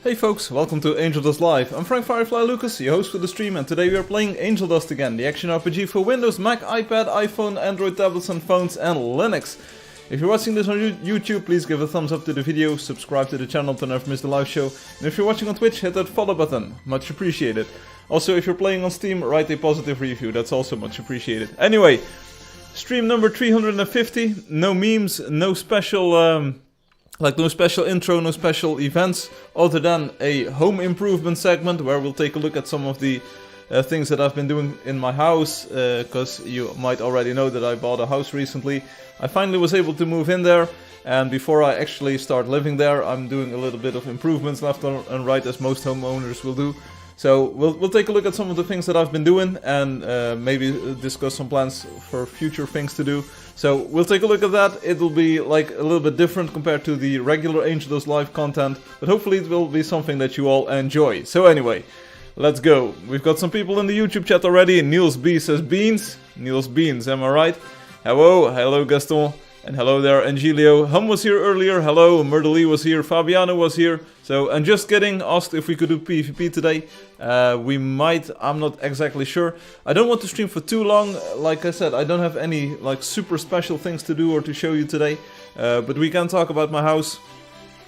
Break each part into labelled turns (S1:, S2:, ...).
S1: Hey folks, welcome to Angeldust Live. I'm Firefly Lucas, your host for the stream, and today we are playing Angeldust again, the action RPG for Windows, Mac, iPad, iPhone, Android tablets and phones, and Linux. If you're watching this on YouTube, please give a thumbs up to the video, subscribe to the channel to never miss the live show, and if you're watching on Twitch, hit that follow button, much appreciated. Also, if you're playing on Steam, write a positive review, that's also much appreciated. Anyway, stream number 350, no memes, no special... no special intro, no special events, other than a home improvement segment where we'll take a look at some of the things that I've been doing in my house, because you might already know that I bought a house recently. I finally was able to move in there, and before I actually start living there, I'm doing a little bit of improvements left and right, as most homeowners will do. So we'll take a look at some of the things that I've been doing, and maybe discuss some plans for future things to do. So we'll take a look at that. It'll be like a little bit different compared to the regular Angeldust Live content, but hopefully it will be something that you all enjoy. So anyway, let's go. We've got some people in the YouTube chat already. Niels B says beans. Niels Beans, am I right? Hello Gaston. And hello there, Angelio. Hum was here earlier. Hello, Murderly was here. Fabiano was here. So, and just kidding, asked if we could do PvP today. We might, I'm not exactly sure. I don't want to stream for too long. Like I said, I don't have any like super special things to do or to show you today. But we can talk about my house.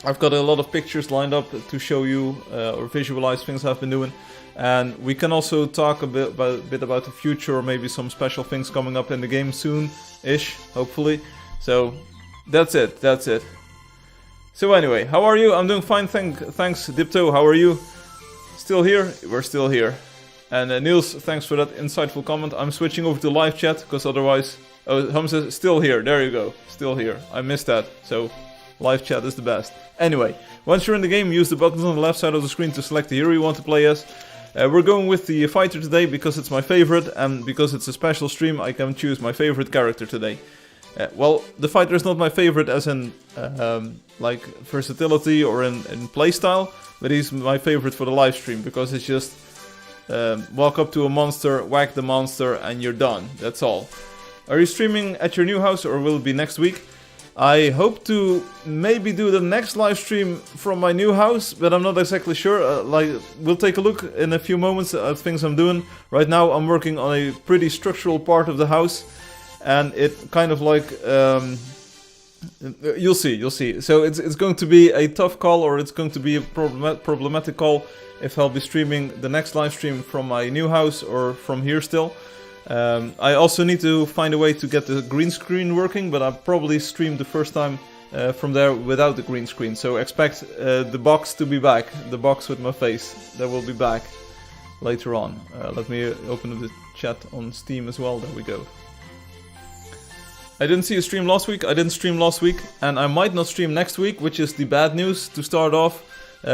S1: I've got a lot of pictures lined up to show you or visualize things I've been doing. And we can also talk a bit about the future, or maybe some special things coming up in the game soon-ish, hopefully. So, that's it. So anyway, how are you? I'm doing fine, thanks Dipto, how are you? Still here? We're still here. And Niels, thanks for that insightful comment. I'm switching over to live chat, because otherwise... Oh, Hum says, still here, there you go, still here. I missed that, so live chat is the best. Anyway, once you're in the game, use the buttons on the left side of the screen to select the hero you want to play as. We're going with the fighter today, because it's my favorite, and because it's a special stream, I can choose my favorite character today. Well, the fighter is not my favorite as in like versatility or in playstyle, but he's my favorite for the live stream because it's just walk up to a monster, whack the monster, and you're done. That's all. Are you streaming at your new house, or will it be next week? I hope to maybe do the next live stream from my new house, but I'm not exactly sure. We'll take a look in a few moments at things I'm doing. Right now I'm working on a pretty structural part of the house. And it kind of like, you'll see. So it's going to be a tough call, or it's going to be a problematic call if I'll be streaming the next live stream from my new house or from here still. I also need to find a way to get the green screen working, but I'll probably stream the first time from there without the green screen. So expect the box to be back, the box with my face, that will be back later on. Let me open up the chat on Steam as well, there we go. I didn't see a stream last week, and I might not stream next week, which is the bad news to start off,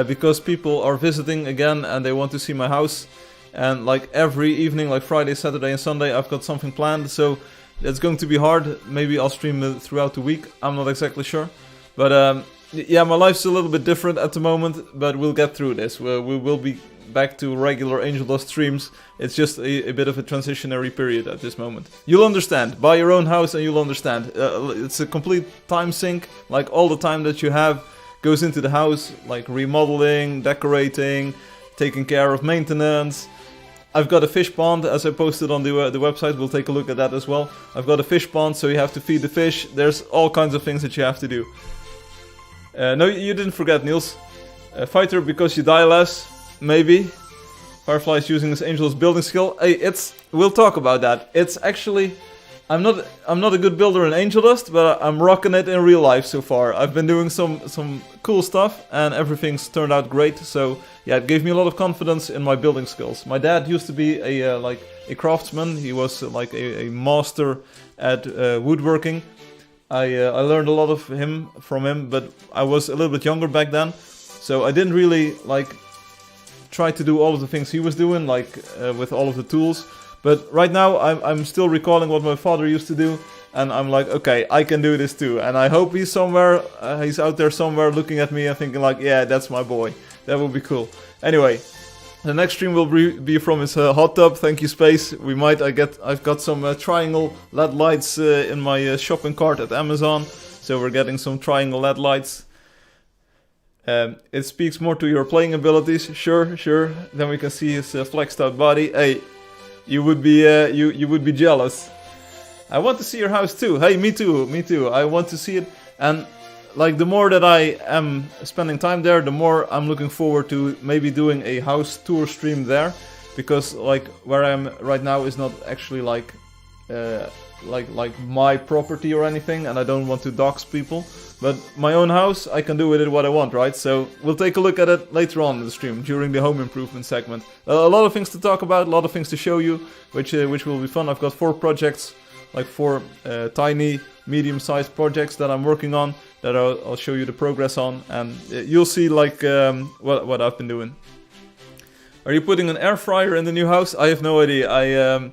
S1: because people are visiting again and they want to see my house, and like every evening, like Friday, Saturday and Sunday, I've got something planned, so it's going to be hard. Maybe I'll stream throughout the week, I'm not exactly sure, but yeah, my life's a little bit different at the moment, but we'll get through this. We will be back to regular Angeldust streams. It's just a bit of a transitionary period at this moment. You'll understand. Buy your own house and you'll understand. It's a complete time sink. Like all the time that you have goes into the house, like remodeling, decorating, taking care of maintenance. I've got a fish pond, as I posted on the website. We'll take a look at that as well. I've got a fish pond, so you have to feed the fish. There's all kinds of things that you have to do. No, you didn't forget, Niels. Fighter because you die less. Maybe. Firefly is using his Angel's building skill. Hey, we'll talk about that. It's actually, I'm not a good builder in Angeldust, but I'm rocking it in real life so far. I've been doing some cool stuff, and everything's turned out great. So yeah, it gave me a lot of confidence in my building skills. My dad used to be a craftsman. He was like a master at woodworking. I learned a lot from him, but I was a little bit younger back then, so I didn't really try to do all of the things he was doing, with all of the tools. But right now I'm still recalling what my father used to do, and I'm like, okay, I can do this too. And I hope he's somewhere, he's out there somewhere looking at me and thinking like, yeah, that's my boy. That would be cool. Anyway, the next stream will be from his hot tub. Thank you, Space. I've got some triangle LED lights in my shopping cart at Amazon, so we're getting some triangle LED lights. It speaks more to your playing abilities. Sure, sure. Then we can see his flexed out body. Hey, you would be you would be jealous. I want to see your house too. Hey, me too, me too. I want to see it. And like the more that I am spending time there, the more I'm looking forward to maybe doing a house tour stream there, because like where I am right now is not actually like my property or anything, and I don't want to dox people. But my own house, I can do with it what I want, right? So we'll take a look at it later on in the stream during the home improvement segment. A lot of things to talk about, a lot of things to show you, which will be fun. I've got 4 projects, like 4 tiny, medium-sized projects that I'm working on, that I'll show you the progress on, and you'll see like what I've been doing. Are you putting an air fryer in the new house? I have no idea.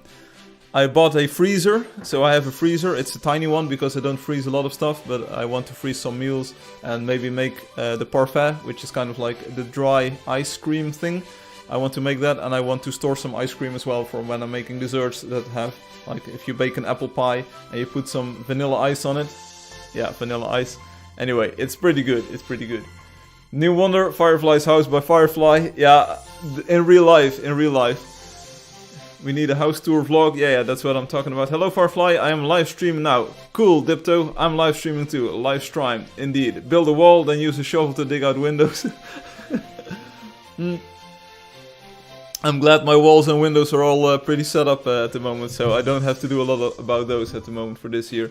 S1: I bought a freezer, so I have a freezer. It's a tiny one because I don't freeze a lot of stuff, but I want to freeze some meals and maybe make the parfait, which is kind of like the dry ice cream thing. I want to make that, and I want to store some ice cream as well for when I'm making desserts that have, like if you bake an apple pie and you put some vanilla ice on it. Yeah, vanilla ice. Anyway, it's pretty good, it's pretty good. New Wonder, Firefly's house by Firefly. Yeah, in real life, in real life. We need a house tour vlog. Yeah, that's what I'm talking about. Hello Firefly, I am live streaming now. Cool, Dipto, I'm live streaming too. Live stream, indeed. Build a wall, then use a shovel to dig out windows. I'm glad my walls and windows are all pretty set up at the moment, so I don't have to do a lot about those at the moment for this year.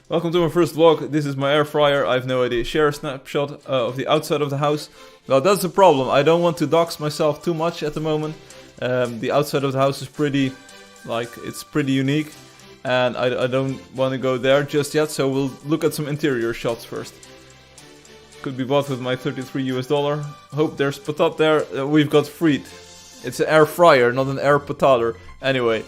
S1: Welcome to my first vlog. This is my air fryer. I have no idea. Share a snapshot of the outside of the house. Well, that's the problem. I don't want to dox myself too much at the moment. The outside of the house is pretty, like, it's pretty unique, and I don't want to go there just yet, so we'll look at some interior shots first. Could be bought with my $33 US. Hope there's patat there. We've got fried. It's an air fryer, not an air patater. Anyway,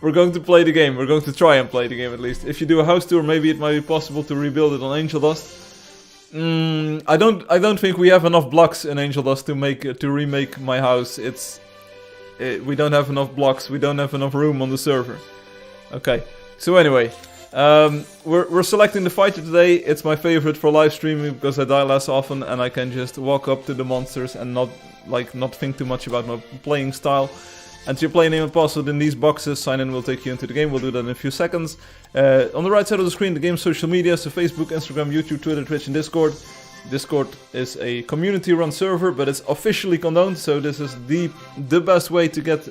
S1: we're going to play the game. We're going to try and play the game at least. If you do a house tour, maybe it might be possible to rebuild it on Angeldust. I don't think we have enough blocks in Angeldust to remake my house. We don't have enough blocks. We don't have enough room on the server. Okay. So anyway, we're selecting the fighter today. It's my favorite for live streaming because I die less often and I can just walk up to the monsters and not think too much about my playing style. Enter your play name and password in these boxes. Sign in will take you into the game. We'll do that in a few seconds. On the right side of the screen, the game's social media. So Facebook, Instagram, YouTube, Twitter, Twitch, and Discord. Discord is a community-run server, but it's officially condoned. So this is the best way to get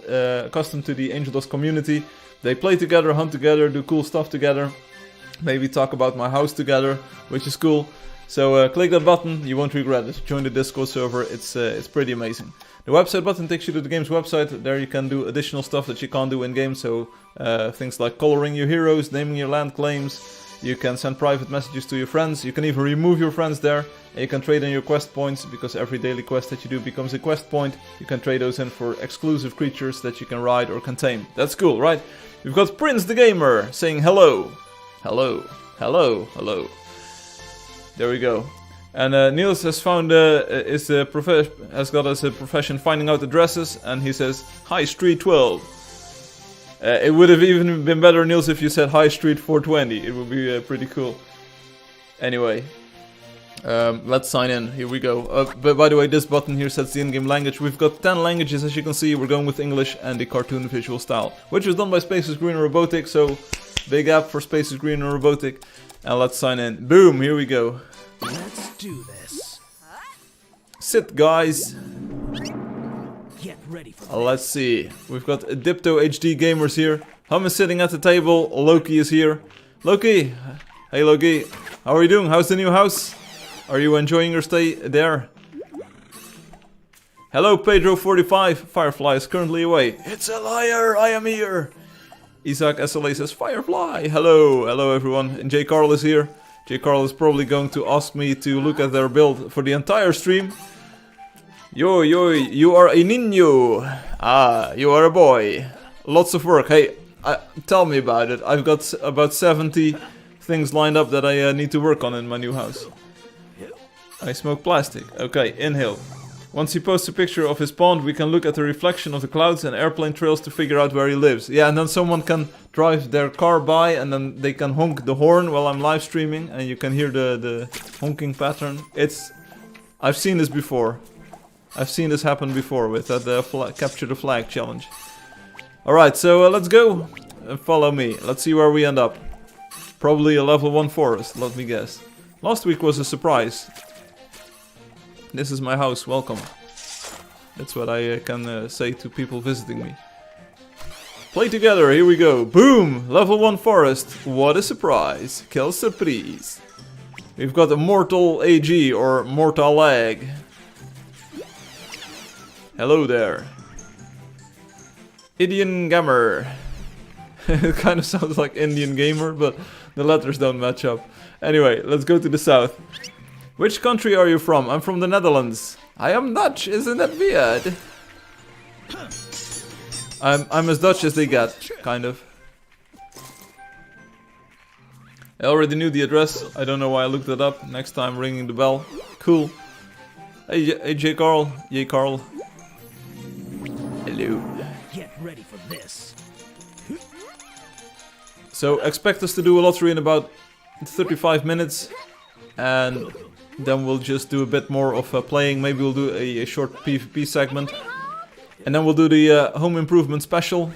S1: accustomed to the Angeldust community. They play together, hunt together, do cool stuff together. Maybe talk about my house together, which is cool. So click that button, you won't regret it. Join the Discord server, it's pretty amazing. The website button takes you to the game's website. There you can do additional stuff that you can't do in-game. So things like coloring your heroes, naming your land claims. You can send private messages to your friends. You can even remove your friends there. And you can trade in your quest points, because every daily quest that you do becomes a quest point. You can trade those in for exclusive creatures that you can ride or can tame. That's cool, right? We've got Prince the Gamer saying hello. Hello. Hello. Hello. There we go. And Niels has found has got as a profession finding out addresses, and he says High Street 12. It would have even been better, Niels, if you said High Street 420. It would be pretty cool. Anyway, let's sign in. Here we go. But by the way, this button here sets the in-game language. We've got 10 languages, as you can see. We're going with English and the cartoon visual style, which was done by Spaces Green and Robotic. So big app for Spaces Green and Robotic. And let's sign in. Boom, here we go.
S2: Let's do this.
S1: Sit, guys.
S2: Get ready for
S1: Let's see. We've got Dipto HD gamers here. Hum is sitting at the table. Loki is here. Loki. Hey, Loki. How are you doing? How's the new house? Are you enjoying your stay there? Hello, Pedro45. Firefly is currently away. It's a liar. I am here. Isaac SLA says, Firefly. Hello. Hello, everyone. And J. Carl is here. J. Carl is probably going to ask me to look at their build for the entire stream. Yo, you are a niño. Ah, you are a boy. Lots of work. Hey, tell me about it. I've got about 70 things lined up that I need to work on in my new house. I smoke plastic. Okay, inhale. Once he posts a picture of his pond, we can look at the reflection of the clouds and airplane trails to figure out where he lives. Yeah, and then someone can drive their car by and then they can honk the horn while I'm live streaming and you can hear the honking pattern. I've seen this before. I've seen this happen before with that capture the flag challenge. Alright, so let's go and follow me. Let's see where we end up. Probably a level 1 forest, let me guess. Last week was a surprise. This is my house, welcome. That's what I can say to people visiting me. Play together, here we go. Boom! Level 1 forest. What a surprise. Quelle surprise. We've got a mortal AG or mortal leg. Hello there. Indian Gamer. It kind of sounds like Indian Gamer, but the letters don't match up. Anyway, let's go to the south. Which country are you from? I'm from the Netherlands. I am Dutch, isn't that weird? I'm as Dutch as they get, kind of. I already knew the address. I don't know why I looked it up. Next time, ringing the bell. Cool. Hey, J. Carl. Yay, Carl. Hello.
S2: Get ready for this.
S1: So, expect us to do a lottery in about 35 minutes. And then we'll just do a bit more of playing. Maybe we'll do a short PvP segment. And then we'll do the home improvement special.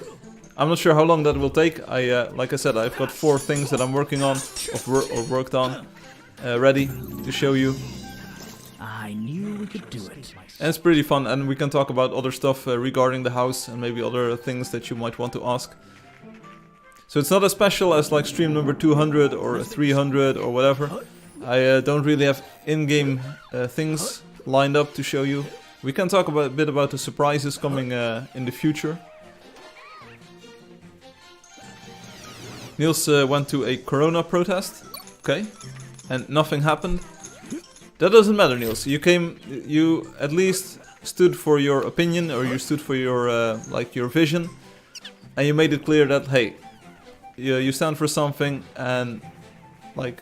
S1: I'm not sure how long that will take. Like I said, I've got 4 things that I'm working on, or worked on, ready to show you.
S2: I knew we could do it.
S1: And it's pretty fun, and we can talk about other stuff regarding the house, and maybe other things that you might want to ask. So it's not as special as like stream number 200 or 300 or whatever. I don't really have in-game things lined up to show you. We can talk a bit about the surprises coming in the future. Niels went to a Corona protest, okay, and nothing happened. That doesn't matter, Niels. You at least stood for your opinion, or you stood for your your vision, and you made it clear that hey, you stand for something, and like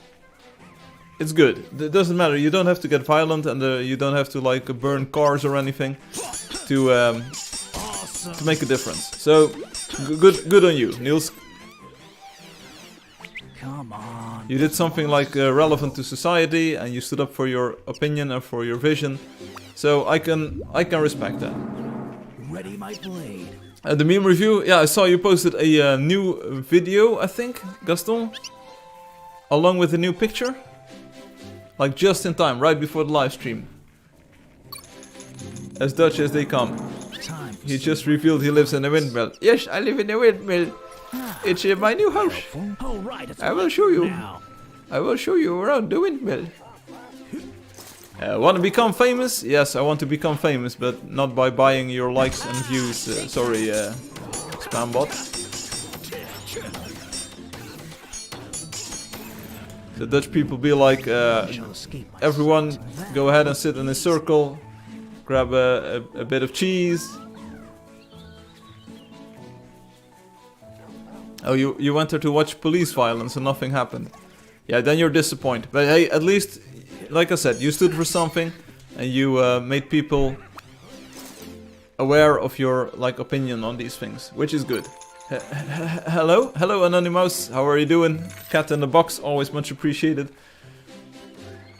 S1: it's good. It doesn't matter. You don't have to get violent, and you don't have to like burn cars or anything to make a difference. So good on you, Niels.
S2: Come on.
S1: You did something like relevant to society, and you stood up for your opinion and for your vision. So I can respect that.
S2: Ready my blade.
S1: The meme review. Yeah, I saw you posted a new video. I think, Gaston, along with a new picture. Like just in time, right before the live stream. As Dutch as they come. He just revealed he lives in a windmill. Yes, I live in a windmill. It's in my new house.
S2: Oh, right,
S1: I will show you.
S2: now.
S1: I will show you around the windmill. Want to become famous? Yes, I want to become famous, but not by buying your likes and views. Sorry, spam bot. The Dutch people be like, everyone go ahead and sit in a circle, grab a bit of cheese. Oh, you went there to watch police violence and nothing happened. Yeah, then you're disappointed. But hey, at least, like I said, you stood for something, and you made people aware of your opinion on these things, which is good. Hello, Anonymous. How are you doing? Cat in the box, always much appreciated.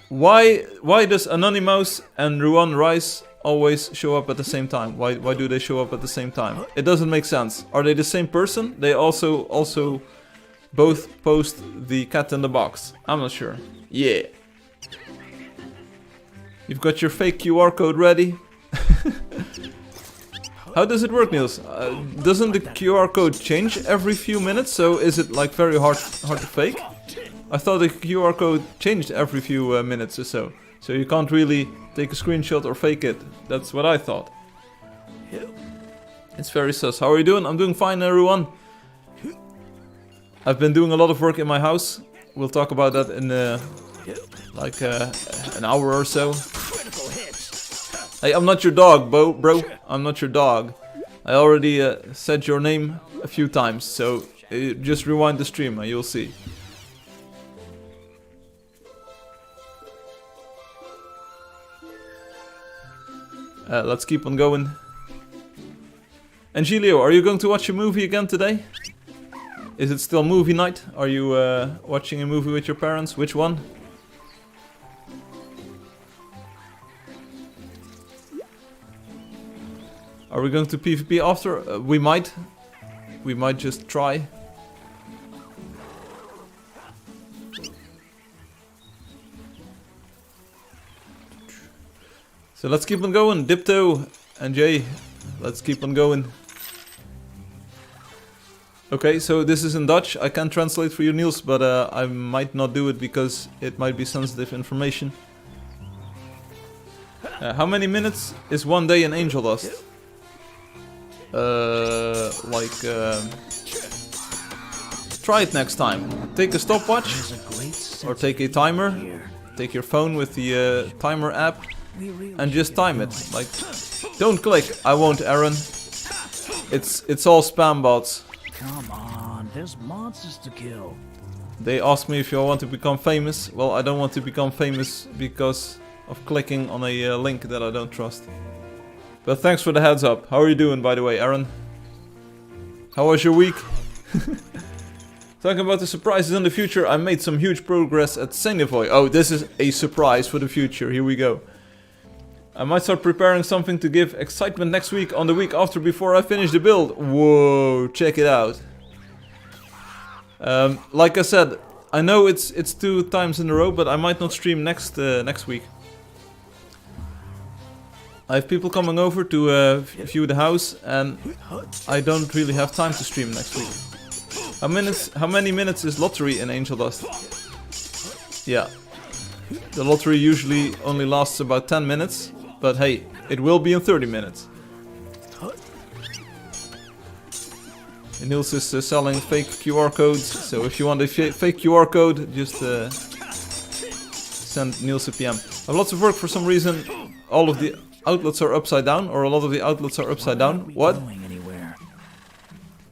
S1: Why does Anonymous and Ruan Rice always show up at the same time? Why do they show up at the same time? It doesn't make sense. Are they the same person? They also both post the cat in the box. I'm not sure. Yeah. You've got your fake QR code ready. How does it work, Niels? Doesn't the QR code change every few minutes? So is it like very hard to fake? I thought the QR code changed every few minutes or so. So you can't really take a screenshot or fake it. That's what I thought. It's very sus. How are you doing? I'm doing fine, everyone. I've been doing a lot of work in my house. We'll talk about that in an hour or so. Hey, I'm not your dog, bro. I'm not your dog. I already said your name a few times, so just rewind the stream and you'll see. Let's keep on going. Angelio, are you going to watch a movie again today? Is it still movie night? Are you watching a movie with your parents? Which one? Are we going to PvP after? We might. We might just try. So let's keep on going. Dipto and Jay, let's keep on going. Okay, so this is in Dutch. I can't translate for you, Niels, but I might not do it because it might be sensitive information. How many minutes is one day in Angeldust? Try it next time. Take a stopwatch or take a timer. Take your phone with the timer app and just time it. Like, don't click. I won't, Aaron. It's all spam bots.
S2: Come on, there's monsters to kill.
S1: They ask me if I want to become famous. Well, I don't want to become famous because of clicking on a link that I don't trust. But thanks for the heads up. How are you doing, by the way, Aaron? How was your week? Talking about the surprises in the future, I made some huge progress at Sengevoy. Oh, this is a surprise for the future. Here we go. I might start preparing something to give excitement next week on the week after before I finish the build. Whoa, check it out. Like I said, I know it's 2 times in a row, but I might not stream next week. I have people coming over to view the house, and I don't really have time to stream next week. How many minutes is lottery in Angeldust? Yeah, the lottery usually only lasts about 10 minutes. But hey, it will be in 30 minutes. And Niels is selling fake QR codes, so if you want a fake QR code, just send Niels a PM. I have lots of work for some reason. All of the outlets are upside down, or a lot of the outlets are upside down. What?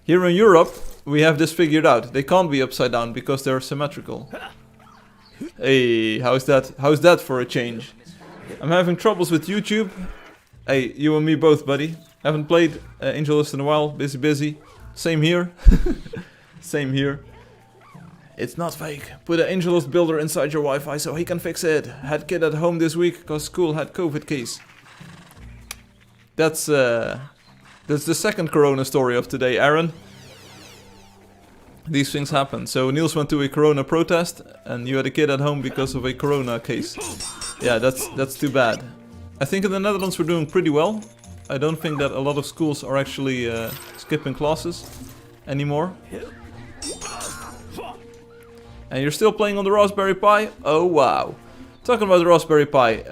S1: Here in Europe, we have this figured out. They can't be upside down because they're symmetrical. Hey, how's that? How's that for a change? I'm having troubles with YouTube. Hey, you and me both, buddy. Haven't played Angeldust in a while. Busy. Same here. Same here. It's not fake. Put an Angeldust builder inside your Wi-Fi so he can fix it. Had kid at home this week because school had COVID case. That's the second Corona story of today, Aaron. These things happen. So Niels went to a Corona protest and you had a kid at home because of a Corona case. Yeah, that's too bad. I think in the Netherlands we're doing pretty well. I don't think that a lot of schools are actually skipping classes anymore. And you're still playing on the Raspberry Pi? Oh wow. Talking about the Raspberry Pi.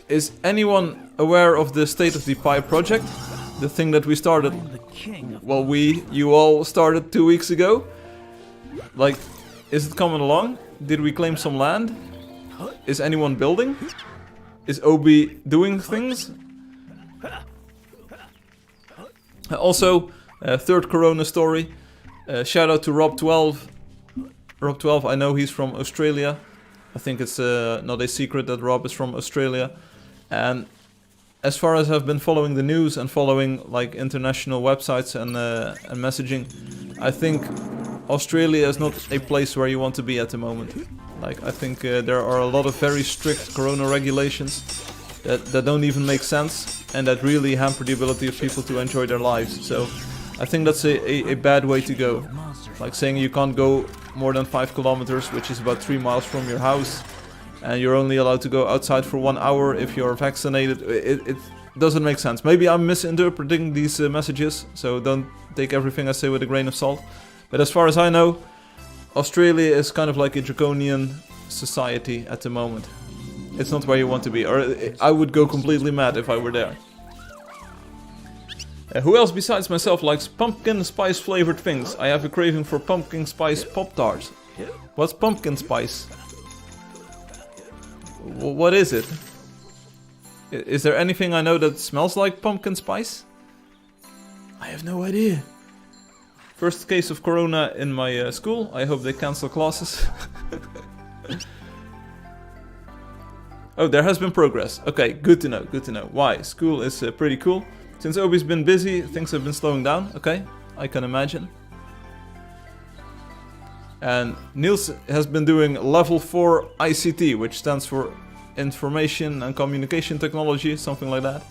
S1: Is anyone aware of the State of the Pi project? The thing that we started, well, you all started 2 weeks ago? Like, is it coming along? Did we claim some land? Is anyone building? Is Obi doing things? Also, third Corona story. Shout out to Rob12. Rob12, I know he's from Australia. I think it's not a secret that Rob is from Australia. And as far as I've been following the news and following like international websites and messaging, I think Australia is not a place where you want to be at the moment. Like, I think there are a lot of very strict Corona regulations that don't even make sense and that really hamper the ability of people to enjoy their lives. So I think that's a bad way to go. Like saying you can't go more than 5 kilometers, which is about 3 miles from your house, and you're only allowed to go outside for 1 hour if you're vaccinated. It doesn't make sense. Maybe I'm misinterpreting these messages, so don't take everything I say with a grain of salt. But as far as I know, Australia is kind of like a draconian society at the moment. It's not where you want to be, or I would go completely mad if I were there. Who else besides myself likes pumpkin spice flavored things? I have a craving for pumpkin spice Pop-Tarts. What's pumpkin spice? What is it? Is there anything I know that smells like pumpkin spice? I have no idea. First case of Corona in my school. I hope they cancel classes. Oh, there has been progress. Okay, good to know, good to know. Why? School is pretty cool. Since Obi's been busy, things have been slowing down. Okay, I can imagine. And Niels has been doing level 4 ICT, which stands for Information and Communication Technology, something like that.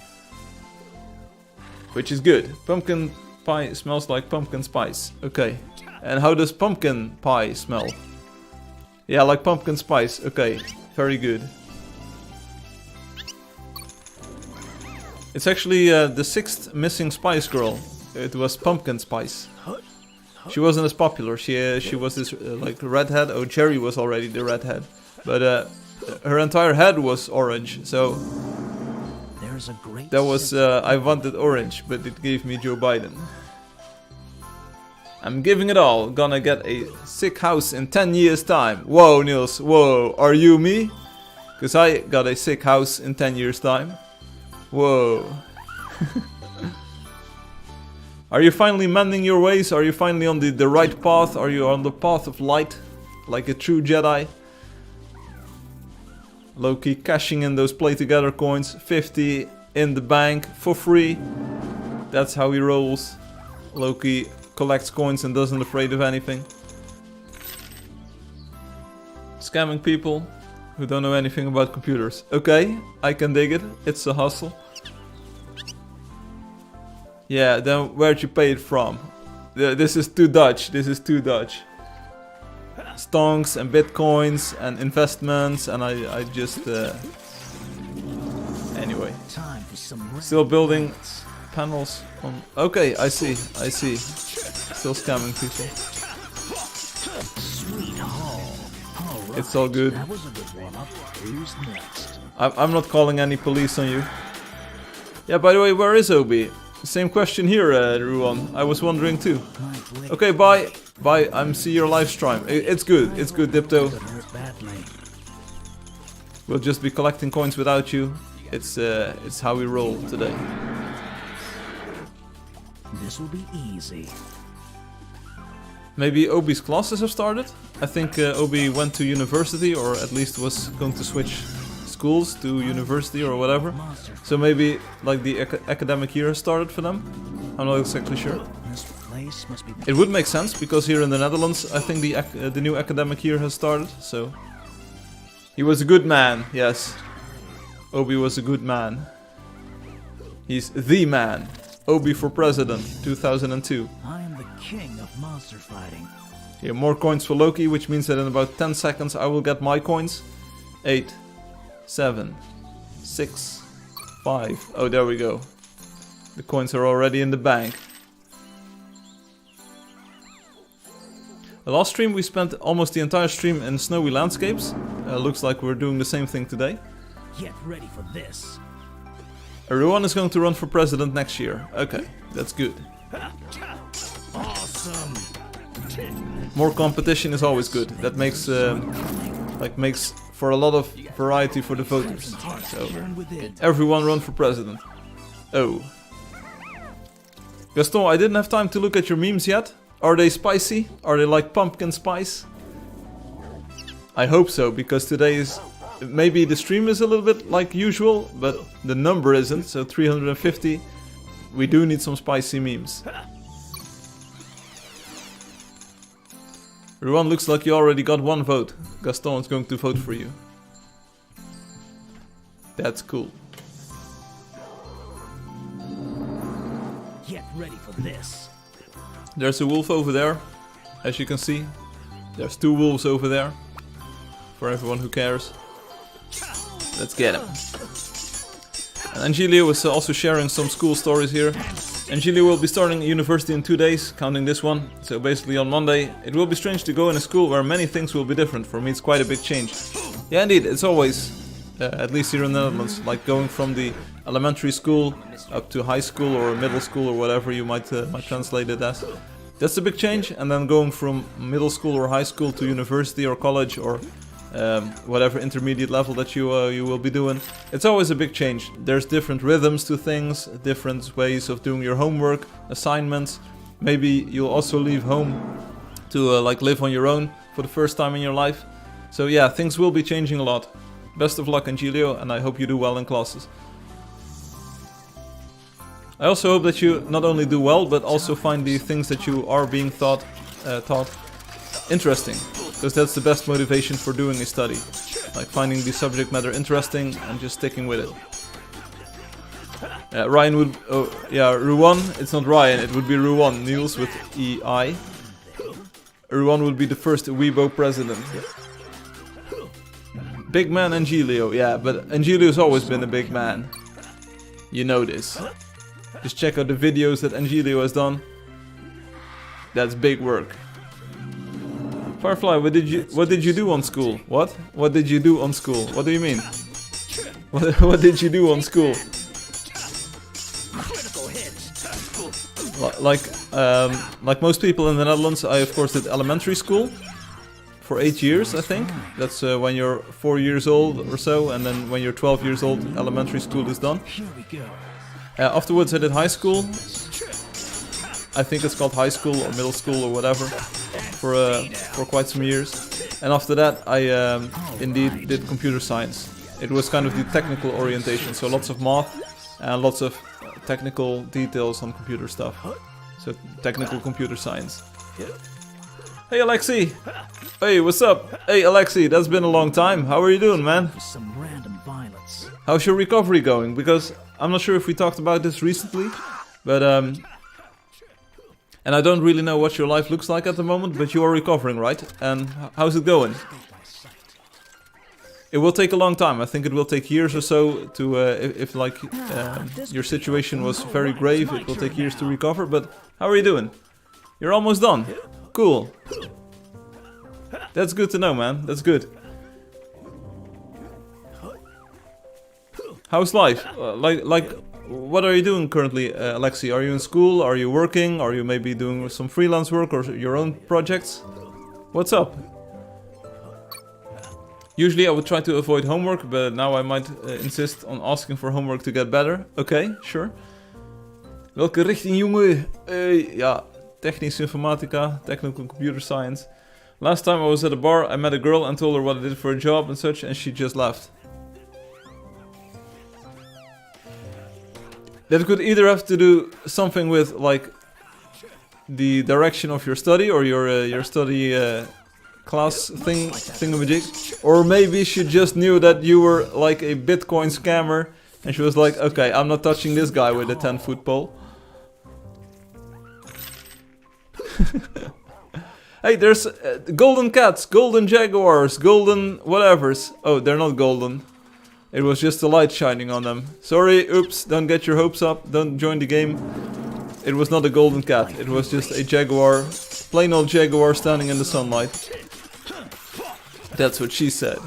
S1: which is good. Pumpkin pie smells like pumpkin spice. Okay. And how does pumpkin pie smell? Yeah, like pumpkin spice. Okay, very good. It's actually the 6th missing Spice Girl. It was Pumpkin Spice. She wasn't as popular. She was this like redhead. Oh, Cherry was already the redhead, but her entire head was orange. So that was I wanted orange, but it gave me Joe Biden. I'm giving it all. Gonna get a sick house in 10 years time. Whoa, Niels. Whoa, are you me? Cause I got a sick house in 10 years time. Whoa. Are you finally mending your ways? Are you finally on the right path? Are you on the path of light? Like a true Jedi? Low-key cashing in those play together coins. 50 in the bank for free. That's how he rolls. Low-key collects coins and doesn't afraid of anything. Scamming people who don't know anything about computers. Okay, I can dig it. It's a hustle. Yeah, then where'd you pay it from? This is too Dutch. This is too Dutch. Stonks and bitcoins and investments, and I just anyway. Still building panels on. Okay, I see. Still scamming people. It's all good. I'm not calling any police on you. Yeah, by the way, where is Obi? Same question here, Ruan. I was wondering too. Okay, bye. Bye, I'm see your live stream. It's good, Dipto. We'll just be collecting coins without you. It's how we roll today.
S2: This will be easy.
S1: Maybe Obi's classes have started? I think Obi went to university, or at least was going to switch schools to university or whatever. So maybe like the academic year has started for them. I'm not exactly sure. It would make sense because here in the Netherlands, I think the new academic year has started. So he was a good man. Yes, Obi was a good man. He's the man. Obi for president, 2002.
S2: I am the king of monster fighting.
S1: Yeah, more coins for Loki, which means that in about 10 seconds I will get my coins. 8, 7, 6, 5. Oh, there we go. The coins are already in the bank. The last stream we spent almost the entire stream in snowy landscapes. Looks like we're doing the same thing today.
S2: Get ready for this.
S1: Everyone is going to run for president next year. Okay, that's good.
S2: Awesome.
S1: More competition is always good. That makes makes for a lot of variety for the voters. So everyone run for president. Oh. Gaston, I didn't have time to look at your memes yet. Are they spicy? Are they like pumpkin spice? I hope so, because today is... Maybe the stream is a little bit like usual, but the number isn't, so 350. We do need some spicy memes. Everyone, looks like you already got one vote. Gaston is going to vote for you. That's cool.
S2: Get ready for this.
S1: There's a wolf over there, as you can see. There's 2 wolves over there. For everyone who cares. Let's get him. And Angelio is also sharing some school stories here. Angelio will be starting university in 2 days, counting this one. So basically on Monday. It will be strange to go in a school where many things will be different. For me it's quite a big change. Yeah, indeed, it's always, at least here in the Netherlands, like going from the elementary school up to high school or middle school or whatever you might translate it as. That's a big change. And then going from middle school or high school to university or college or whatever intermediate level that you will be doing. It's always a big change. There's different rhythms to things, different ways of doing your homework, assignments. Maybe you'll also leave home to like live on your own for the first time in your life. So yeah, things will be changing a lot. Best of luck, Angelio, and I hope you do well in classes. I also hope that you not only do well, but also find the things that you are being taught interesting. Because that's the best motivation for doing a study. Like finding the subject matter interesting and just sticking with it. Ryan would... Oh, yeah, Ruan. It's not Ryan, it would be Ruan. Niels with E-I. Ruan would be the first Weibo president. Big man Angelio. Yeah, but Angelio's always been a big man. You know this. Just check out the videos that Angelio has done. That's big work. Firefly, what did you do on school? What? What did you do on school? What do you mean? What did you do on school? Like most people in the Netherlands, I of course did elementary school for 8 years, I think. That's when you're 4 years old or so, and then when you're 12 years old, elementary school is done. Afterwards, I did high school. I think it's called high school or middle school or whatever, for quite some years. And after that, I indeed did computer science. It was kind of the technical orientation, so lots of math and lots of technical details on computer stuff. So technical computer science. Hey Alexi! Hey, what's up? Hey Alexi, that's been a long time. How are you doing, man?
S2: Some random violence.
S1: How's your recovery going? Because I'm not sure if we talked about this recently, but and I don't really know what your life looks like at the moment, but you are recovering, right? And how's it going? It will take a long time. I think it will take years or so to, if like your situation was very grave, it will take years to recover. But how are you doing? You're almost done. Cool. That's good to know, man. That's good. How's life? What are you doing currently, Alexi? Are you in school? Are you working? Are you maybe doing some freelance work or your own projects? What's up? Usually I would try to avoid homework, but now I might insist on asking for homework to get better. Okay, sure. Welke richting, jongen? Ja, technische informatica, technical computer science. Last time I was at a bar, I met a girl and told her what I did for a job and such, and she just left. That could either have to do something with like the direction of your study or your study class thingamajig, or maybe she just knew that you were like a Bitcoin scammer, and she was like, okay, I'm not touching this guy with a 10-foot pole. Hey, there's golden cats, golden jaguars, golden whatevers. Oh, they're not golden. It was just the light shining on them. Sorry, oops, don't get your hopes up, don't join the game. It was not a golden cat, it was just a jaguar, plain old jaguar standing in the sunlight. That's what she said.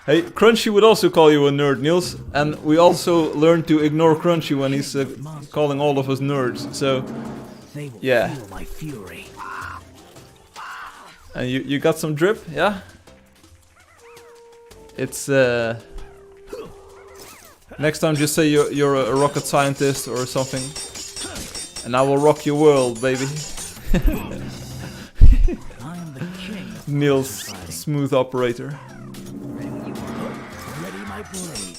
S1: Hey, Crunchy would also call you a nerd, Niels, and we also learned to ignore Crunchy when he's calling all of us nerds, so yeah. And you got some drip, yeah? It's next time just say you're a rocket scientist or something, and I will rock your world, baby. Niels, smooth operator.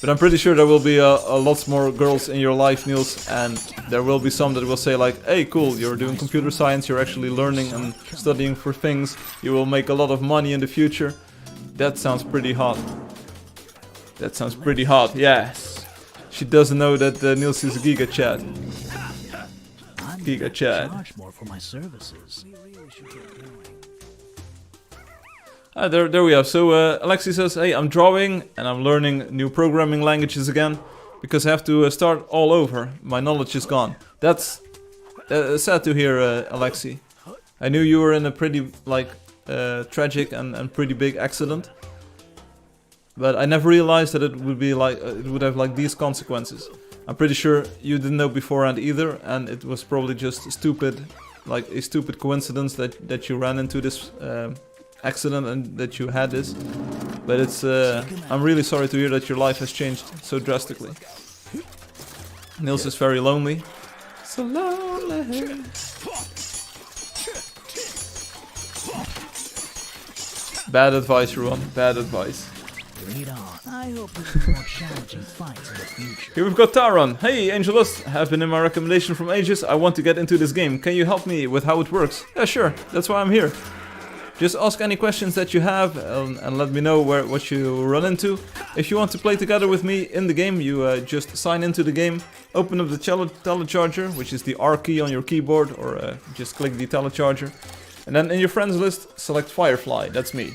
S1: But I'm pretty sure there will be a lots more girls in your life, Niels, and there will be some that will say like, hey, cool, you're doing computer science, you're actually learning and studying for things, you will make a lot of money in the future. That sounds pretty hot. That sounds pretty hot, yes. She doesn't know that Niels is a Giga Chad. Giga Chad. There we have. So Alexi says, hey, I'm drawing and I'm learning new programming languages again because I have to start all over. My knowledge is gone. That's sad to hear, Alexi. I knew you were in a pretty like tragic and pretty big accident, but I never realized that it would be like it would have like these consequences. I'm pretty sure you didn't know beforehand either, and it was probably just stupid, like a stupid coincidence that you ran into this accident and that you had this. But it's I'm really sorry to hear that your life has changed so drastically. Niels is very lonely. So lonely. Bad advice, Ruan. Bad advice.
S2: I hope there's more challenging fights in the future.
S1: Here we've got Taron. Hey, Angeldust, have been in my recommendation from ages. I want to get into this game. Can you help me with how it works? Yeah, sure. That's why I'm here. Just ask any questions that you have and let me know what you run into. If you want to play together with me in the game, you just sign into the game, open up the telecharger, which is the R key on your keyboard, or just click the telecharger. And then in your friends list, select Firefly, that's me.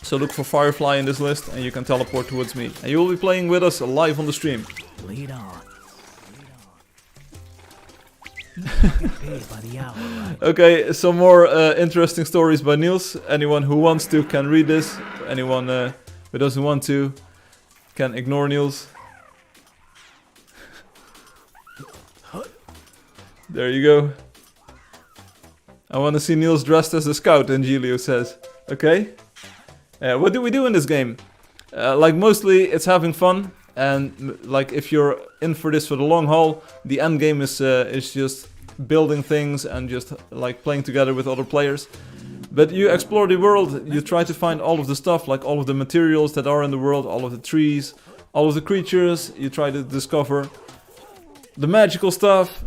S1: So look for Firefly in this list and you can teleport towards me. And you will be playing with us live on the stream.
S2: Lead on.
S1: Okay, some more interesting stories by Niels. Anyone who wants to can read this. Anyone who doesn't want to can ignore Niels. There you go. I want to see Niels dressed as a scout, Angelio says. Okay. What do we do in this game? Like mostly it's having fun. And like if you're in for this for the long haul, the end game is just building things and just like playing together with other players. But you explore the world, you try to find all of the stuff, like all of the materials that are in the world, all of the trees, all of the creatures. You try to discover the magical stuff,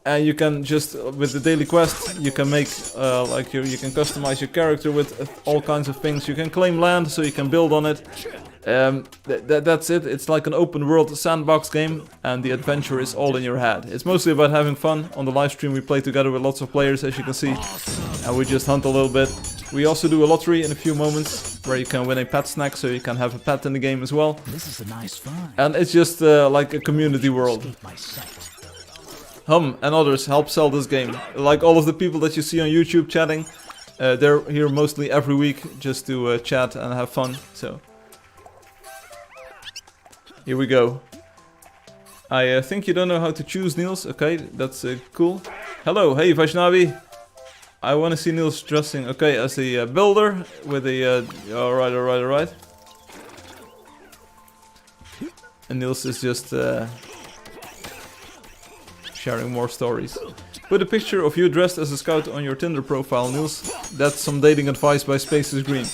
S1: and you can just with the daily quest you can make you can customize your character with all kinds of things. You can claim land so you can build on it. That's it. It's like an open world sandbox game, and the adventure is all in your head. It's mostly about having fun. On the live stream we play together with lots of players, as you can see, and we just hunt a little bit. We also do a lottery in a few moments where you can win a pet snack, so you can have a pet in the game as well.
S2: This is a nice find.
S1: And it's just like a community world. Hum and others help sell this game. Like all of the people that you see on YouTube chatting, they're here mostly every week just to chat and have fun. So here we go. I think you don't know how to choose, Niels. Okay, that's cool. Hello, hey Vaishnavi. I want to see Niels dressing, okay, as a builder with a... alright. And Niels is just sharing more stories. Put a picture of you dressed as a scout on your Tinder profile, Niels. That's some dating advice by Spaces Green.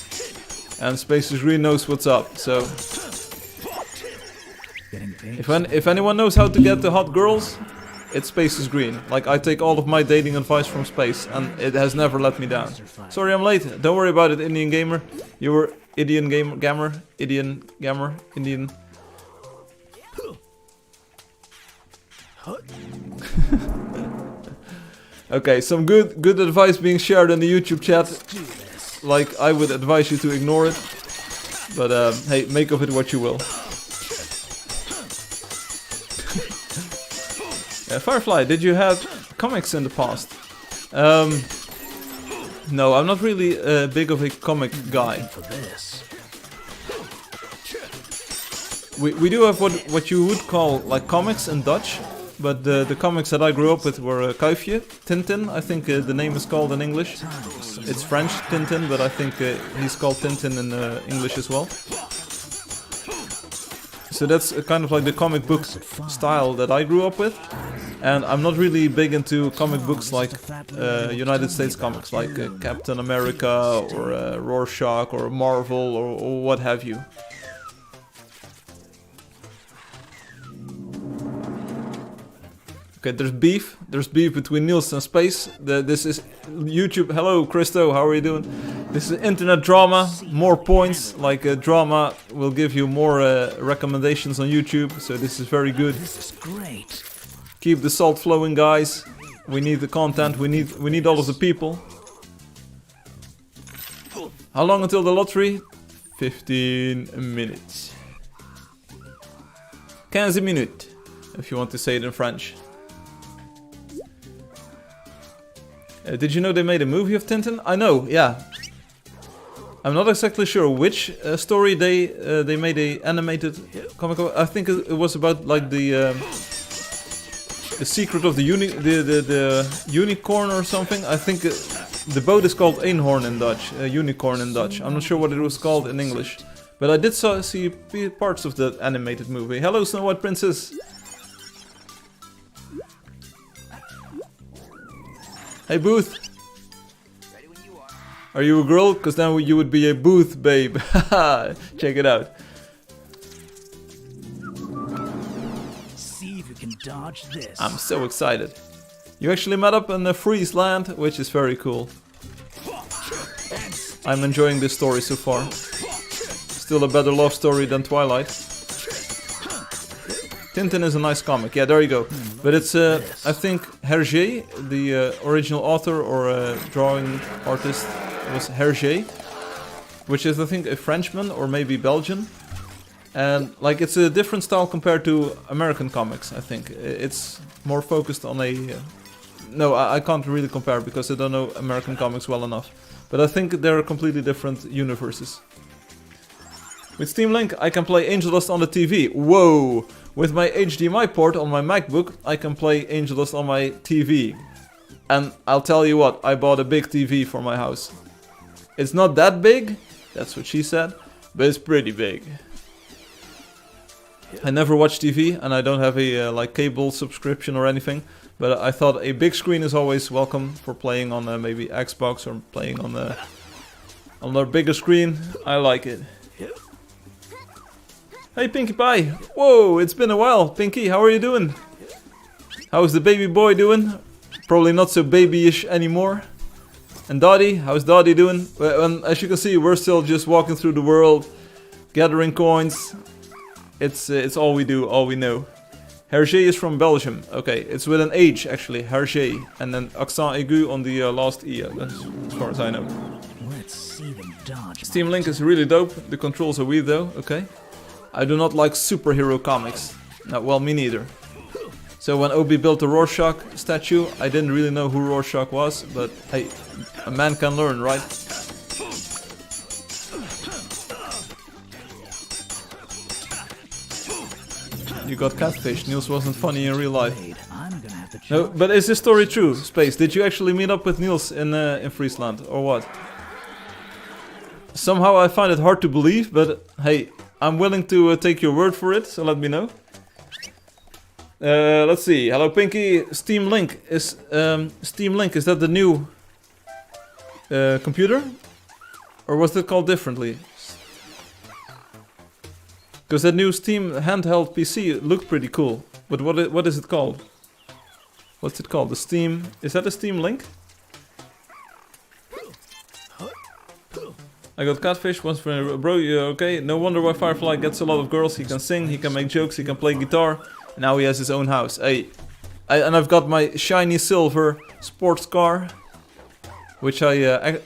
S1: And Spaces Green knows what's up, so... If anyone knows how to get the hot girls, it's Spaces Green. Like, I take all of my dating advice from Space, and it has never let me down. Sorry I'm late, don't worry about it, Indian gamer. You were Indian gamer. Okay, some good advice being shared in the YouTube chat. Like, I would advise you to ignore it. But hey, make of it what you will. Firefly, did you have comics in the past? No, I'm not really big of a comic guy. We do have what you would call like comics in Dutch, but the comics that I grew up with were Kuifje, Tintin, I think the name is called in English. It's French Tintin, but I think he's called Tintin in English as well. So that's kind of like the comic book style that I grew up with. And I'm not really big into comic books like United States comics, like Captain America or Rorschach or Marvel or what have you. Okay, there's beef. There's beef between Niels and Space. This is YouTube. Hello, Christo. How are you doing? This is internet drama. More points. Like drama will give you more recommendations on YouTube. So this is very good.
S2: This is great.
S1: Keep the salt flowing, guys. We need the content. We need all of the people. How long until the lottery? 15 minutes. 15 minutes, if you want to say it in French. Did you know they made a movie of Tintin? I know, yeah. I'm not exactly sure which story they made a animated comic. I think it was about like the secret of the unicorn or something. I think the boat is called Eenhoorn in Dutch, unicorn in Dutch. I'm not sure what it was called in English, but I did see parts of the animated movie. Hello, Snow White Princess. Hey, Booth.
S3: Ready when you are.
S1: Are you a girl? Because then you would be a Booth, babe. Check it out.
S2: See if you can dodge this.
S1: I'm so excited. You actually met up in the Freeze land, which is very cool. I'm enjoying this story so far. Still a better love story than Twilight. Tintin is a nice comic. Yeah, there you go. But it's, I think, Hergé, the original author or drawing artist was Hergé, which is, I think, a Frenchman or maybe Belgian. And, like, it's a different style compared to American comics, I think. It's more focused on a... no, I can't really compare because I don't know American comics well enough. But I think they're completely different universes. With Steam Link, I can play Angeldust on the TV. Whoa! With my HDMI port on my MacBook, I can play Angeldust on my TV. And I'll tell you what, I bought a big TV for my house. It's not that big, that's what she said, but it's pretty big. I never watch TV and I don't have a like cable subscription or anything. But I thought a big screen is always welcome for playing on maybe Xbox or playing on a bigger screen. I like it. Hey Pinkie Pie! Whoa, it's been a while. Pinkie, how are you doing? How's the baby boy doing? Probably not so babyish anymore. And Dottie, how's Dottie doing? Well, as you can see, we're still just walking through the world, gathering coins. It's all we do, all we know. Hergé is from Belgium. Okay, it's with an H actually, Hergé, and then accent aigu on the last E. That's as far as I know.
S2: Let's see them dodge.
S1: Steam Link is really dope. The controls are weird though. Okay. I do not like superhero comics. No, well, me neither. So when Obi built the Rorschach statue, I didn't really know who Rorschach was, but hey, a man can learn, right? You got catfish. Niels wasn't funny in real life. No, but is this story true? Space, did you actually meet up with Niels in Friesland, or what? Somehow I find it hard to believe, but hey, I'm willing to take your word for it, so let me know. Let's see. Hello, Pinkie. Steam Link is that the new computer, or was that called differently? Because that new Steam handheld PC looked pretty cool. But what is it called? What's it called? The Steam... Is that a Steam Link? I got catfish once for... Bro, you okay? No wonder why Firefly gets a lot of girls. He can sing, he can make jokes, he can play guitar. And now he has his own house. Hey. And I've got my shiny silver sports car. Which I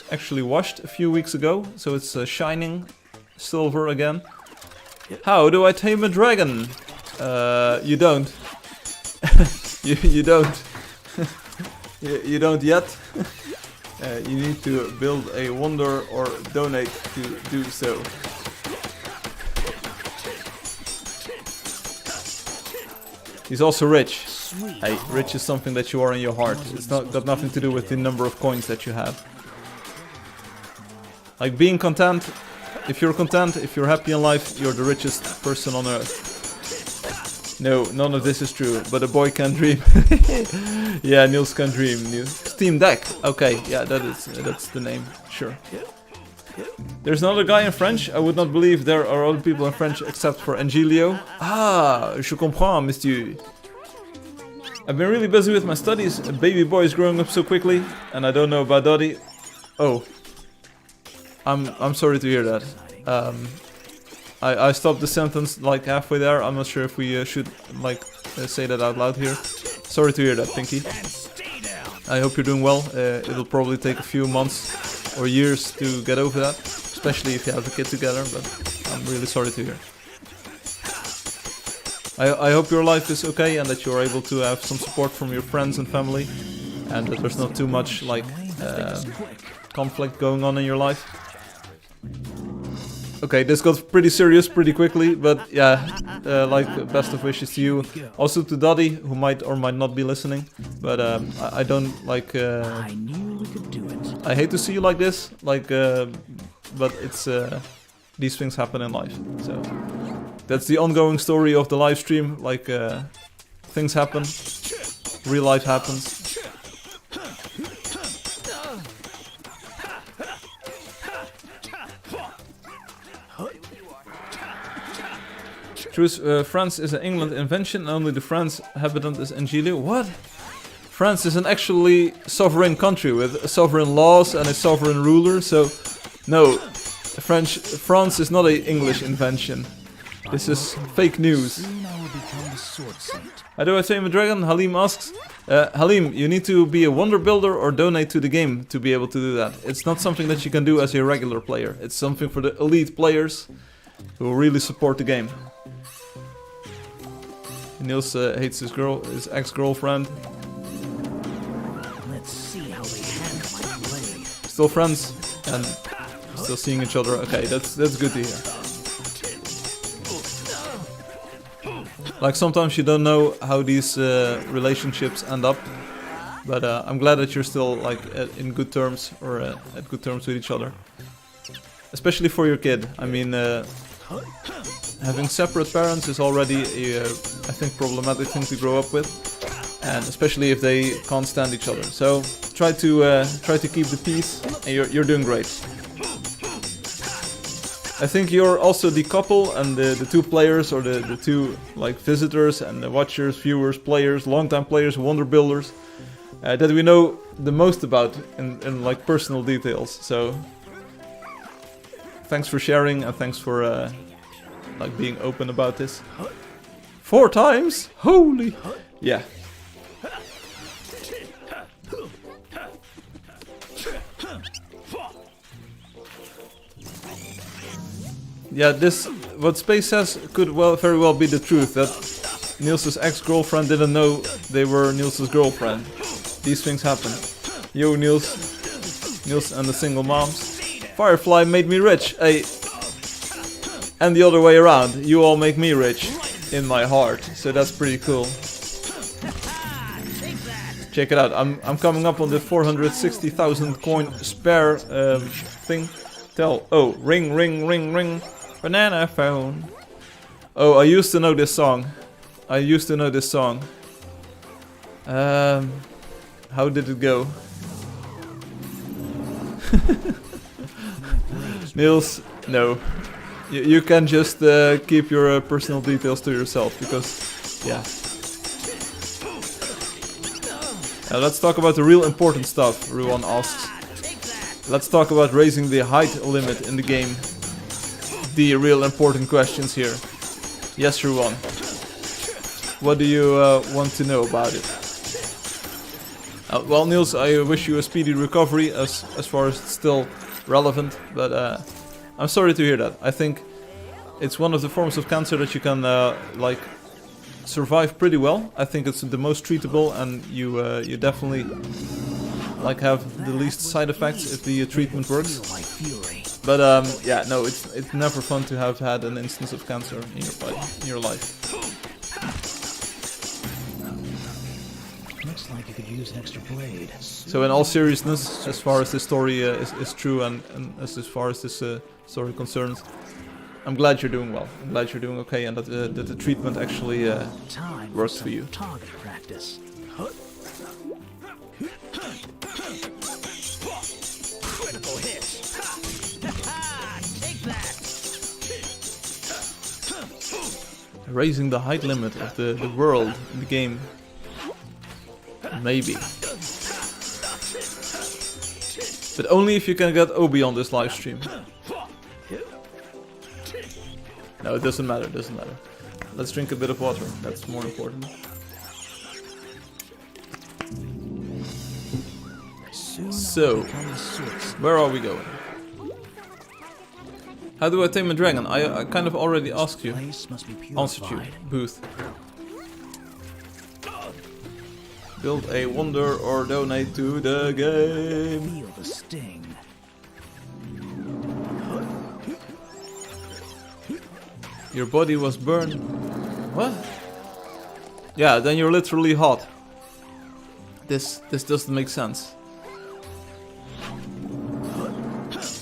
S1: actually washed a few weeks ago. So it's shining silver again. How do I tame a dragon? You don't. you don't. you don't yet. You need to build a wonder or donate to do so. He's also rich. Hey, rich is something that you are in your heart. It's not got nothing to do with the number of coins that you have. Like being content. If you're content, if you're happy in life, you're the richest person on earth. No, none of this is true, but a boy can dream. Yeah, Niels can dream. Steam Deck. Okay, yeah, that's the name. Sure. There's another guy in French. I would not believe there are other people in French except for Angelio. Ah, je comprends, monsieur. I've been really busy with my studies. A baby boy is growing up so quickly, and I don't know about Dottie. Oh. I'm sorry to hear that. I stopped the sentence like halfway there. I'm not sure if we should like say that out loud here. Sorry to hear that, Pinkie. I hope you're doing well. It'll probably take a few months or years to get over that, especially if you have a kid together. But I'm really sorry to hear. I hope your life is okay and that you're able to have some support from your friends and family, and that there's not too much like conflict going on in your life. Okay, this got pretty serious pretty quickly, but yeah, like best of wishes to you. Also to Dottie, who might or might not be listening, but I don't like...
S2: I knew we could do it.
S1: I hate to see you like this, like, but it's... these things happen in life, so... That's the ongoing story of the live stream, like, things happen, real life happens. Truth, France is an England invention and only the France habitant is Angeldust. What? France is an actually sovereign country with sovereign laws and a sovereign ruler, so No, France is not an English invention. This is fake news.
S2: Soon I will become the Sword Saint.
S1: How do I tame a dragon? Halim asks. Halim, you need to be a wonder builder or donate to the game to be able to do that. It's not something that you can do as a regular player. It's something for the elite players who really support the game. Niels hates his ex-girlfriend.
S2: Let's see how they handle my blade.
S1: Still friends and still seeing each other. Okay, that's good to hear. Like sometimes you don't know how these relationships end up, but I'm glad that you're still like in good terms or at good terms with each other. Especially for your kid. I mean, having separate parents is already a, I think, problematic thing to grow up with, and especially if they can't stand each other. So try to keep the peace, and you're doing great. I think you're also the couple and the two players, or the two like visitors and the watchers, viewers, players, long-time players, wonder builders that we know the most about in like personal details. So thanks for sharing and thanks for like being open about this. 4 times? Holy! Yeah. Yeah, this, what Space says could very well be the truth, that Niels' ex-girlfriend didn't know they were Niels' girlfriend. These things happen. Yo, Niels and the single moms. Firefly made me rich, hey. And the other way around, you all make me rich in my heart, so that's pretty cool. Check it out, I'm coming up on the 460,000 coin spare thing. Oh, ring, ring, ring, ring. Banana phone. Oh, I used to know this song. How did it go? Niels, no. You can just keep your personal details to yourself, because, yeah. Let's talk about the real important stuff, Ruan asks. Let's talk about raising the height limit in the game. The real important questions here. Yes, Ruan. What do you want to know about it? Well, Niels, I wish you a speedy recovery as far as it's still relevant, but I'm sorry to hear that. I think it's one of the forms of cancer that you can like survive pretty well. I think it's the most treatable, and you definitely like have the least side effects if the treatment works. But yeah, no, it's never fun to have had an instance of cancer in your life.
S2: Looks like you could use an extra blade.
S1: So in all seriousness, as far as this story is true, and as far as this story concerns, I'm glad you're doing well. I'm glad you're doing okay, and that the treatment actually works for you.
S2: Target practice.
S3: Critical hit. Take that.
S1: Raising the height limit of the world in the game. Maybe. But only if you can get Obi on this live stream. No, it doesn't matter, Let's drink a bit of water, that's more important. So, where are we going? How do I tame a dragon? I kind of already asked you. Answered you, Booth. Build a wonder or donate to the game.
S2: Feel the sting.
S1: Your body was burned. What? Yeah, then you're literally hot. This doesn't make sense.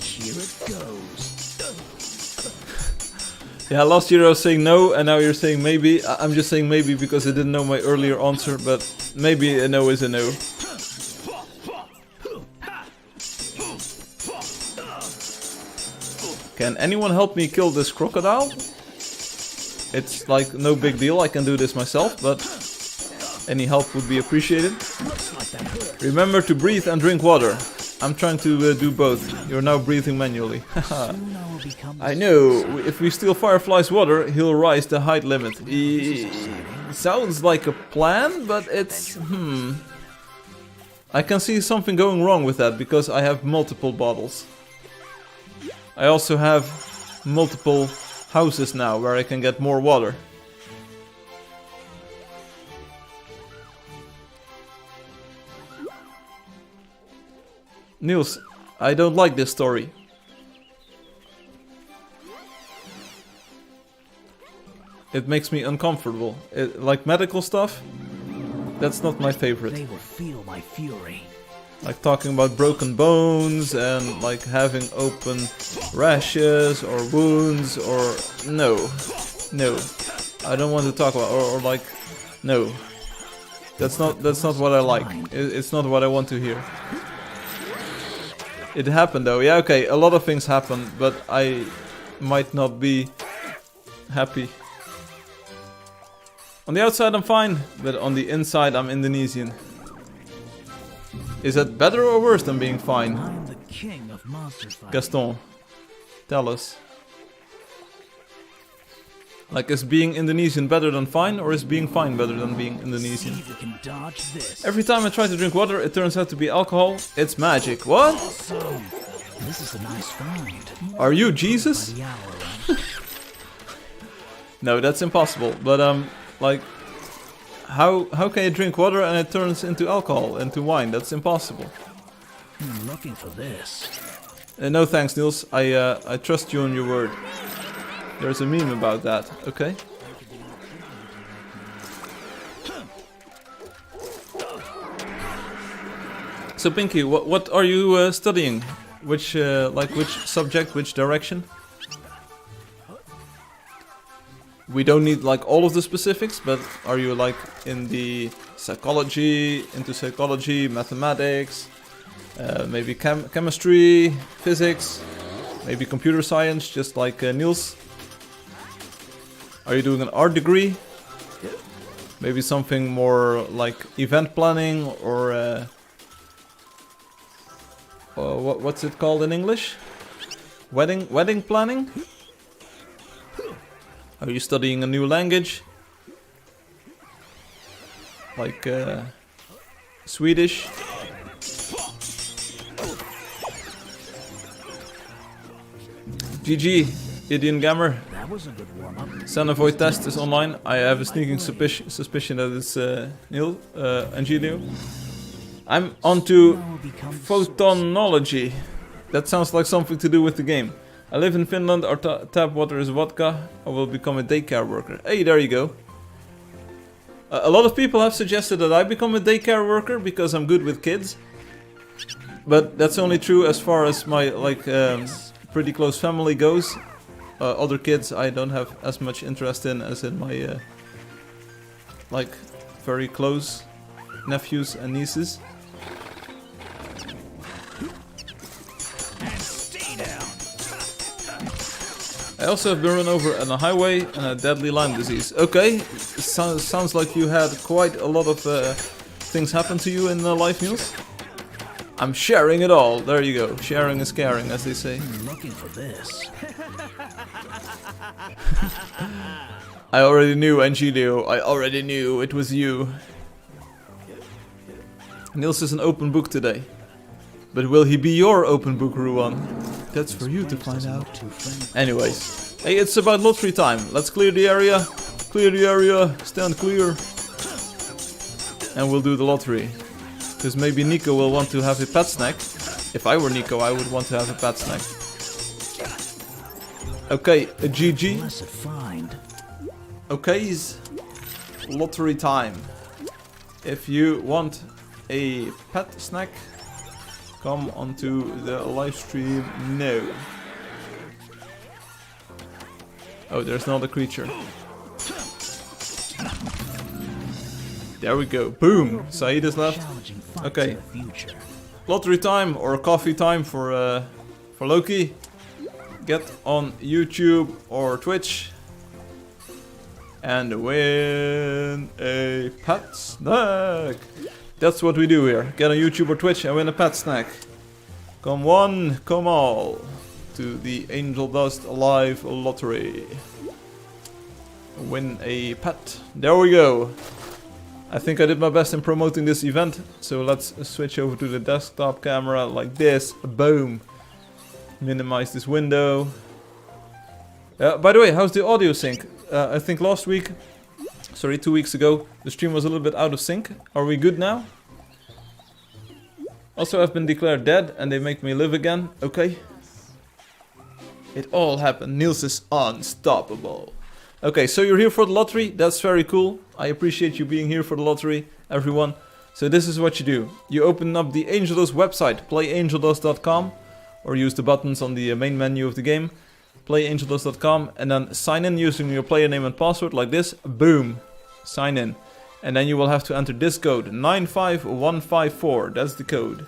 S2: Here it goes.
S1: Yeah, last year I was saying no, and now you're saying maybe. I'm just saying maybe because I didn't know my earlier answer, but maybe a no is a no. Can anyone help me kill this crocodile? It's like no big deal, I can do this myself, but any help would be appreciated. Remember to breathe and drink water. I'm trying to do both. You're now breathing manually.
S2: Soon I will become
S1: I know. If we steal Firefly's water, he'll rise the height limit. Sounds like a plan, but it's... I can see something going wrong with that, because I have multiple bottles. I also have multiple houses now, where I can get more water. Niels, I don't like this story. It makes me uncomfortable. Like medical stuff, that's not my favorite.
S2: They will feel my fury.
S1: Like talking about broken bones and like having open rashes or wounds or... No. No. I don't want to talk about... Or like... No. That's not what I like. It's not what I want to hear. It happened though. Yeah, okay, a lot of things happen, but I might not be happy. On the outside I'm fine, but on the inside I'm Indonesian. Is that better or worse than being fine?
S2: I am the king of monster fighting.
S1: Gaston, tell us. Like, is being Indonesian better than fine, or is being fine better than being Indonesian?
S2: See if we can dodge this.
S1: Every time I try to drink water, it turns out to be alcohol. It's magic. What?
S2: So, this is a nice find.
S1: Are you Jesus?
S2: By the hour,
S1: No, that's impossible. But like, how can you drink water and it turns into alcohol, into wine? That's impossible.
S2: I'm looking for this.
S1: No thanks, Niels. I trust you on your word. There's a meme about that. Okay. So Pinky, what are you studying? Which subject? Which direction? We don't need like all of the specifics, but are you like in the into psychology, mathematics, maybe chemistry, physics, maybe computer science, just like Niels? Are you doing an art degree? Maybe something more like event planning or what's it called in English? Wedding planning? Are you studying a new language? Like Swedish? GG, Indian Gamer.
S2: That was a good warm-up.
S1: Sanovoid test is online. I have a sneaking suspicion that it's Angelio. I'm onto photonology. That sounds like something to do with the game. I live in Finland, our tap water is vodka. I will become a daycare worker. Hey, there you go. A lot of people have suggested that I become a daycare worker because I'm good with kids. But that's only true as far as my pretty close family goes. Other kids I don't have as much interest in as in my very close nephews and nieces. I also have been run over on a highway and a deadly Lyme disease. Okay, sounds like you had quite a lot of things happen to you in life, Niels. I'm sharing it all. There you go. Sharing is caring, as they say.
S2: I'm looking for this.
S1: I already knew, Angelio. I already knew it was you. Niels is an open book today. But will he be your open book, Ruan? That's for you to find out. Anyways. Hey, it's about lottery time. Let's clear the area. Clear the area. Stand clear. And we'll do the lottery. Because maybe Nico will want to have a pet snack. If I were Nico, I would want to have a pet snack. Okay, a GG.
S2: Blessed find.
S1: Okay's lottery time. If you want a pet snack, come onto the live stream now. Oh, there's another creature. There we go. Boom. Saeed is left. Okay. Lottery time or coffee time for Loki. Get on YouTube or Twitch and win a pet snack. That's what we do here. Get on YouTube or Twitch and win a pet snack. Come one, come all to the Angeldust Live Lottery. Win a pet. There we go. I think I did my best in promoting this event. So let's switch over to the desktop camera like this. Boom. Minimize this window. By the way, how's the audio sync? I think last week, sorry, 2 weeks ago, the stream was a little bit out of sync. Are we good now? Also, I've been declared dead and they make me live again. Okay. It all happened. Niels is unstoppable. Okay, so you're here for the lottery. That's very cool. I appreciate you being here for the lottery, everyone. So this is what you do. You open up the Angeldust website, playangeldust.com, or use the buttons on the main menu of the game. Playangeldust.com, and then sign in using your player name and password like this. Boom. Sign in. And then you will have to enter this code, 95154. That's the code.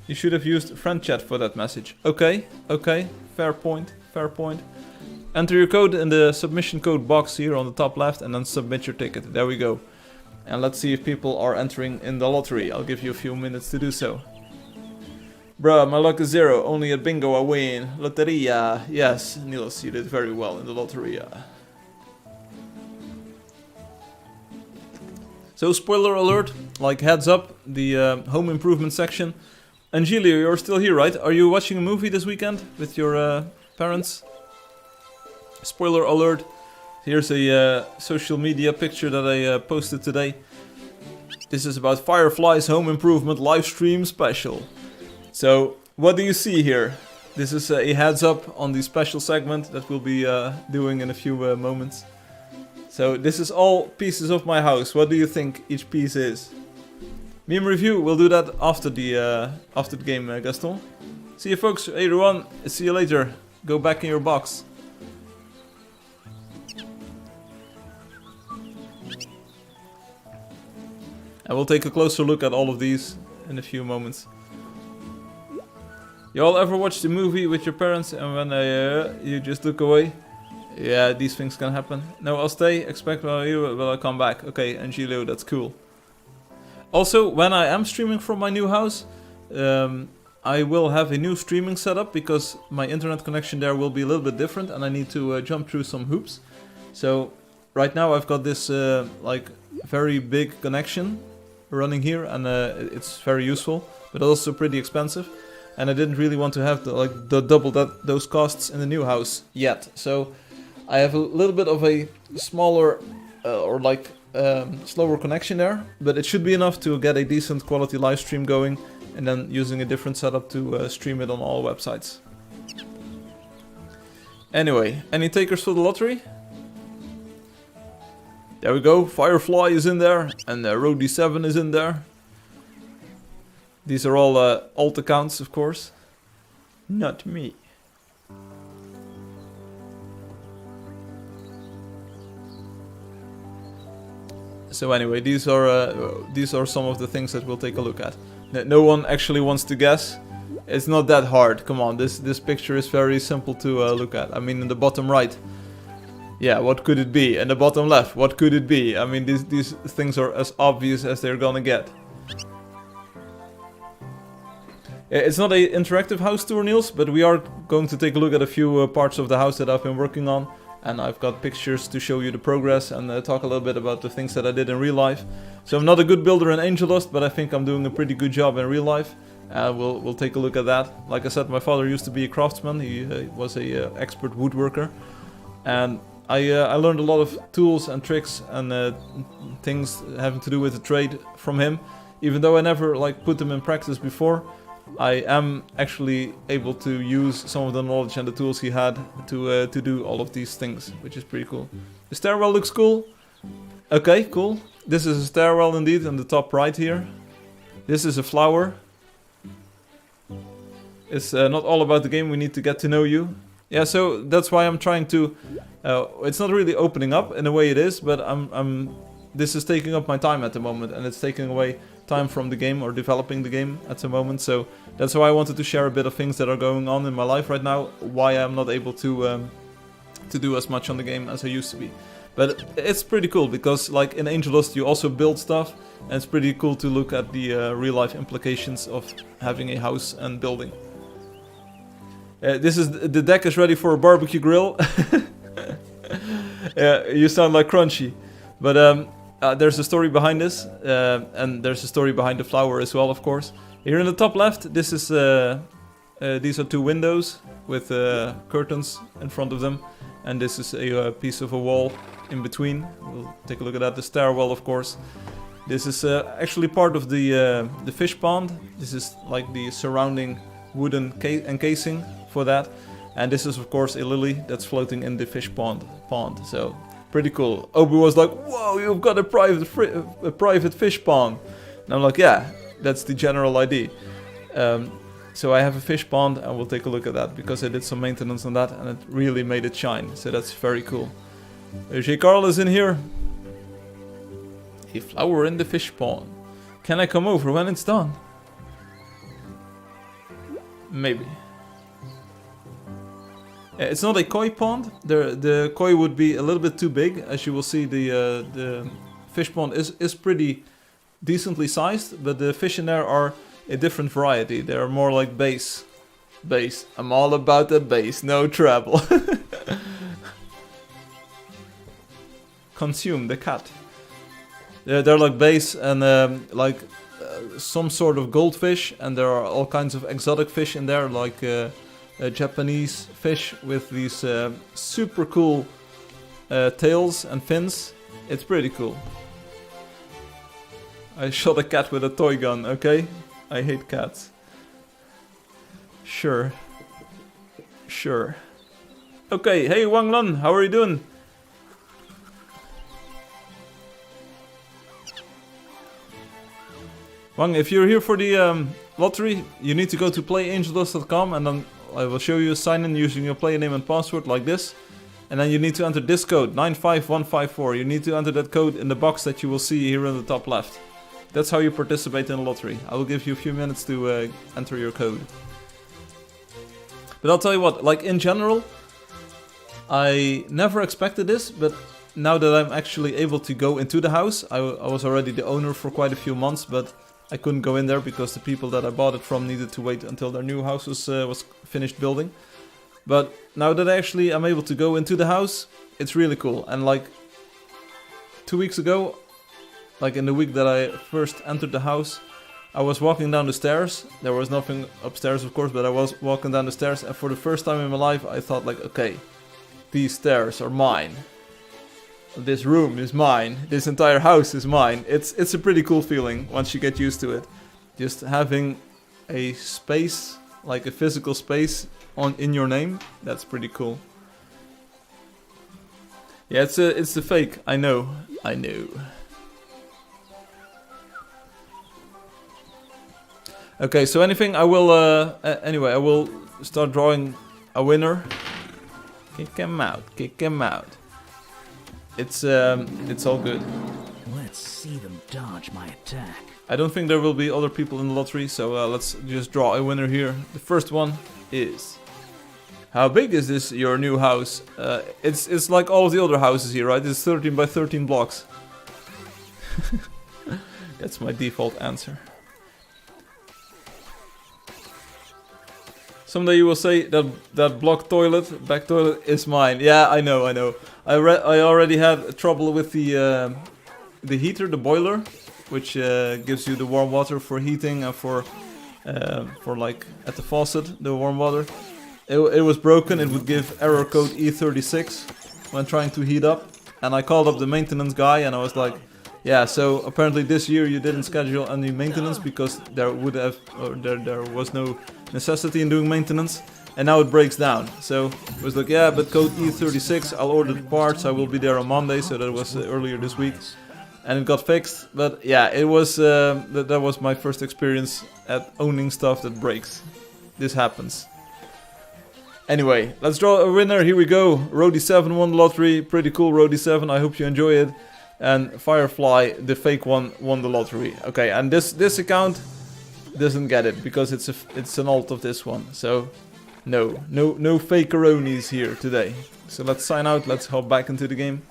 S1: You should have used friend chat for that message. Okay, okay. Fair point, fair point. Enter your code in the submission code box here on the top left and then submit your ticket. There we go. And let's see if people are entering in the lottery. I'll give you a few minutes to do so. Bruh, my luck is 0. Only at bingo I win. Lotteria. Yes, Niels, you did very well in the lotteria. So, spoiler alert, like heads up, the home improvement section. Angelio, you're still here, right? Are you watching a movie this weekend with your parents? Spoiler alert. Here's a social media picture that I posted today. This is about Firefly's home improvement live stream special. So, what do you see here? This is a heads up on the special segment that we'll be doing in a few moments. So, this is all pieces of my house. What do you think each piece is? Meme review, we'll do that after the game, Gaston. See you folks, everyone. See you later. Go back in your box. And we'll take a closer look at all of these in a few moments. You all ever watch the movie with your parents and when you just look away? Yeah, these things can happen. No, I'll stay. Expect you, will I come back? Okay, Angelio, that's cool. Also, when I am streaming from my new house, I will have a new streaming setup because my internet connection there will be a little bit different and I need to jump through some hoops. So, right now I've got this like very big connection running here and it's very useful, but also pretty expensive. And I didn't really want to have the double those costs in the new house yet. So, I have a little bit of a smaller or like slower connection there, but it should be enough to get a decent quality live stream going and then using a different setup to stream it on all websites. Anyway, any takers for the lottery? There we go, Firefly is in there and Road D7 is in there. These are all alt accounts, of course. Not me. So anyway, these are some of the things that we'll take a look at. No one actually wants to guess. It's not that hard. Come on, this picture is very simple to look at. I mean, in the bottom right, yeah, what could it be? And the bottom left, what could it be? I mean, these things are as obvious as they're gonna get. It's not an interactive house tour, Niels, but we are going to take a look at a few parts of the house that I've been working on. And I've got pictures to show you the progress and talk a little bit about the things that I did in real life. So I'm not a good builder in Angeldust, but I think I'm doing a pretty good job in real life. We'll take a look at that. Like I said, my father used to be a craftsman. He was a expert woodworker. And I learned a lot of tools and tricks and things having to do with the trade from him. Even though I never put them in practice before, I am actually able to use some of the knowledge and the tools he had to do all of these things, which is pretty cool. The stairwell looks cool. Okay, cool. This is a stairwell indeed on the top right here. This is a flower. It's not all about the game, we need to get to know you. Yeah, so that's why I'm trying to... it's not really opening up, in a way it is, but this is taking up my time at the moment, and it's taking away time from the game or developing the game at the moment. So that's why I wanted to share a bit of things that are going on in my life right now, why I'm not able to do as much on the game as I used to be. But it's pretty cool because, like in Angeldust, you also build stuff, and it's pretty cool to look at the real-life implications of having a house and building. The deck is ready for a barbecue grill. You sound like Crunchy, but there's a story behind this, and there's a story behind the flower as well, of course. Here in the top left, this is these are 2 windows with curtains in front of them, and this is a piece of a wall in between. We'll take a look at that. The stairwell, of course. This is actually part of the fish pond. This is like the surrounding wooden encasing for that, and this is of course a lily that's floating in the fish pond. So pretty cool. Obi was like, "Whoa, you've got a private fish pond," and I'm like, "Yeah, that's the general idea." So I have a fish pond, and we'll take a look at that because I did some maintenance on that, and it really made it shine. So that's very cool. J. Carl is in here. A flower in the fish pond. Can I come over when it's done? Maybe. It's not a koi pond. The koi would be a little bit too big. As you will see, the fish pond is pretty decently sized, but the fish in there are a different variety. They're more like bass. Bass. I'm all about that bass. No trouble. Consume the cat. They're like bass and some sort of goldfish, and there are all kinds of exotic fish in there, like Japanese fish with these super cool tails and fins. It's pretty cool. I shot a cat with a toy gun, okay? I hate cats. Sure. Okay, hey Wang Lun, how are you doing? Wang, if you're here for the lottery, you need to go to playangeldust.com, and then I will show you a sign in using your player name and password like this. And then you need to enter this code, 95154. You need to enter that code in the box that you will see here in the top left. That's how you participate in the lottery. I will give you a few minutes to enter your code. But I'll tell you what, like in general, I never expected this, but now that I'm actually able to go into the house, I was already the owner for quite a few months, but I couldn't go in there because the people that I bought it from needed to wait until their new house was finished building. But now that actually I'm able to go into the house, it's really cool. And like 2 weeks ago, like in the week that I first entered the house, I was walking down the stairs. There was nothing upstairs, of course, but I was walking down the stairs, and for the first time in my life I thought like, okay, these stairs are mine. This room is mine. This entire house is mine. It's a pretty cool feeling once you get used to it. Just having a space, like a physical space in your name, that's pretty cool. Yeah, it's the fake. I know. Okay, so anything I will anyway, I will start drawing a winner. Kick him out. It's all good.
S2: Let's see them dodge my attack.
S1: I don't think there will be other people in the lottery, so let's just draw a winner here. The first one is... How big is this, your new house? It's like all of the other houses here, right? It's 13 by 13 blocks. That's my default answer. Someday you will say that block toilet, back toilet, is mine. Yeah, I know. I already had trouble with the heater, the boiler, which gives you the warm water for heating and for like at the faucet, the warm water. It was broken. It would give error code E36 when trying to heat up, and I called up the maintenance guy and I was like, yeah, so apparently this year you didn't schedule any maintenance because there was no necessity in doing maintenance, and now it breaks down. So it was like, yeah, but code E36, I'll order the parts, I will be there on Monday, so that was earlier this week, and it got fixed. But yeah, it was that was my first experience at owning stuff that breaks. This happens. Anyway, let's draw a winner. Here we go. Rody7 won the lottery. Pretty cool, Rody7. I hope you enjoy it. And Firefly, the fake one, won the lottery. Okay, and this account doesn't get it because it's an alt of this one. So no fakeronies here today. So let's sign out. Let's hop back into the game.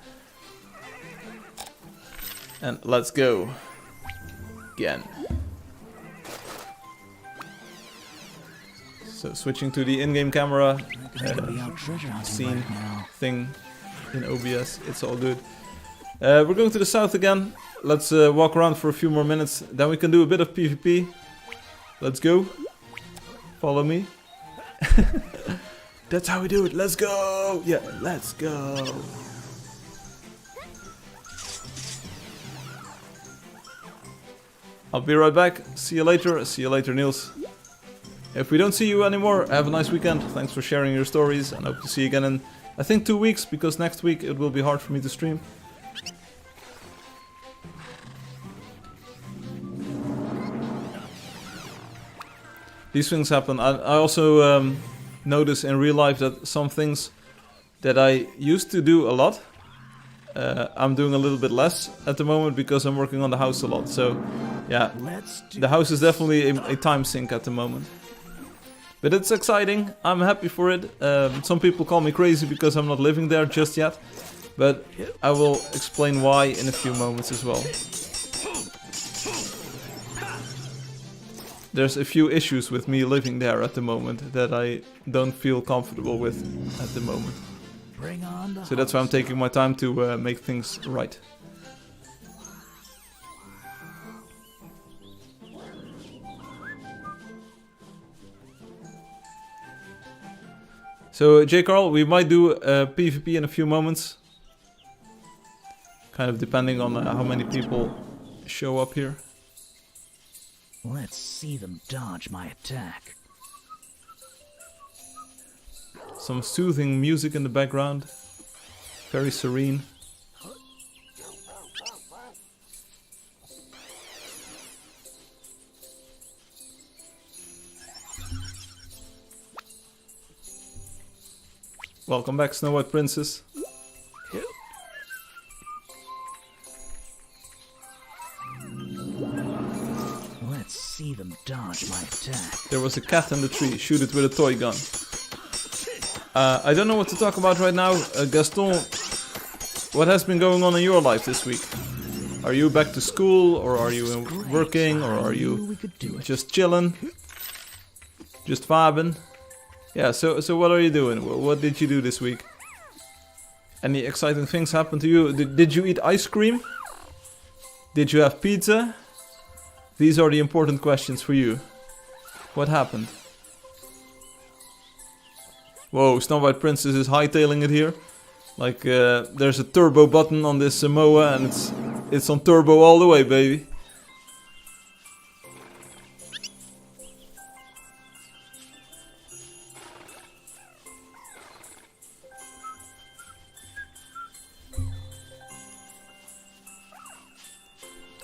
S1: And let's go. Again. So switching to the in-game camera scene thing in OBS, it's all good. We're going to the south again. Let's walk around for a few more minutes, then we can do a bit of PvP. Let's go. Follow me. That's how we do it. Let's go. Yeah, let's go. I'll be right back. See you later. See you later, Niels. If we don't see you anymore, have a nice weekend. Thanks for sharing your stories, and hope to see you again in, I think, 2 weeks, because next week it will be hard for me to stream. These things happen. I also notice in real life that some things that I used to do a lot, I'm doing a little bit less at the moment because I'm working on the house a lot. So, yeah, the house is definitely a time sink at the moment. But it's exciting, I'm happy for it. Some people call me crazy because I'm not living there just yet. But I will explain why in a few moments as well. There's a few issues with me living there at the moment that I don't feel comfortable with at the moment. So that's why I'm taking my time to make things right. So, J. Carl, we might do PvP in a few moments. Kind of depending on how many people show up here.
S2: Let's see them dodge my attack.
S1: Some soothing music in the background. Very serene. Welcome back, Snow White Princess.
S2: Let's see them dodge my attack.
S1: There was a cat in the tree. Shoot it with a toy gun. I don't know what to talk about right now. Gaston, what has been going on in your life this week? Are you back to school, or are you working, or are you just chilling? Just vibing? Yeah, so what are you doing? What did you do this week? Any exciting things happen to you? Did you eat ice cream? Did you have pizza? These are the important questions for you. What happened? Whoa, Snow White Princess is hightailing it here. Like, there's a turbo button on this Samoa, and it's on turbo all the way, baby.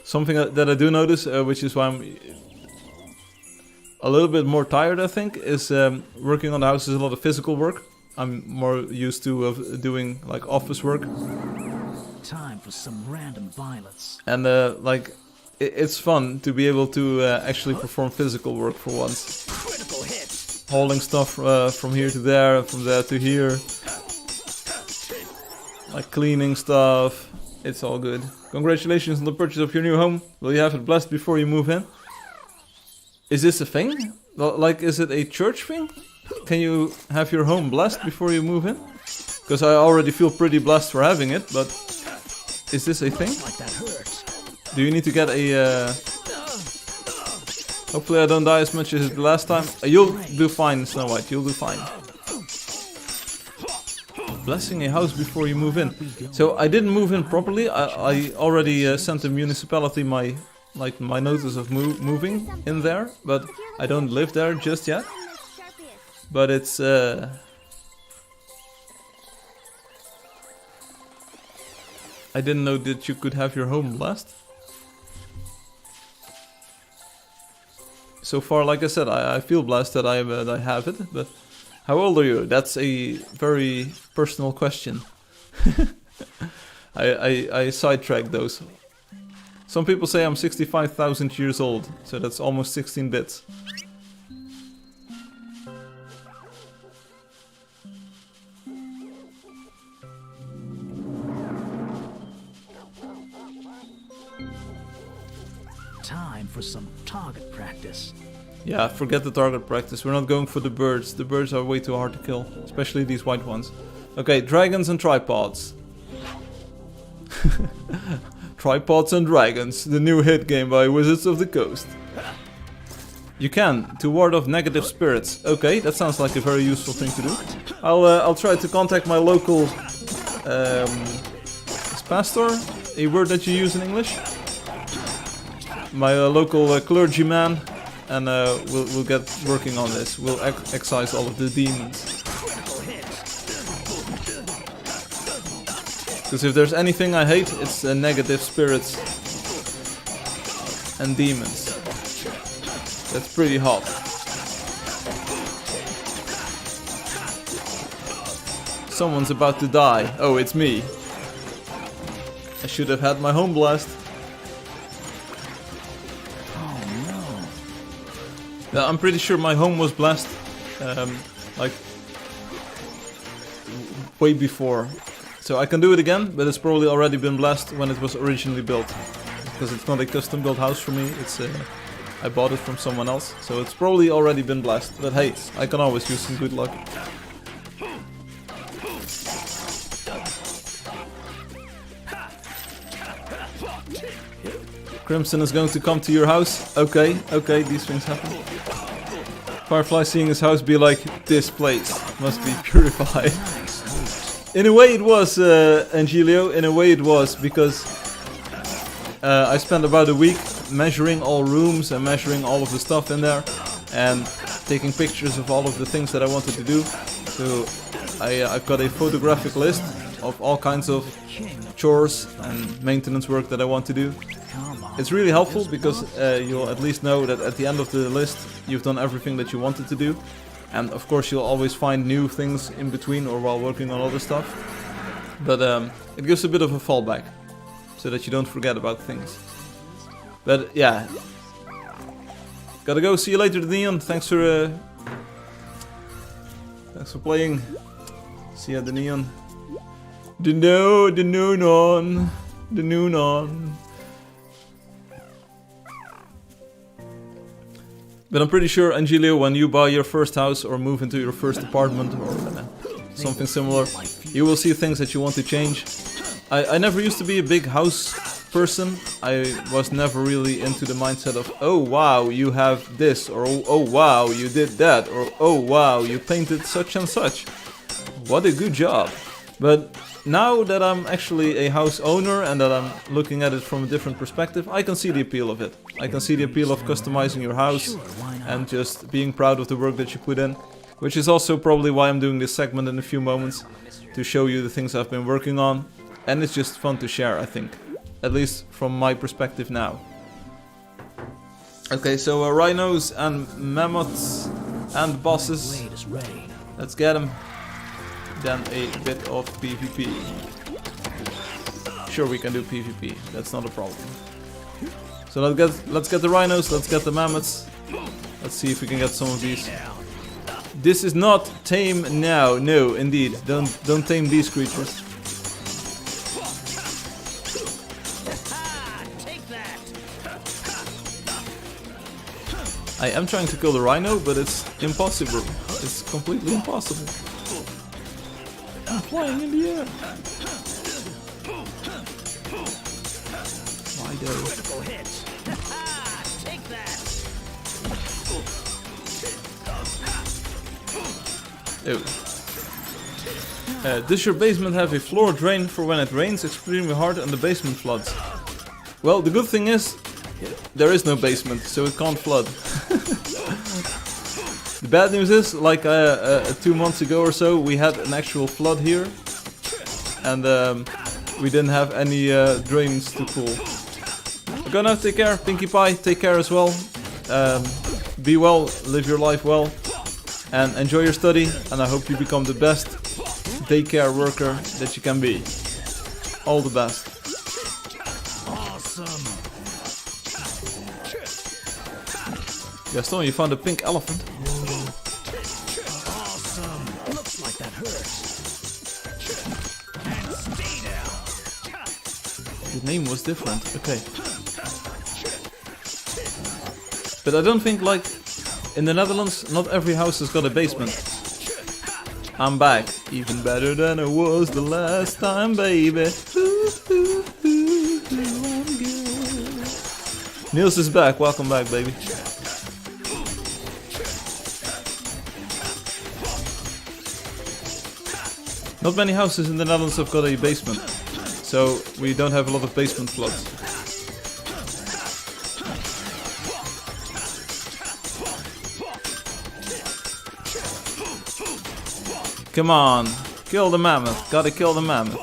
S1: Something that I do notice, which is why I'm a little bit more tired, I think, is working on the house is a lot of physical work. I'm more used to doing like office work.
S2: Time for some random violence.
S1: And like, it's fun to be able to actually perform physical work for once.
S3: Critical hit.
S1: Hauling stuff from here to there, and from there to here. Like cleaning stuff. It's all good. Congratulations on the purchase of your new home. Will you have it blessed before you move in? Is this a thing? Like, is it a church thing? Can you have your home blessed before you move in? Because I already feel pretty blessed for having it, but is this a thing?
S2: Like that hurts.
S1: Do you need to get a... Hopefully I don't die as much as the last time. You'll do fine, Snow White. You'll do fine. Blessing a house before you move in. So I didn't move in properly. I already sent the municipality my notice of moving in there, but I don't live there just yet. But it's I didn't know that you could have your home blessed. So far, like I said, I feel blessed that I have it, but how old are you? That's a very personal question. I sidetracked those. Some people say I'm 65,000 years old, so that's almost 16 bits.
S2: target practice.
S1: Yeah, forget the target practice. We're not going for the birds. The birds are way too hard to kill, especially these white ones. Okay, dragons and tripods. Tripods and Dragons, the new hit game by Wizards of the Coast. You can, to ward off negative spirits. Okay, that sounds like a very useful thing to do. I'll try to contact my local pastor, a word that you use in English. My local clergyman, and we'll get working on this. We'll excise all of the demons. Because if there's anything I hate, it's negative spirits and demons. That's pretty hot. Someone's about to die. Oh, it's me. I should have had my home blast.
S2: Oh no.
S1: Yeah, I'm pretty sure my home was blessed, like way before. So I can do it again, but it's probably already been blessed when it was originally built. Because it's not a custom built house for me, it's I bought it from someone else. So it's probably already been blessed, but hey, I can always use some good luck. Crimson is going to come to your house. Okay, these things happen. Firefly seeing his house be like, this place must be purified. In a way it was, Angelio, in a way it was, because I spent about a week measuring all rooms and measuring all of the stuff in there and taking pictures of all of the things that I wanted to do. So I've got a photographic list of all kinds of chores and maintenance work that I want to do. It's really helpful because you'll at least know that at the end of the list you've done everything that you wanted to do. And of course you'll always find new things in between or while working on other stuff. But it gives a bit of a fallback, so that you don't forget about things. But yeah, gotta go. See you later, Neon. Thanks for playing. See ya, the Neon. The noon on. But I'm pretty sure, Angelio, when you buy your first house or move into your first apartment or something similar, you will see things that you want to change. I never used to be a big house person. I was never really into the mindset of, oh wow, you have this, or oh wow, you did that, or oh wow, you painted such and such. What a good job. But now that I'm actually a house owner and that I'm looking at it from a different perspective, I can see the appeal of it. I can see the appeal of customizing your house and just being proud of the work that you put in. Which is also probably why I'm doing this segment in a few moments, to show you the things I've been working on. And it's just fun to share, I think. At least from my perspective now. Okay, so rhinos and mammoths and bosses. Let's get them. Then a bit of PvP. Sure, we can do PvP. That's not a problem. So let's get the rhinos. Let's get the mammoths. Let's see if we can get some of these. This is not tame now. No, indeed. Don't tame these creatures. I am trying to kill the rhino, but it's impossible. It's completely impossible. I'm flying in the air. Why though?
S3: Take that.
S1: Oh. Does your basement have a floor drain for when it rains extremely hard and the basement floods? Well, the good thing is, there is no basement, so it can't flood. The bad news is, like 2 months ago or so, we had an actual flood here. And we didn't have any drains to pull. Go now, take care. Pinkie Pie, take care as well. Be well, live your life well. And enjoy your study. And I hope you become the best daycare worker that you can be. All the best.
S3: Awesome.
S1: Gaston, you found a pink elephant.
S3: Awesome. Looks like that hurts. And stay down.
S1: The name was different. Okay. But I don't think, like, in the Netherlands, not every house has got a basement. I'm back. Even better than I was the last time, baby. I'm good. Niels is back. Welcome back, baby. Not many houses in the Netherlands have got a basement, so we don't have a lot of basement floods. Come on, kill the mammoth. Gotta kill the mammoth.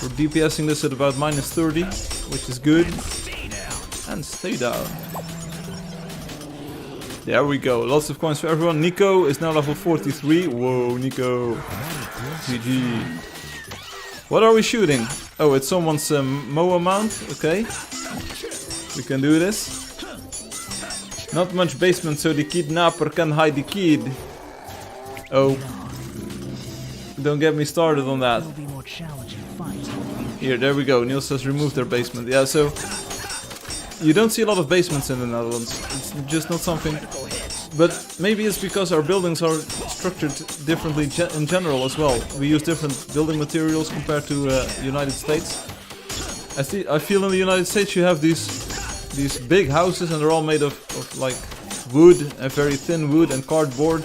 S1: We're DPSing this at about -30, which is good. And stay down. There we go. Lots of coins for everyone. Nico is now level 43. Whoa, Nico. GG. What are we shooting? Oh, it's someone's Moa mount. Okay. We can do this. Not much basement, so the kidnapper can hide the kid. Oh. Don't get me started on that. Here, there we go. Niels has removed their basement. Yeah, so... You don't see a lot of basements in the Netherlands. It's just not something... But maybe it's because our buildings are structured differently in general as well. We use different building materials compared to United States. I feel in the United States you have these big houses and they're all made of like wood, and very thin wood and cardboard.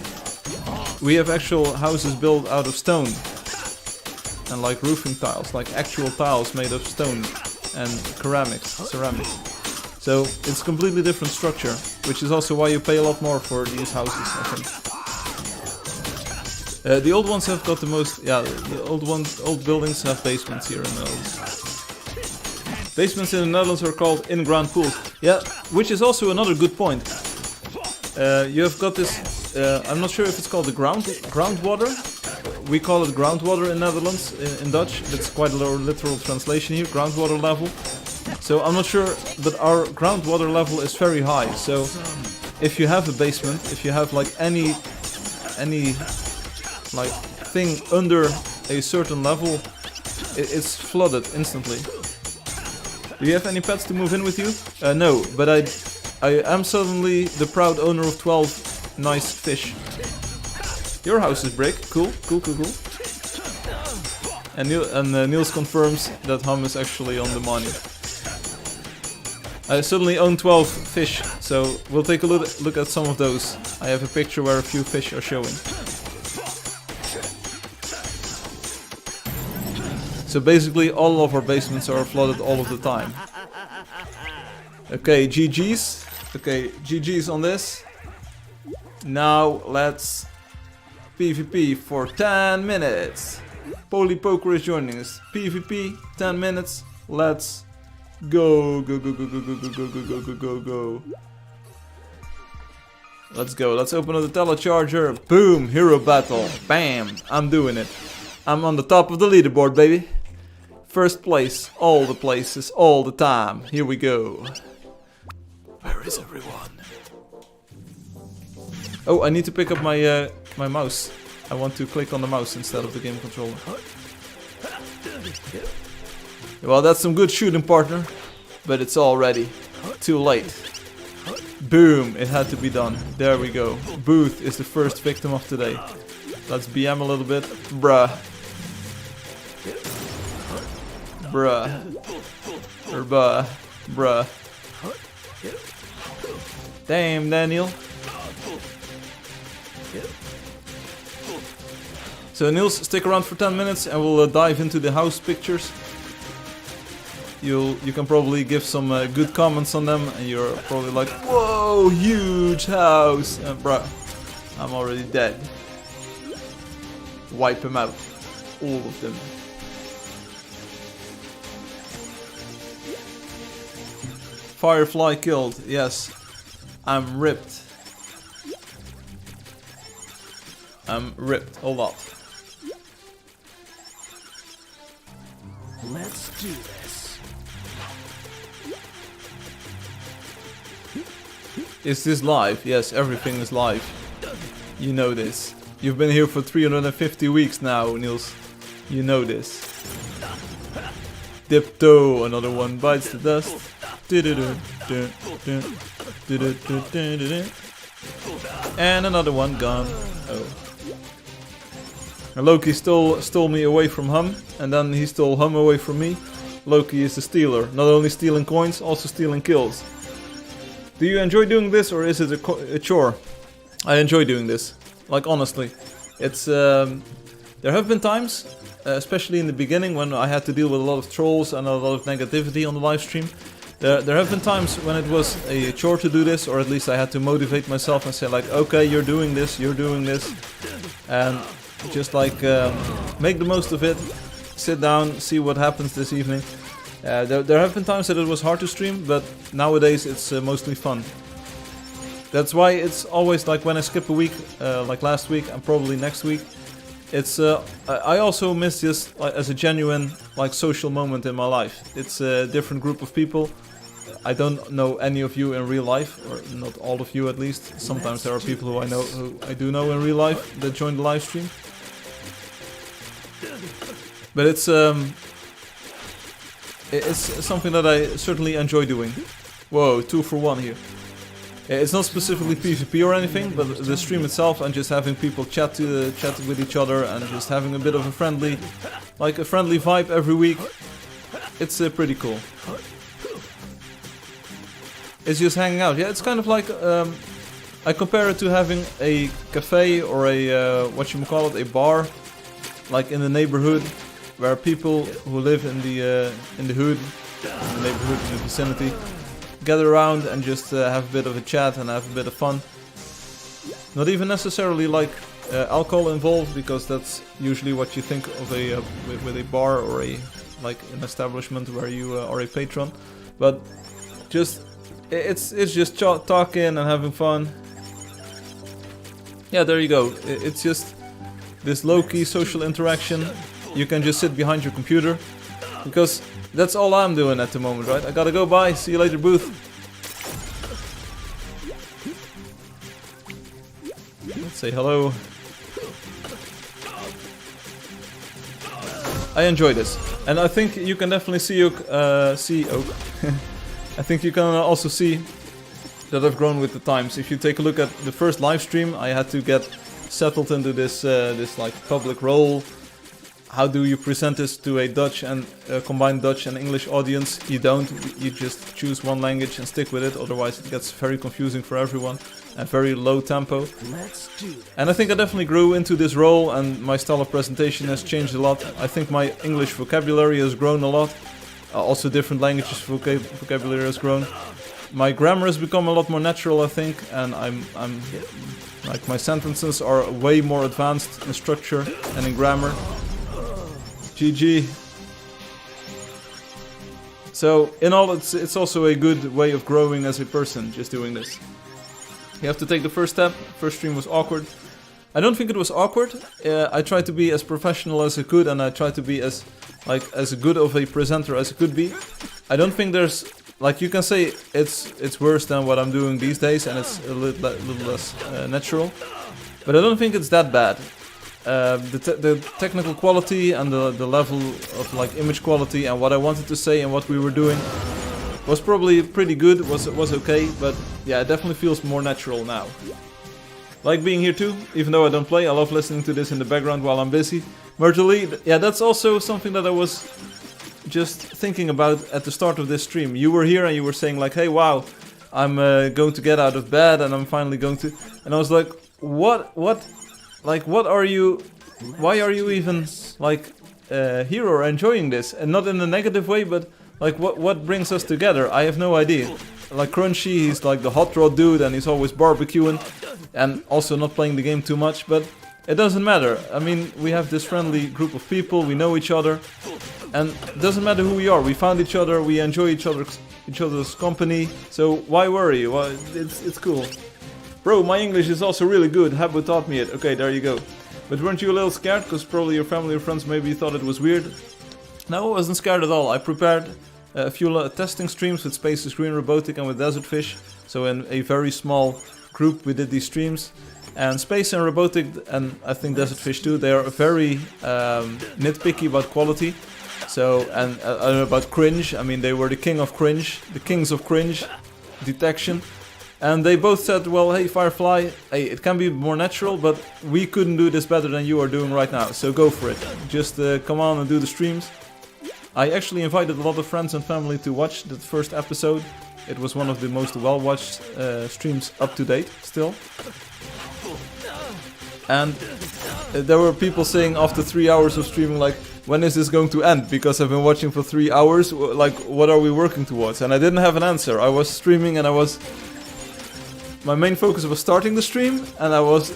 S1: We have actual houses built out of stone. And like roofing tiles, like actual tiles made of stone and ceramics. So it's completely different structure, which is also why you pay a lot more for these houses, I think. The old ones have got the most, yeah, the old buildings have basements here in the Netherlands. Basements in the Netherlands are called in-ground pools. Yeah, which is also another good point. You have got this, I'm not sure if it's called the groundwater. We call it groundwater in Netherlands, in Dutch. That's quite a literal translation here, groundwater level. So I'm not sure, but our groundwater level is very high. So if you have a basement, if you have like any like thing under a certain level, it's flooded instantly. Do you have any pets to move in with you? No, but I am suddenly the proud owner of 12 nice fish. Your house is brick. Cool. And Niels confirms that Hum is actually on the money. I suddenly own 12 fish, so we'll take a look at some of those. I have a picture where a few fish are showing. So basically all of our basements are flooded all of the time. Okay, GG's. Okay, GG's on this. Now let's PvP for 10 minutes. Polypoker is joining us. PvP, 10 minutes. Let's go. Let's go. Let's open up the telecharger. Boom, hero battle. Bam, I'm doing it. I'm on the top of the leaderboard, baby. First place, all the places, all the time. Here we go. Where is everyone? Oh, I need to pick up my my mouse. I want to click on the mouse instead of the game controller. Well, that's some good shooting, partner. But it's already too late. Boom, it had to be done. There we go. Booth is the first victim of today. Let's BM a little bit. Bruh. Damn, Daniel. So Niels, stick around for 10 minutes and we'll dive into the house pictures. You can probably give some good comments on them, and you're probably like, whoa, huge house. Bruh, I'm already dead. Wipe him out. All of them. Firefly killed, yes. I'm ripped. I'm ripped, hold up.
S2: Let's do this.
S1: Is this live? Yes, everything is live. You know this. You've been here for 350 weeks now, Niels. You know this. Dip toe, another one bites the dust. And another one gone. Oh. And Loki stole me away from Hum, and then he stole Hum away from me. Loki is the stealer, not only stealing coins, also stealing kills. Do you enjoy doing this, or is it a chore? I enjoy doing this, like honestly. It's there have been times, especially in the beginning when I had to deal with a lot of trolls and a lot of negativity on the live stream. There have been times when it was a chore to do this, or at least I had to motivate myself and say like, okay, you're doing this, and just like make the most of it. Sit down, see what happens this evening. There have been times that it was hard to stream, but nowadays it's mostly fun. That's why it's always like when I skip a week, like last week and probably next week. It's I also miss this as a genuine like social moment in my life. It's a different group of people. I don't know any of you in real life, or not all of you at least. Sometimes there are people who I do know in real life that join the live stream. But it's something that I certainly enjoy doing. Whoa, 2 for 1 here. It's not specifically PvP or anything, but the stream itself and just having people chat with each other and just having a bit of a friendly vibe every week. It's pretty cool. It's just hanging out. Yeah, it's kind of like I compare it to having a cafe or a a bar, like in the neighborhood, where people who live in the hood, in the neighborhood, in the vicinity, gather around and just have a bit of a chat and have a bit of fun. Not even necessarily like alcohol involved, because that's usually what you think of with a bar or like an establishment where you are a patron. But just it's just talking and having fun. Yeah, there you go. It's just this low-key social interaction. You can just sit behind your computer, because that's all I'm doing at the moment, right? I gotta go, bye, see you later, booth. Let's say hello. I enjoy this, and I think you can definitely see Oak. I think you can also see that I've grown with the times. If you take a look at the first live stream, I had to get settled into this like public role. How do you present this to a Dutch and combined Dutch and English audience? You don't. You just choose one language and stick with it. Otherwise, it gets very confusing for everyone and very low tempo. And I think I definitely grew into this role, and my style of presentation has changed a lot. I think my English vocabulary has grown a lot. Also, different languages vocabulary has grown. My grammar has become a lot more natural, I think, and I'm like my sentences are way more advanced in structure and in grammar. GG. So in all, it's also a good way of growing as a person, just doing this. You have to take the first step. First stream was awkward. I don't think it was awkward. I tried to be as professional as I could, and I tried to be as good of a presenter as I could be. I don't think there's, like, you can say it's worse than what I'm doing these days, and it's a little less natural. But I don't think it's that bad. The technical quality and the level of like image quality and what I wanted to say and what we were doing was probably pretty good, was okay, but yeah, it definitely feels more natural now. Like being here too, even though I don't play, I love listening to this in the background while I'm busy. Myrtily, yeah, that's also something that I was just thinking about at the start of this stream. You were here and you were saying like, hey, wow, I'm going to get out of bed and I'm finally going to... And I was like, what are you... Why are you even, like, here or enjoying this? And not in a negative way, but, like, what brings us together? I have no idea. Like, Crunchy, he's like the hot rod dude and he's always barbecuing. And also not playing the game too much, but it doesn't matter. I mean, we have this friendly group of people, we know each other. And it doesn't matter who we are, we found each other, we enjoy each other's company. So why worry? Well, it's cool. Bro, my English is also really good. Habbo taught me it. Okay, there you go. But weren't you a little scared? Because probably your family or friends maybe thought it was weird. No, I wasn't scared at all. I prepared a few testing streams with Spaces Green Robotic and with Desertfish. So in a very small group we did these streams. And Space and Robotic, and I think Desertfish too, they are very nitpicky about quality. So, and I don't know about cringe. I mean, they were the kings of cringe detection. And they both said, well, hey Firefly, hey, it can be more natural, but we couldn't do this better than you are doing right now, so go for it. Just come on and do the streams. I actually invited a lot of friends and family to watch the first episode. It was one of the most well-watched streams up to date, still. And there were people saying after 3 hours of streaming, like, when is this going to end? Because I've been watching for 3 hours, like, what are we working towards? And I didn't have an answer. I was streaming and my main focus was starting the stream, and I was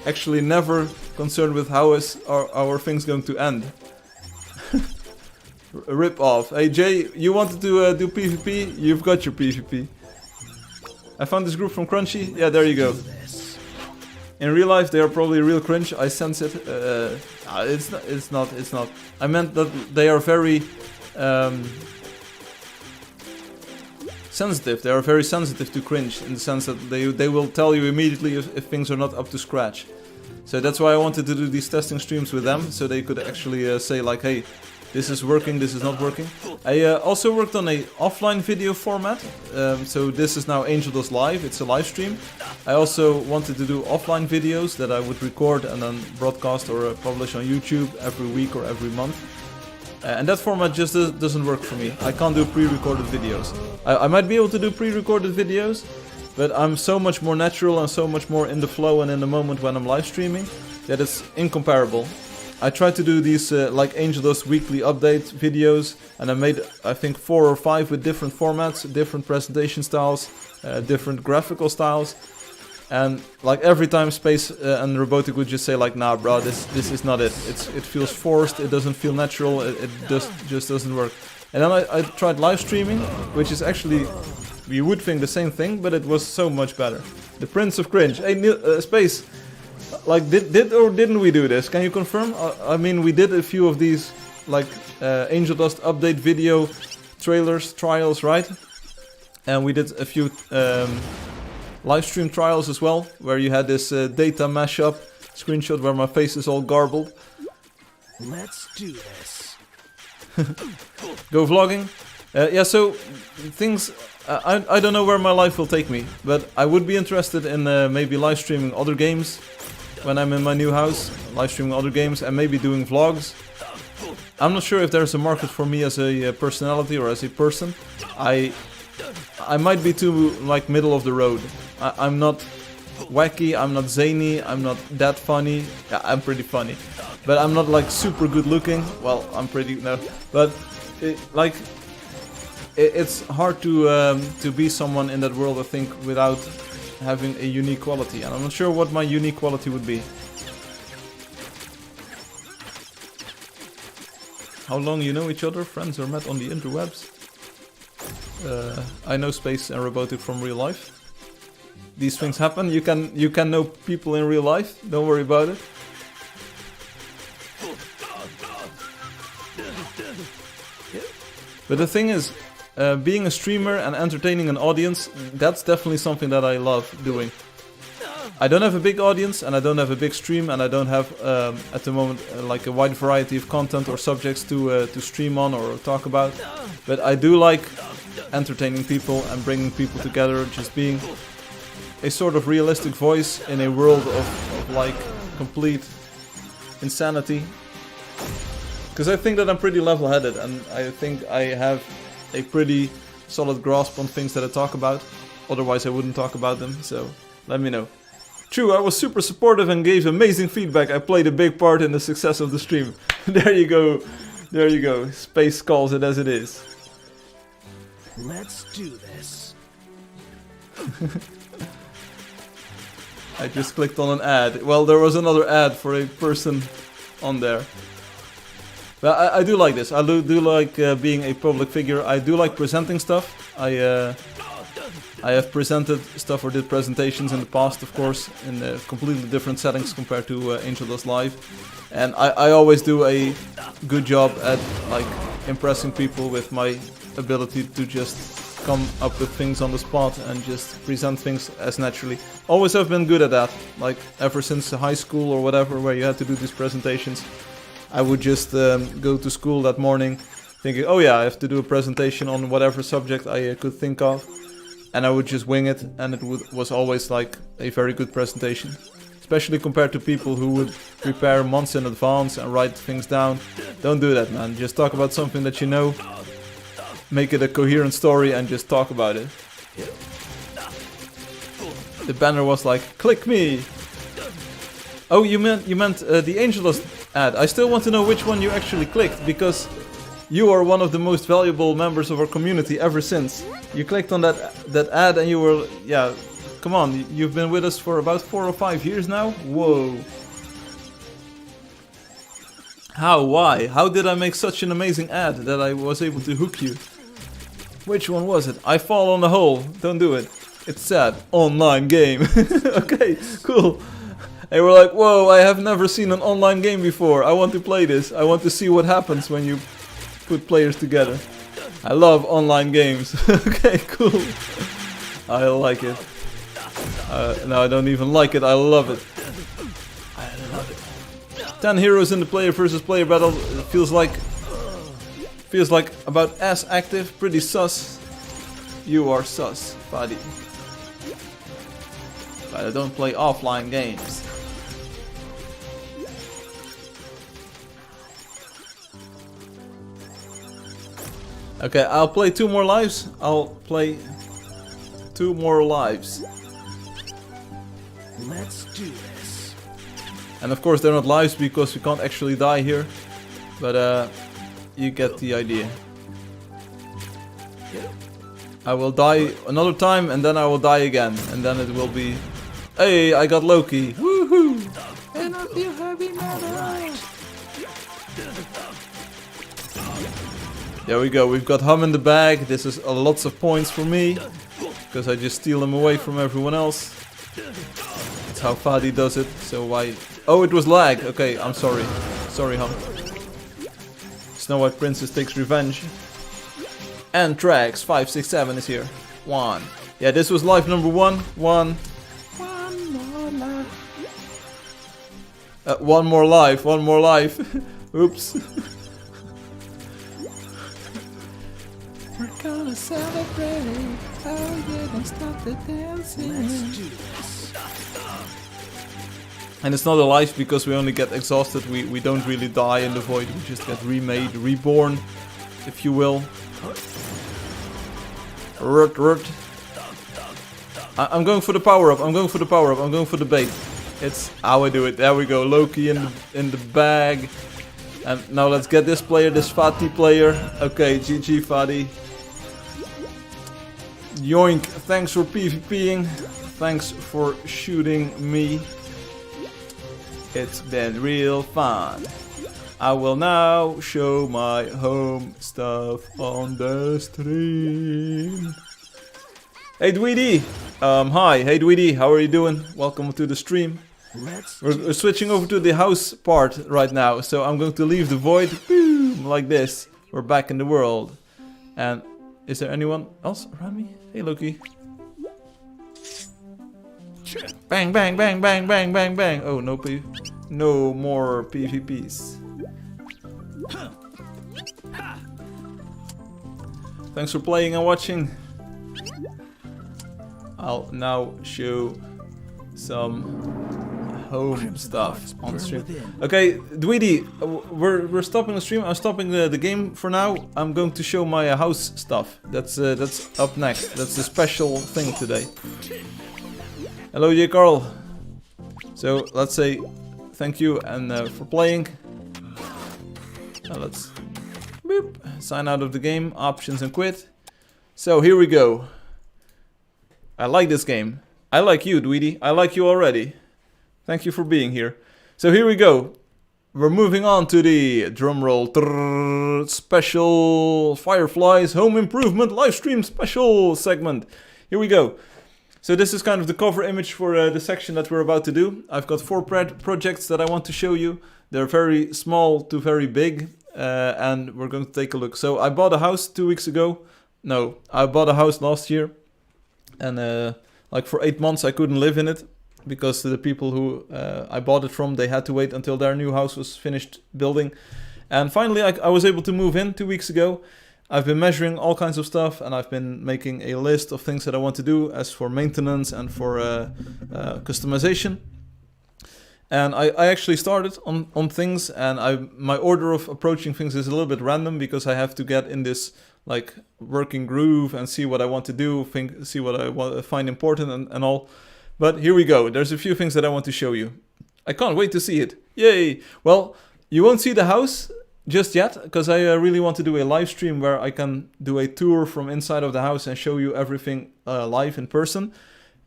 S1: actually never concerned with how is our things going to end. Rip off. Hey Jay, you wanted to do PvP? You've got your PvP. I found this group from Crunchy. Yeah, there you go. In real life, they are probably real cringe. I sense it. It's not. I meant that they are very sensitive. They are very sensitive to cringe in the sense that they will tell you immediately if things are not up to scratch. So that's why I wanted to do these testing streams with them, so they could actually say like, hey, this is working, this is not working. I also worked on a offline video format, so this is now Angeldust Live, it's a live stream. I also wanted to do offline videos that I would record and then broadcast or publish on YouTube every week or every month. And that format just doesn't work for me. I can't do pre-recorded videos. I might be able to do pre-recorded videos, but I'm so much more natural and so much more in the flow and in the moment when I'm live streaming that it's incomparable. I tried to do these like Angeldust weekly update videos, and I made I think 4 or 5 with different formats, different presentation styles, different graphical styles. And like every time Space and Robotic would just say like, nah bro, this is not it. It feels forced, it doesn't feel natural, it just doesn't work. And then I tried live streaming, which is actually, you would think the same thing, but it was so much better. The Prince of Cringe. Hey Space, like did or didn't we do this? Can you confirm? I mean, we did a few of these like Angeldust update video trials, right? And we did a few live stream trials as well, where you had this data mashup screenshot where my face is all garbled.
S3: Let's do this.
S1: Go vlogging. Yeah, so things, I don't know where my life will take me, but I would be interested in maybe live streaming other games when I'm in my new house, live streaming other games and maybe doing vlogs. I'm not sure if there's a market for me as a personality or as a person. I might be too like middle of the road. I'm not wacky, I'm not zany, I'm not that funny. Yeah, I'm pretty funny, but I'm not like super good looking. Well, I'm pretty no, but it's hard to be someone in that world, I think, without having a unique quality, and I'm not sure what my unique quality would be. How long you know each other? Friends or met on the interwebs? I know Space and Robotic from real life. These things happen. You can know people in real life. Don't worry about it. But the thing is, being a streamer and entertaining an audience, that's definitely something that I love doing. I don't have a big audience, and I don't have a big stream, and I don't have, at the moment, like a wide variety of content or subjects to stream on or talk about. But I do like entertaining people and bringing people together, just being a sort of realistic voice in a world of like complete insanity. Because I think that I'm pretty level-headed, and I think I have a pretty solid grasp on things that I talk about. Otherwise I wouldn't talk about them, so let me know. True, I was super supportive and gave amazing feedback. I played a big part in the success of the stream. There you go. There you go. Space calls it as it is.
S3: Let's do this.
S1: I just clicked on an ad. Well, there was another ad for a person on there. But I do like this. I do like being a public figure. I do like presenting stuff. I have presented stuff or did presentations in the past, of course, in completely different settings compared to Angeldust Live. And I always do a good job at like impressing people with my ability to just come up with things on the spot and just present things as naturally. Always have been good at that, like ever since high school or whatever, where you had to do these presentations. I would just go to school that morning thinking, oh yeah, I have to do a presentation on whatever subject I could think of. And I would just wing it, and it was always like a very good presentation. Especially compared to people who would prepare months in advance and write things down. Don't do that, man. Just talk about something that you know. Make it a coherent story and just talk about it. The banner was like, click me! Oh, you meant the Angeldust ad. I still want to know which one you actually clicked, because you are one of the most valuable members of our community ever since. You clicked on that ad and you were, yeah, come on, you've been with us for about 4 or 5 years now? Whoa. How? Why? How did I make such an amazing ad that I was able to hook you? Which one was it? I fall on the hole. Don't do it. It's sad. Online game. Okay, cool. They were like, whoa, I have never seen an online game before. I want to play this. I want to see what happens when you put players together. I love online games. Okay, cool. I like it. No, I don't even like it. I love it. I love it. 10 heroes in the player versus player battle. It feels like about as active. Pretty sus. You are sus, buddy. But I don't play offline games. Okay, I'll play 2 more lives. I'll play 2 more lives.
S2: Let's do this.
S1: And of course they're not lives because we can't actually die here. But you get the idea. I will die another time and then I will die again. And then it will be... Hey, I got Loki. Woohoo! And I feel heavy metal. There we go, we've got Hum in the bag. This is lots of points for me, because I just steal them away from everyone else. That's how Fadi does it, so why... Oh, it was lag. Okay, I'm sorry. Sorry, Hum. Snow White Princess takes revenge. And Trax 567 is here. 1. Yeah, this was life number 1. 1. One more life. One more life. Oops. We're gonna celebrate. Oh yeah, don't stop the dancing.
S2: Let's do this.
S1: And it's not a life because we only get exhausted. We don't really die in the void. We just get remade, reborn, if you will. Rut, rut. I'm going for the power up. I'm going for the power up. I'm going for the bait. It's how I do it. There we go. Loki in the bag. And now let's get this player, this Fati player. Okay, GG Fati. Yoink, thanks for PvPing. Thanks for shooting me. It's been real fun. I will now show my home stuff on the stream. Hey Dweedy! Hi, hey Dweedy, how are you doing? Welcome to the stream. We're switching over to the house part right now, so I'm going to leave the void, boom, like this. We're back in the world. And is there anyone else around me? Hey Loki. Bang, bang, bang, bang, bang, bang, bang. Oh, no more PvPs. Thanks for playing and watching. I'll now show some home stuff on stream. Okay, Dweedy, we're stopping the stream. I'm stopping the game for now. I'm going to show my house stuff. That's up next. That's the special thing today. Hello, J. Carl. So let's say thank you and for playing. Now let's boop, sign out of the game, options and quit. So here we go. I like this game. I like you, Dweedy. I like you already. Thank you for being here. So here we go. We're moving on to the drumroll special Firefly's home improvement livestream special segment. Here we go. So this is kind of the cover image for the section that we're about to do. I've got 4 projects that I want to show you. They're very small to very big, and we're going to take a look. So I bought a house 2 weeks ago. No, I bought a house last year, and like for 8 months I couldn't live in it. because the people who I bought it from, they had to wait until their new house was finished building. And finally, I was able to move in 2 weeks ago. I've been measuring all kinds of stuff, and I've been making a list of things that I want to do as for maintenance and for customization. And I actually started on things, and my order of approaching things is a little bit random because I have to get in this like working groove and see what I want to do, see what I find important and all. But here we go. There's a few things that I want to show you. I can't wait to see it. Yay! Well, you won't see the house just yet, because I really want to do a live stream where I can do a tour from inside of the house and show you everything live in person.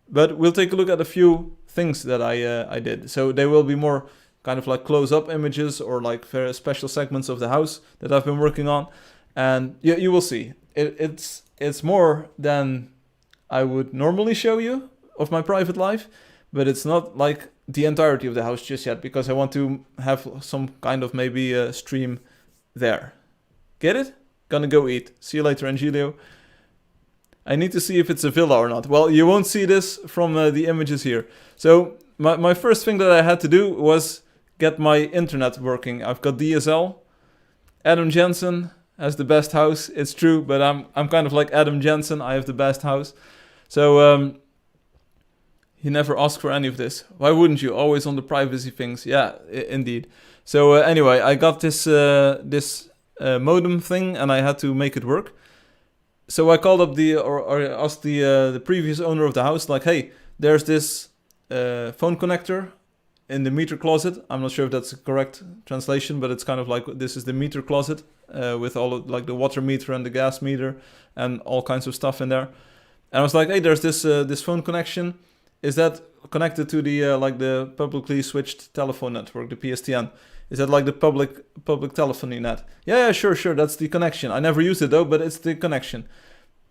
S1: But we'll take a look at a few things that I did. So they will be more kind of like close-up images or like very special segments of the house that I've been working on. And you will see. It's more than I would normally show you of my private life, but it's not like the entirety of the house just yet, because I want to have some kind of maybe a stream there. Get it? Gonna go eat. See you later, Angelio. I need to see if it's a villa or not. Well, you won't see this from the images here. So my first thing that I had to do was get my internet working. I've got DSL. Adam Jensen has the best house. It's true, but I'm kind of like Adam Jensen. I have the best house. So he never asked for any of this. Why wouldn't you? Always on the privacy things. Yeah, indeed. So anyway, I got this modem thing, and I had to make it work. So I called up or asked the previous owner of the house, like, hey, there's this phone connector in the meter closet. I'm not sure if that's a correct translation, but it's kind of like this is the meter closet with all of, like the water meter and the gas meter and all kinds of stuff in there. And I was like, hey, there's this phone connection. Is that connected to the like the publicly switched telephone network, the PSTN? Is that like the public telephony net? Yeah, sure. That's the connection. I never used it though, but it's the connection.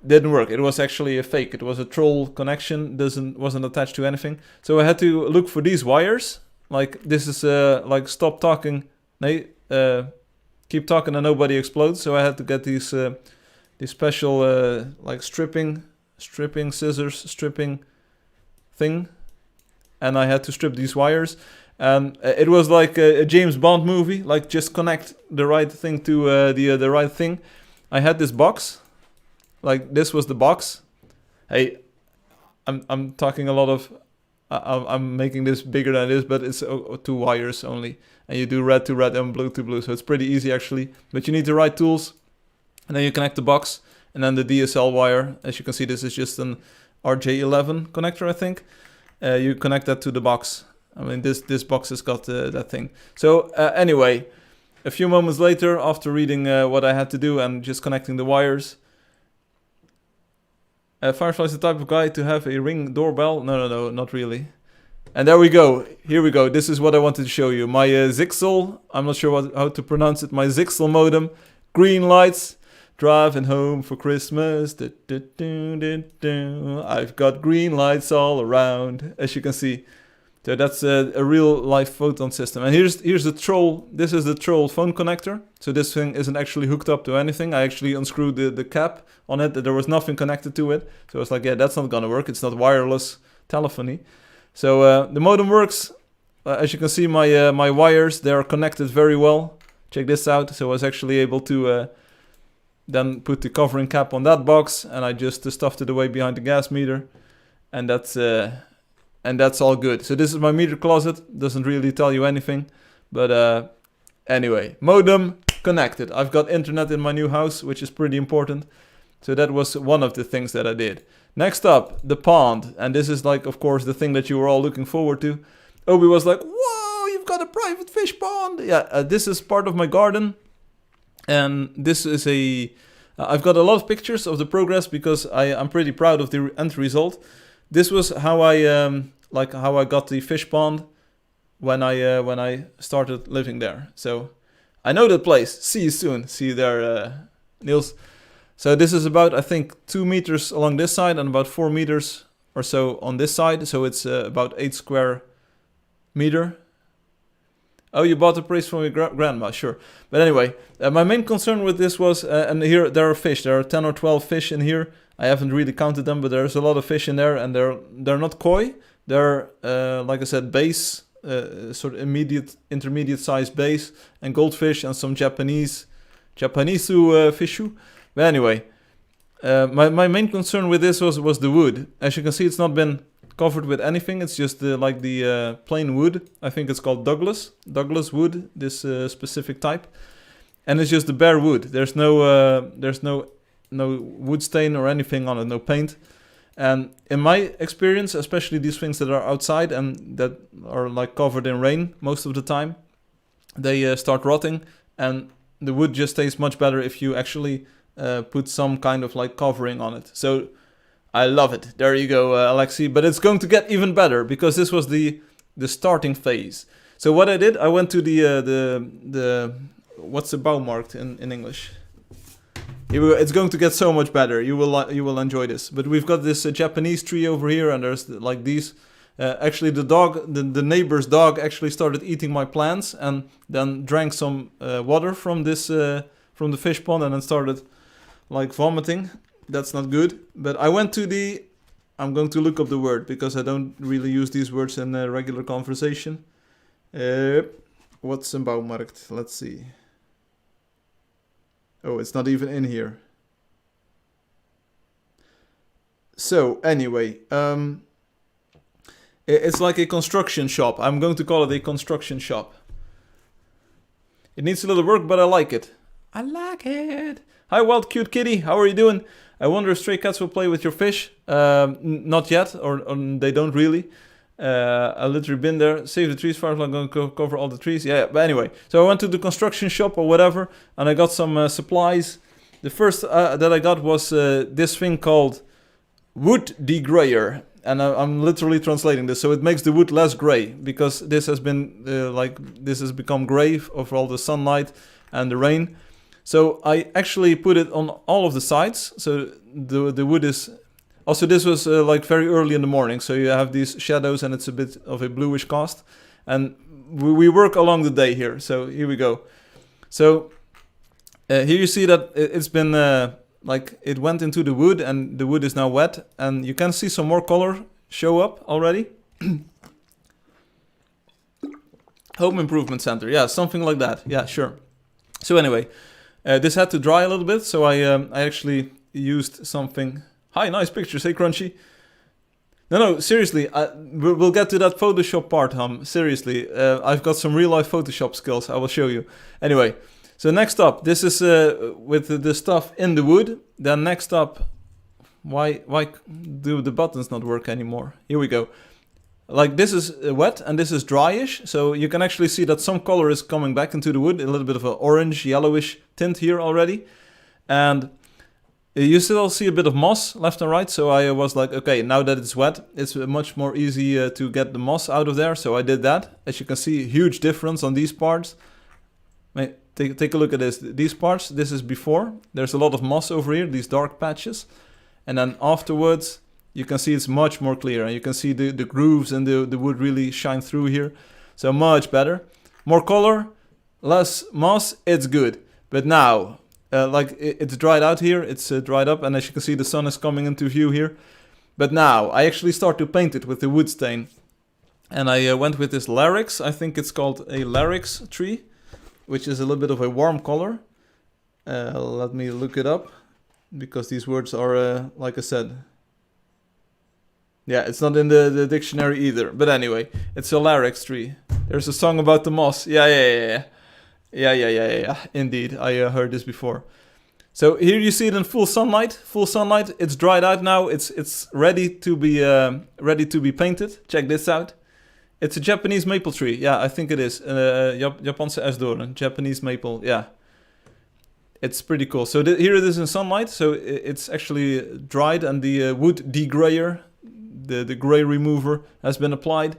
S1: Didn't work. It was actually a fake. It was a troll connection. Wasn't attached to anything. So I had to look for these wires. Like this is like stop talking. Keep talking and nobody explodes. So I had to get these special like stripping scissors, stripping thing, and I had to strip these wires. And it was like a James Bond movie, like just connect the right thing to the right thing. I had this box, like this was the box. Hey, I'm talking a lot of, I'm making this bigger than it is, but it's 2 wires only, and you do red to red and blue to blue, so it's pretty easy actually. But you need the right tools, and then you connect the box, and then the DSL wire. As you can see, this is just an RJ11 connector, I think. You connect that to the box. I mean, this box has got that thing. So anyway, a few moments later, after reading what I had to do and just connecting the wires, Firefly is the type of guy to have a Ring doorbell. No, not really. And there we go. Here we go. This is what I wanted to show you. My Zixel, I'm not sure how to pronounce it. My Zixel modem, green lights. Driving home for Christmas. I've got green lights all around, as you can see. So that's a real life photon system. And here's the troll. This is the troll phone connector. So this thing isn't actually hooked up to anything. I actually unscrewed the cap on it. There was nothing connected to it. So I was like, yeah, that's not gonna work. It's not wireless telephony. So the modem works. As you can see, my wires, they are connected very well. Check this out. So I was actually able to then put the covering cap on that box, and I just stuffed it away behind the gas meter, and that's all good. So this is my meter closet. Doesn't really tell you anything, but anyway, modem connected. I've got internet in my new house, which is pretty important. So that was one of the things that I did. Next up, the pond, and this is like, of course, the thing that you were all looking forward to. Obi was like, "Whoa, you've got a private fish pond!" Yeah, this is part of my garden. And this is I've got a lot of pictures of the progress because I'm pretty proud of the end result. This was how I got the fish pond when I started living there. So I know that place. See you soon. See you there, Niels. So this is about, I think, 2 meters along this side and about 4 meters or so on this side. So it's about 8 square meter. Oh, you bought the place from your grandma, sure. But anyway, my main concern with this was, and here there are fish. There are 10 or 12 fish in here. I haven't really counted them, but there's a lot of fish in there, and they're not koi, They're, like I said, base, sort of intermediate size base, and goldfish, and some Japanese fishu. But anyway, my main concern with this was the wood. As you can see, it's not been covered with anything. It's just the plain wood. I think it's called Douglas wood, this specific type, and it's just the bare wood. There's no wood stain or anything on it, no paint. And in my experience, especially these things that are outside and that are like covered in rain most of the time, they start rotting, and the wood just tastes much better if you actually put some kind of like covering on it. So I love it. There you go, Alexi. But it's going to get even better because this was the starting phase. So what I did, I went to the what's the Baumarkt in English? It's going to get so much better. You will enjoy this. But we've got this Japanese tree over here, and there's like these. Actually, the neighbor's dog actually started eating my plants, and then drank some water from from the fish pond, and then started like vomiting. That's not good. But I went to I'm going to look up the word because I don't really use these words in a regular conversation. What's in Baumarkt? Let's see. Oh, it's not even in here. So, anyway, it's like a construction shop. I'm going to call it a construction shop. It needs a little work, but I like it. I like it. Hi, Wild Cute Kitty. How are you doing? I wonder if stray cats will play with your fish. Not yet, or they don't really. I literally been there. Save the trees, Firefly. I'm going to cover all the trees. Yeah, but anyway. So I went to the construction shop or whatever, and I got some supplies. The first that I got was this thing called wood degrayer. And I'm literally translating this. So it makes the wood less gray, because this has been, this has become gray over all the sunlight and the rain. So I actually put it on all of the sides. So the wood is... Also, this was like very early in the morning, so you have these shadows and it's a bit of a bluish cast. And we work along the day here, so here we go. So here you see that it's been like it went into the wood, and the wood is now wet, and you can see some more color show up already. Home Improvement Center, yeah, something like that, yeah, sure. So anyway, this had to dry a little bit, so I actually used something... Hi, nice pictures. Hey, Crunchy. No, seriously. We'll get to that Photoshop part, seriously. I've got some real-life Photoshop skills. I will show you. Anyway, so next up, this is with the stuff in the wood. Then next up, why do the buttons not work anymore? Here we go. Like, this is wet and this is dryish. So you can actually see that some color is coming back into the wood. A little bit of an orange, yellowish tint here already. And... you still see a bit of moss left and right, so I was like, okay, now that it's wet, it's much more easy to get the moss out of there, so I did that. As you can see, huge difference on these parts. Take a look at this. These parts, this is before. There's a lot of moss over here, these dark patches. And then afterwards, you can see it's much more clear, and you can see the grooves and the wood really shine through here. So much better. More color, less moss, it's good. But now... it's dried out here, it's dried up, and as you can see the sun is coming into view here. But now, I actually start to paint it with the wood stain. And I went with this Larix, I think it's called a Larix tree, which is a little bit of a warm color. Let me look it up, because these words are, like I said... Yeah, it's not in the dictionary either, but anyway, it's a Larix tree. There's a song about the moss, yeah. Yeah, indeed, I heard this before. So here you see it in full sunlight, it's dried out now, it's ready to be painted. Check this out. It's a Japanese maple tree, yeah, I think it is. Japanse esdoorn, Japanese maple, yeah. It's pretty cool. So here it is in sunlight, so it's actually dried, and the wood degrayer, the gray remover, has been applied.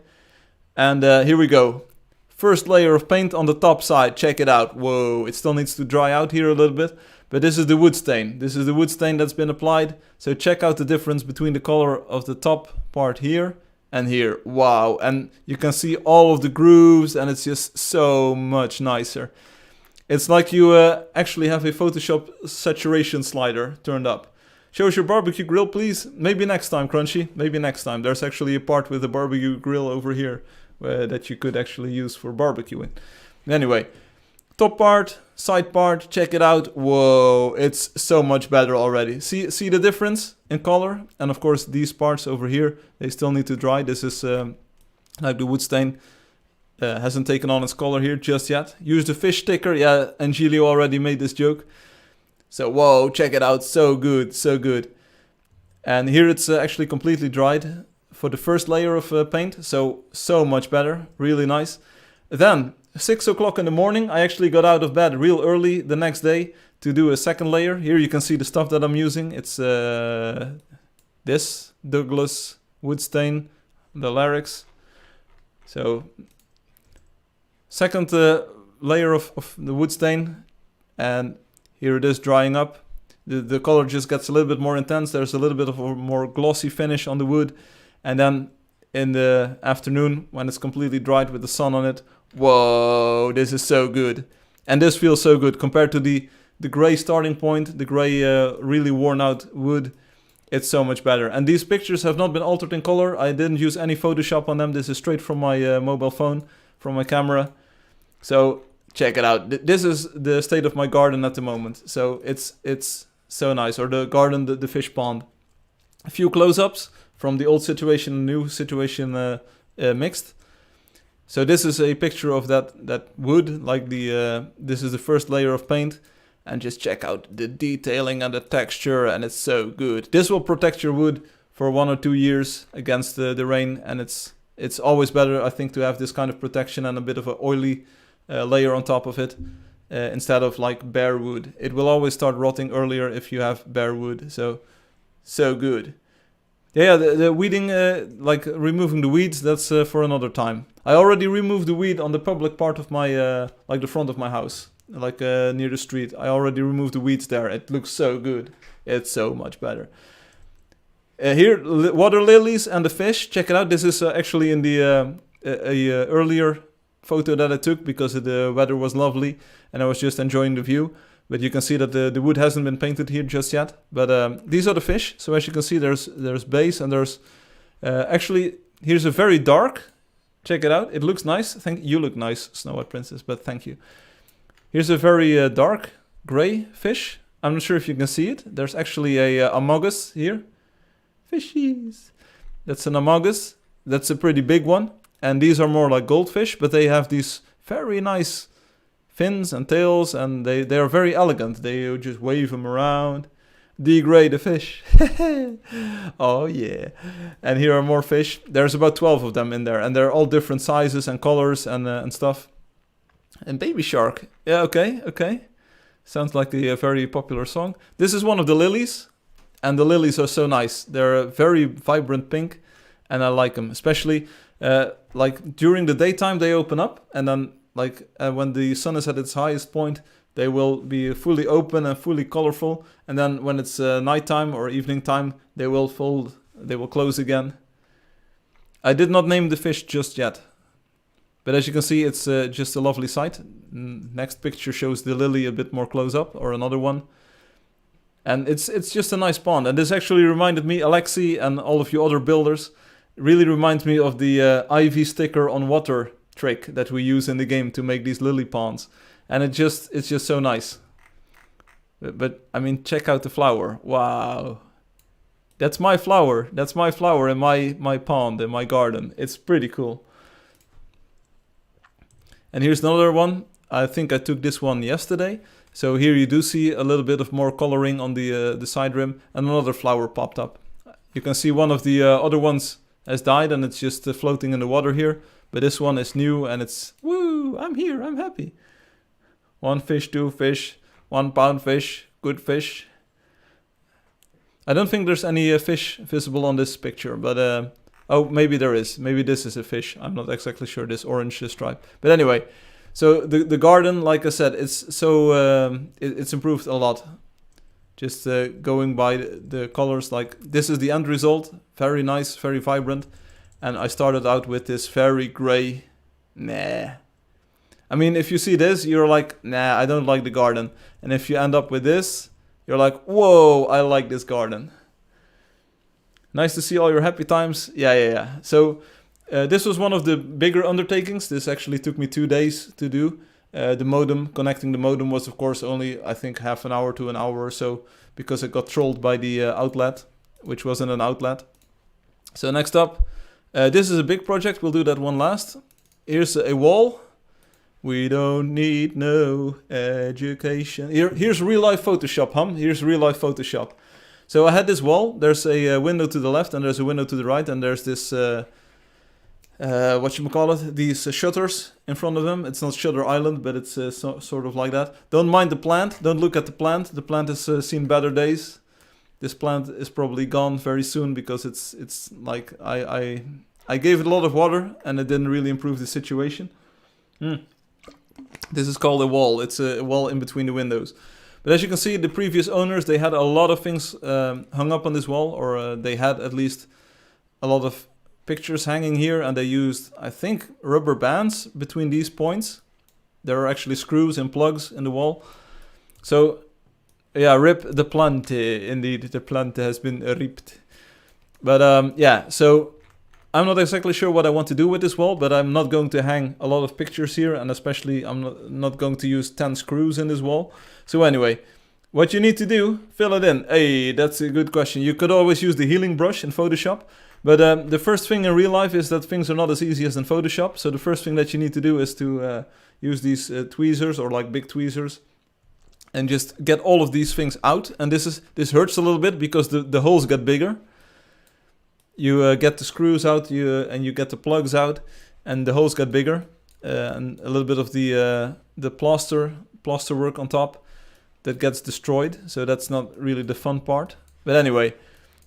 S1: And here we go. First layer of paint on the top side, check it out. Whoa, it still needs to dry out here a little bit. But this is the wood stain. This is the wood stain that's been applied. So check out the difference between the color of the top part here and here. Wow, and you can see all of the grooves, and it's just so much nicer. It's like you actually have a Photoshop saturation slider turned up. Show us your barbecue grill, please. Maybe next time, Crunchy. Maybe next time. There's actually a part with a barbecue grill over here that you could actually use for barbecuing. Anyway, top part, side part, check it out. Whoa, it's so much better already. See the difference in color? And of course, these parts over here, they still need to dry. This is like the wood stain. Hasn't taken on its color here just yet. Use the fish sticker. Yeah, Angelio already made this joke. So, whoa, check it out. So good, so good. And here it's actually completely dried for the first layer of paint. So much better. Really nice. Then, 6 o'clock in the morning, I actually got out of bed real early the next day to do a second layer. Here you can see the stuff that I'm using. It's this Douglas wood stain, the Larix. So, second layer of the wood stain, and here it is drying up. The color just gets a little bit more intense. There's a little bit of a more glossy finish on the wood. And then in the afternoon, when it's completely dried with the sun on it, whoa, this is so good. And this feels so good compared to the gray starting point, the gray really worn out wood. It's so much better. And these pictures have not been altered in color. I didn't use any Photoshop on them. This is straight from my mobile phone, from my camera. So check it out. This is the state of my garden at the moment. So it's so nice. Or the garden, the fish pond. A few close-ups from the old situation and new situation mixed. So this is a picture of that wood, like this is the first layer of paint. And just check out the detailing and the texture, and it's so good. This will protect your wood for 1 or 2 years against the rain, and it's always better, I think, to have this kind of protection and a bit of an oily layer on top of it instead of like bare wood. It will always start rotting earlier if you have bare wood. So good. Yeah, the weeding, like removing the weeds, that's for another time. I already removed the weed on the public part of my, like the front of my house, like near the street. I already removed the weeds there. It looks so good. It's so much better. Here, water lilies and the fish. Check it out. This is actually in the earlier photo that I took because the weather was lovely and I was just enjoying the view. But you can see that the wood hasn't been painted here just yet. But these are the fish. So as you can see, there's bass and there's actually here's a very dark. Check it out. It looks nice. You look nice, Snow White Princess. But thank you. Here's a very dark gray fish. I'm not sure if you can see it. There's actually a amogus here. Fishies. That's an amogus. That's a pretty big one. And these are more like goldfish, but they have these very nice fins and tails, and they are very elegant. They just wave them around. Degrade a fish. Oh yeah. And here are more fish. There's about 12 of them in there, and they're all different sizes and colors and stuff. And baby shark. Yeah, okay. Sounds like a very popular song. This is one of the lilies, and the lilies are so nice. They're a very vibrant pink, and I like them, especially like during the daytime they open up, and then like when the sun is at its highest point, they will be fully open and fully colorful, and then when it's nighttime or evening time, they will fold, they will close again. I did not name the fish just yet. But as you can see, it's just a lovely sight. Next picture shows the lily a bit more close up, or another one. And it's just a nice pond. And this actually reminded me, Alexi and all of you other builders, really reminds me of the ivy sticker on water trick that we use in the game to make these lily ponds. And it's just so nice. But I mean, check out the flower. Wow. That's my flower. That's my flower in my pond, in my garden. It's pretty cool. And here's another one. I think I took this one yesterday. So here you do see a little bit of more coloring on the side rim, and another flower popped up. You can see one of the other ones has died and it's just floating in the water here. But this one is new and it's, woo, I'm here, I'm happy. 1 fish, 2 fish, 1 pound fish, good fish. I don't think there's any fish visible on this picture, but oh, maybe there is. Maybe this is a fish. I'm not exactly sure, this orange stripe. But anyway, so the garden, like I said, it's so it's improved a lot. Just going by the colors, like this is the end result. Very nice, very vibrant. And I started out with this very gray. Nah. I mean, if you see this, you're like, nah, I don't like the garden. And if you end up with this, you're like, whoa, I like this garden. Nice to see all your happy times. Yeah. So this was one of the bigger undertakings. This actually took me 2 days to do. The modem, connecting the modem was of course only, I think, half an hour to an hour or so, because it got trolled by the outlet, which wasn't an outlet. So next up, this is a big project, we'll do that one last. Here's a wall. We don't need no education. Here's real life Photoshop, Here's real life Photoshop. So I had this wall, there's a window to the left and there's a window to the right, and there's this, whatchamacallit, these shutters in front of them. It's not Shutter Island, but it's sort of like that. Don't mind the plant, don't look at the plant. The plant has seen better days. This plant is probably gone very soon because it's like I gave it a lot of water and it didn't really improve the situation. This is called a wall. It's a wall in between the windows. But as you can see, the previous owners, they had a lot of things hung up on this wall, or they had at least a lot of pictures hanging here, and they used, I think, rubber bands between these points. There are actually screws and plugs in the wall. So, yeah, rip the plant, indeed, the plant has been ripped. But yeah, so I'm not exactly sure what I want to do with this wall, but I'm not going to hang a lot of pictures here, and especially I'm not going to use 10 screws in this wall. So anyway, what you need to do, fill it in. Hey, that's a good question. You could always use the healing brush in Photoshop, but the first thing in real life is that things are not as easy as in Photoshop. So the first thing that you need to do is to use these tweezers, or like big tweezers, and just get all of these things out. And this hurts a little bit because the holes get bigger. You get the screws out, and you get the plugs out, and the holes get bigger, and a little bit of the plaster work on top that gets destroyed. So that's not really the fun part. But anyway,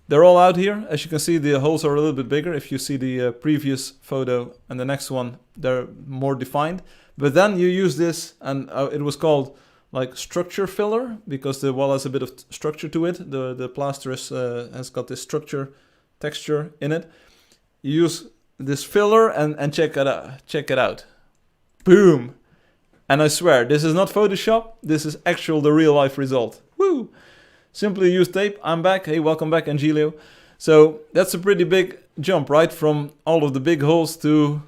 S1: they're all out here. As you can see, the holes are a little bit bigger. If you see the previous photo and the next one, they're more defined. But then you use this, and it was called like structure filler, because the wall has a bit of structure to it. The plaster has got this texture in it. You use this filler and check it out. Boom! And I swear, this is not Photoshop, this is the real life result. Woo! Simply use tape. I'm back. Hey, welcome back, Angelio. So that's a pretty big jump, right? From all of the big holes to,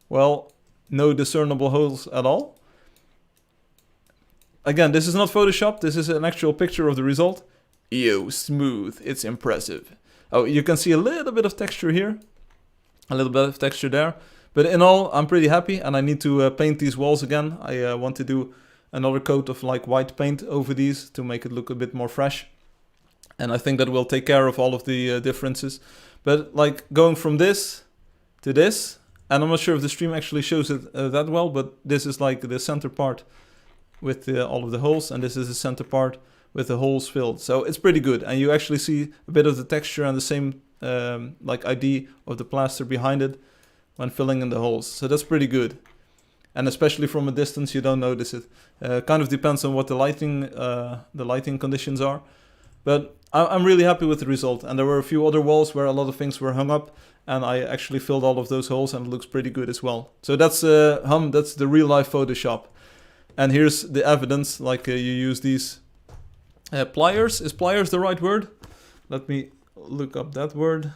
S1: well, no discernible holes at all. Again, this is not Photoshop, this is an actual picture of the result. Yo, smooth, it's impressive. Oh, you can see a little bit of texture here, a little bit of texture there. But in all, I'm pretty happy, and I need to paint these walls again. I want to do another coat of like white paint over these to make it look a bit more fresh. And I think that will take care of all of the differences. But like going from this to this, and I'm not sure if the stream actually shows it that well, but this is like the center part with all of the holes, and this is the center part with the holes filled. So it's pretty good, and you actually see a bit of the texture and the same like ID of the plaster behind it when filling in the holes. So that's pretty good. And especially from a distance, you don't notice it. Kind of depends on what the lighting conditions are. But I'm really happy with the result. And there were a few other walls where a lot of things were hung up, and I actually filled all of those holes, and it looks pretty good as well. So that's that's the real life Photoshop. And here's the evidence, like you use these pliers. Is pliers the right word? Let me look up that word.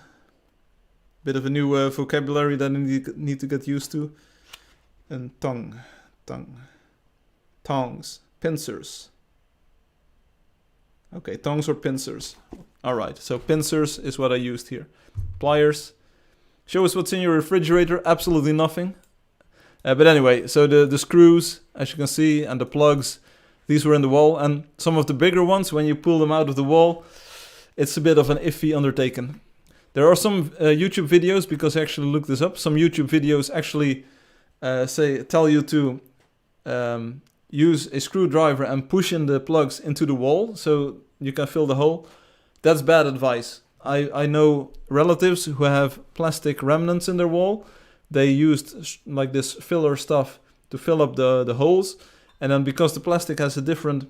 S1: Bit of a new vocabulary that I need to get used to. And tongs, pincers. Okay, tongs or pincers. Alright, so pincers is what I used here. Pliers. Show us what's in your refrigerator. Absolutely nothing. But anyway, so the screws, as you can see, and the plugs, these were in the wall. And some of the bigger ones, when you pull them out of the wall, it's a bit of an iffy undertaking. There are some YouTube videos, because I actually looked this up, some YouTube videos actually tell you to use a screwdriver and push in the plugs into the wall so you can fill the hole. That's bad advice. I know relatives who have plastic remnants in their wall. They used like this filler stuff to fill up the holes, and then because the plastic has a different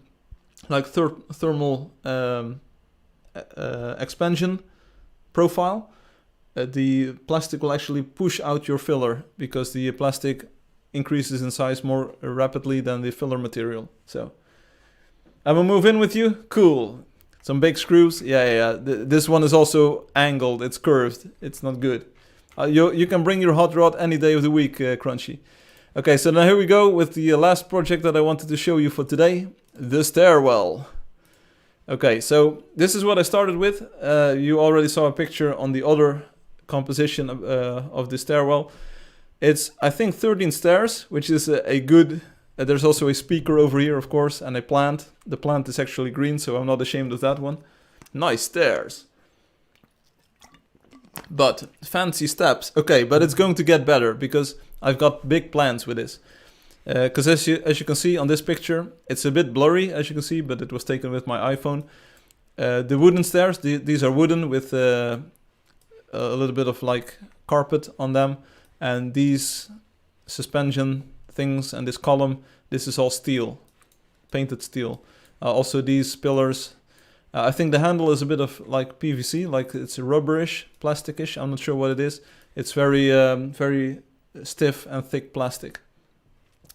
S1: like thermal expansion profile, the plastic will actually push out your filler because the plastic increases in size more rapidly than the filler material. So I'm gonna move in with you. Cool. Some big screws. Yeah. This one is also angled. It's curved. It's not good. You can bring your hot rod any day of the week, Crunchy. Okay, so now here we go with the last project that I wanted to show you for today. The Stairwell. Okay, so this is what I started with. You already saw a picture on the other composition of the stairwell. It's, I think, 13 stairs, which is a good... there's also a speaker over here, of course, and a plant. The plant is actually green, so I'm not ashamed of that one. Nice stairs. But fancy steps. Okay, but it's going to get better because I've got big plans with this. Because as you can see on this picture, it's a bit blurry, as you can see, but it was taken with my iPhone. The wooden stairs, these are wooden with a little bit of like carpet on them. And these suspension things and this column, this is all steel, painted steel. Also these pillars, I think the handle is a bit of like PVC, like it's a rubberish, plasticish, I'm not sure what it is. It's very stiff and thick plastic.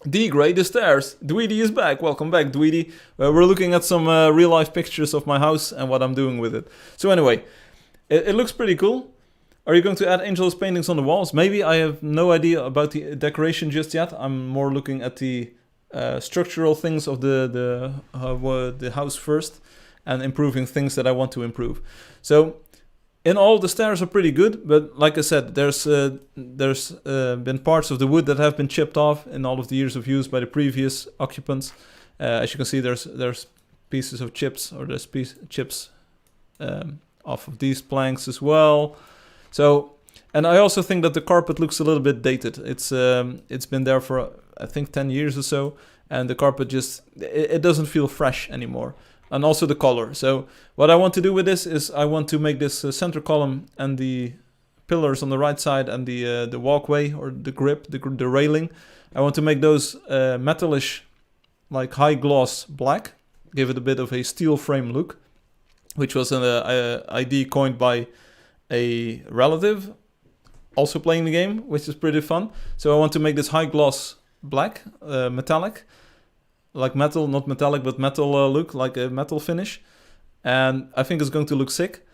S1: Degrade the stairs. Dweedy is back. Welcome back, Dweedy. We're looking at some real life pictures of my house and what I'm doing with it. So anyway, it looks pretty cool. Are you going to add Angeldust paintings on the walls? Maybe. I have no idea about the decoration just yet. I'm more looking at the structural things of the house first and improving things that I want to improve. So in all, the stairs are pretty good, but like I said, there's been parts of the wood that have been chipped off in all of the years of use by the previous occupants. As you can see, there's pieces of chips, or there's chips off of these planks as well. So, and I also think that the carpet looks a little bit dated. It's been there for I think 10 years or so, and the carpet just it doesn't feel fresh anymore. And also the color. So what I want to do with this is I want to make this center column and the pillars on the right side and the walkway or the grip, the railing. I want to make those metalish, like high gloss black. Give it a bit of a steel frame look, which was an idea coined by a relative also playing the game, which is pretty fun. So I want to make this high gloss black, metallic. Like metal, not metallic, but metal look, like a metal finish. And I think it's going to look sick.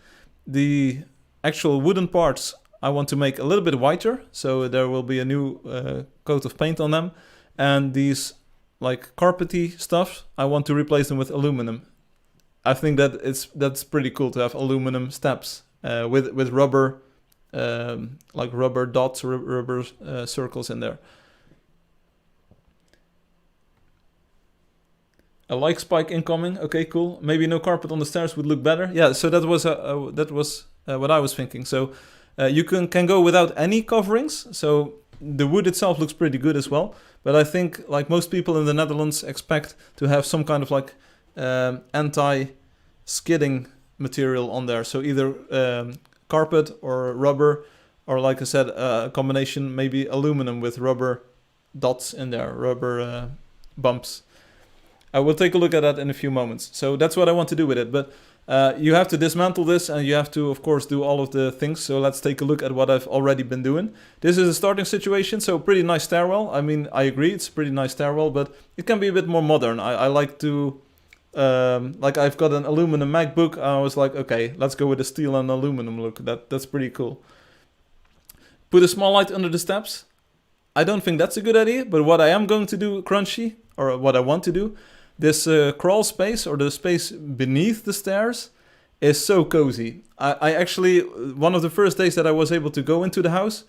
S1: The actual wooden parts I want to make a little bit whiter, so there will be a new coat of paint on them. And these like carpety stuff, I want to replace them with aluminum. I think that's pretty cool to have aluminum steps with rubber, like rubber dots, rubber circles in there. A like spike incoming. Okay, cool. Maybe no carpet on the stairs would look better. Yeah, so that was what I was thinking. So you can go without any coverings. So the wood itself looks pretty good as well. But I think, like most people in the Netherlands, expect to have some kind of like anti-skidding material on there. So either carpet or rubber, or like I said, a combination, maybe aluminum with rubber dots in there, rubber bumps. I will take a look at that in a few moments. So that's what I want to do with it. But you have to dismantle this and you have to, of course, do all of the things. So let's take a look at what I've already been doing. This is a starting situation, so pretty nice stairwell. I mean, I agree, it's a pretty nice stairwell, but it can be a bit more modern. I like to, like I've got an aluminum MacBook. I was like, okay, let's go with the steel and aluminum look. That's pretty cool. Put a small light under the steps. I don't think that's a good idea, but what I am going to do, Crunchy, or what I want to do, this crawl space, or the space beneath the stairs, is so cozy. I actually, one of the first days that I was able to go into the house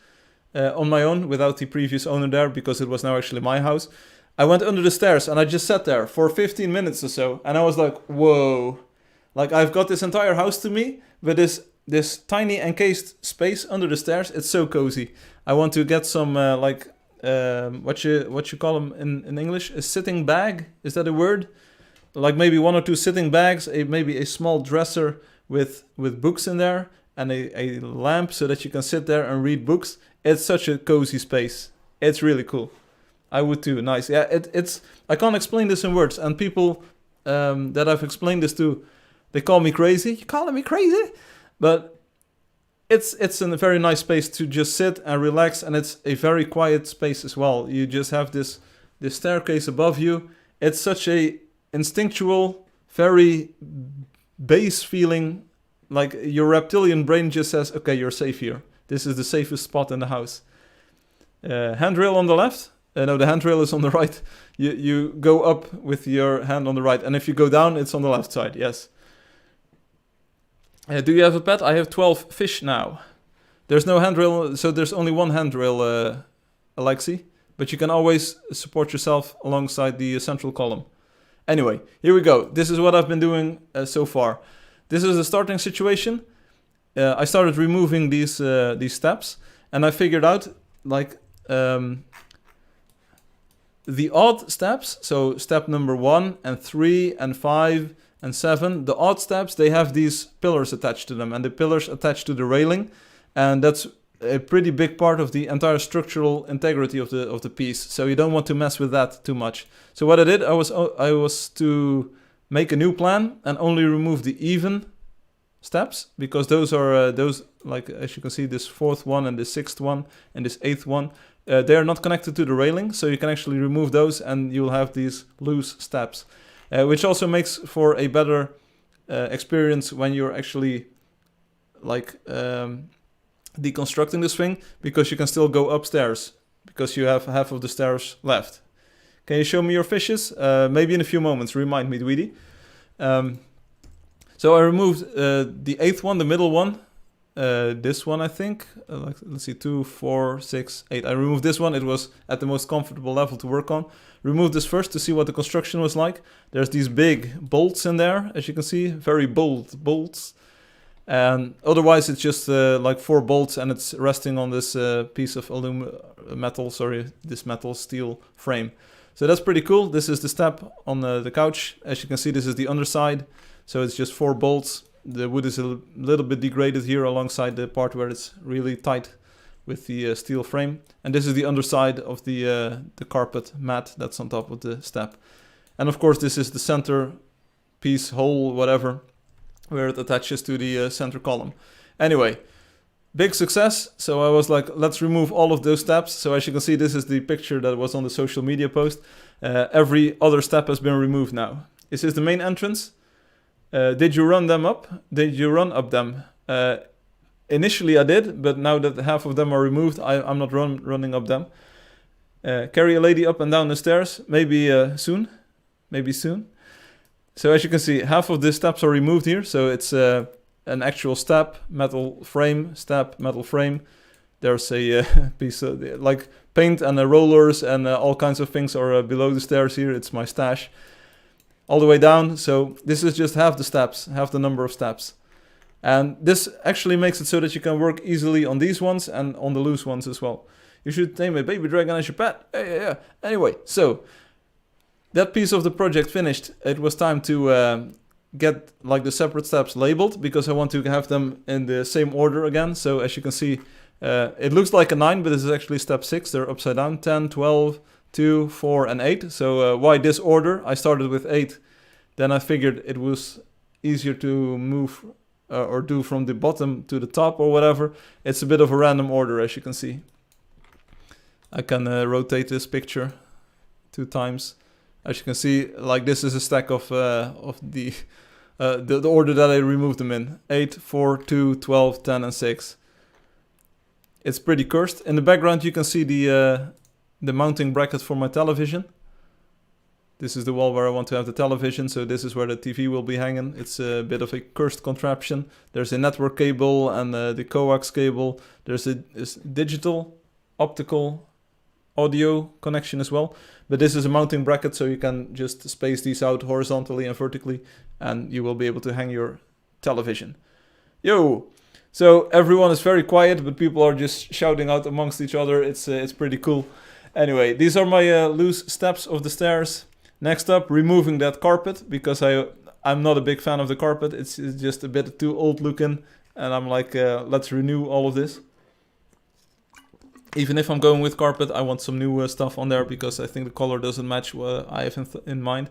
S1: on my own without the previous owner there, because it was now actually my house, I went under the stairs and I just sat there for 15 minutes or so, and I was like, whoa. Like, I've got this entire house to me, but this tiny encased space under the stairs, it's so cozy. I want to get some what you call them in English, a sitting bag, is that a word? Like maybe one or two sitting bags, maybe a small dresser with books in there, and a lamp so that you can sit there and read books. It's such a cozy space. It's really cool. I would too. Nice. Yeah, it's I can't explain this in words, and people that I've explained this to, they call me crazy. You calling me crazy? But it's in a very nice space to just sit and relax, and it's a very quiet space as well. You just have this staircase above you. It's such a instinctual very base feeling, like your reptilian brain just says, okay, you're safe here. This is the safest spot in the house. Handrail on the left. No, the handrail is on the right. You go up with your hand on the right, and if you go down, it's on the left side, yes. Do you have a pet? I have 12 fish now. There's no handrail, so there's only one handrail, Alexi. But you can always support yourself alongside the central column. Anyway, here we go. This is what I've been doing so far. This is the starting situation. I started removing these steps, and I figured out, like, the odd steps, so step number 1 and 3 and 5 and 7, the odd steps, they have these pillars attached to them, and the pillars attached to the railing, and that's a pretty big part of the entire structural integrity of the piece, so you don't want to mess with that too much. So what I did, I was to make a new plan and only remove the even steps, because those are like, as you can see, this 4th one and the 6th one and this 8th one, they are not connected to the railing, so you can actually remove those and you'll have these loose steps, which also makes for a better experience when you're actually, like, deconstructing this thing, because you can still go upstairs because you have half of the stairs left. Can you show me your fishes? Maybe in a few moments. Remind me, Dweedy. So I removed the 8th one, the middle one. This one, I think. Let's see, 2, 4, 6, 8. I removed this one. It was at the most comfortable level to work on. Removed this first to see what the construction was like. There's these big bolts in there, as you can see. Very bold bolts. And otherwise, it's just like 4 bolts, and it's resting on this piece of this metal steel frame. So that's pretty cool. This is the step on the couch. As you can see, this is the underside. So it's just 4 bolts. The wood is a little bit degraded here alongside the part where it's really tight with the steel frame. And this is the underside of the carpet mat that's on top of the step. And of course, this is the center piece, hole, whatever, where it attaches to the center column. Anyway, big success. So I was like, let's remove all of those steps. So as you can see, this is the picture that was on the social media post. Every other step has been removed now. This is the main entrance. Did you run them up? Did you run up them? Initially I did, but now that half of them are removed, I'm not running up them. Carry a lady up and down the stairs, maybe soon. Maybe soon. So as you can see, half of the steps are removed here. So it's an actual step, metal frame, step, metal frame. There's a piece of, like, paint and rollers and all kinds of things are below the stairs here. It's my stash. All the way down, so this is just half the steps, half the number of steps. And this actually makes it so that you can work easily on these ones and on the loose ones as well. You should name a baby dragon as your pet. Yeah. Anyway, so that piece of the project finished. It was time to get, like, the separate steps labeled, because I want to have them in the same order again. So as you can see, it looks like a 9, but this is actually step 6. They're upside down, 10, 12, 2, 4, and 8. So why this order? I started with 8. Then I figured it was easier to move or do from the bottom to the top or whatever. It's a bit of a random order, as you can see. I can rotate this picture 2 times. As you can see, like, this is a stack of the order that I removed them in. 8, 4, 2, 12, 10, and 6. It's pretty cursed. In the background, you can see the mounting bracket for my television. This is the wall where I want to have the television, so this is where the TV will be hanging. It's a bit of a cursed contraption. There's a network cable and the coax cable. There's a digital, optical, audio connection as well. But this is a mounting bracket, so you can just space these out horizontally and vertically, and you will be able to hang your television. Yo! So everyone is very quiet, but people are just shouting out amongst each other. It's pretty cool. Anyway, these are my loose steps of the stairs. Next up, removing that carpet, because I'm not a big fan of the carpet. It's just a bit too old looking, and I'm like, let's renew all of this. Even if I'm going with carpet, I want some new stuff on there, because I think the color doesn't match what I have in mind.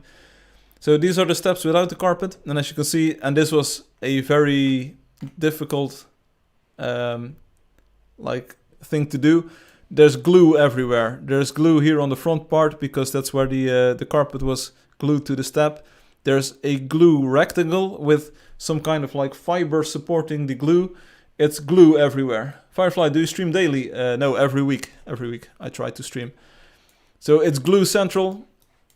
S1: So these are the steps without the carpet, and as you can see, and this was a very difficult like thing to do. There's glue everywhere. There's glue here on the front part, because that's where the carpet was glued to the step. there's a glue rectangle with some kind of like fiber supporting the glue. It's glue everywhere. Firefly, do you stream daily? No, every week. Every week I try to stream. So it's glue central,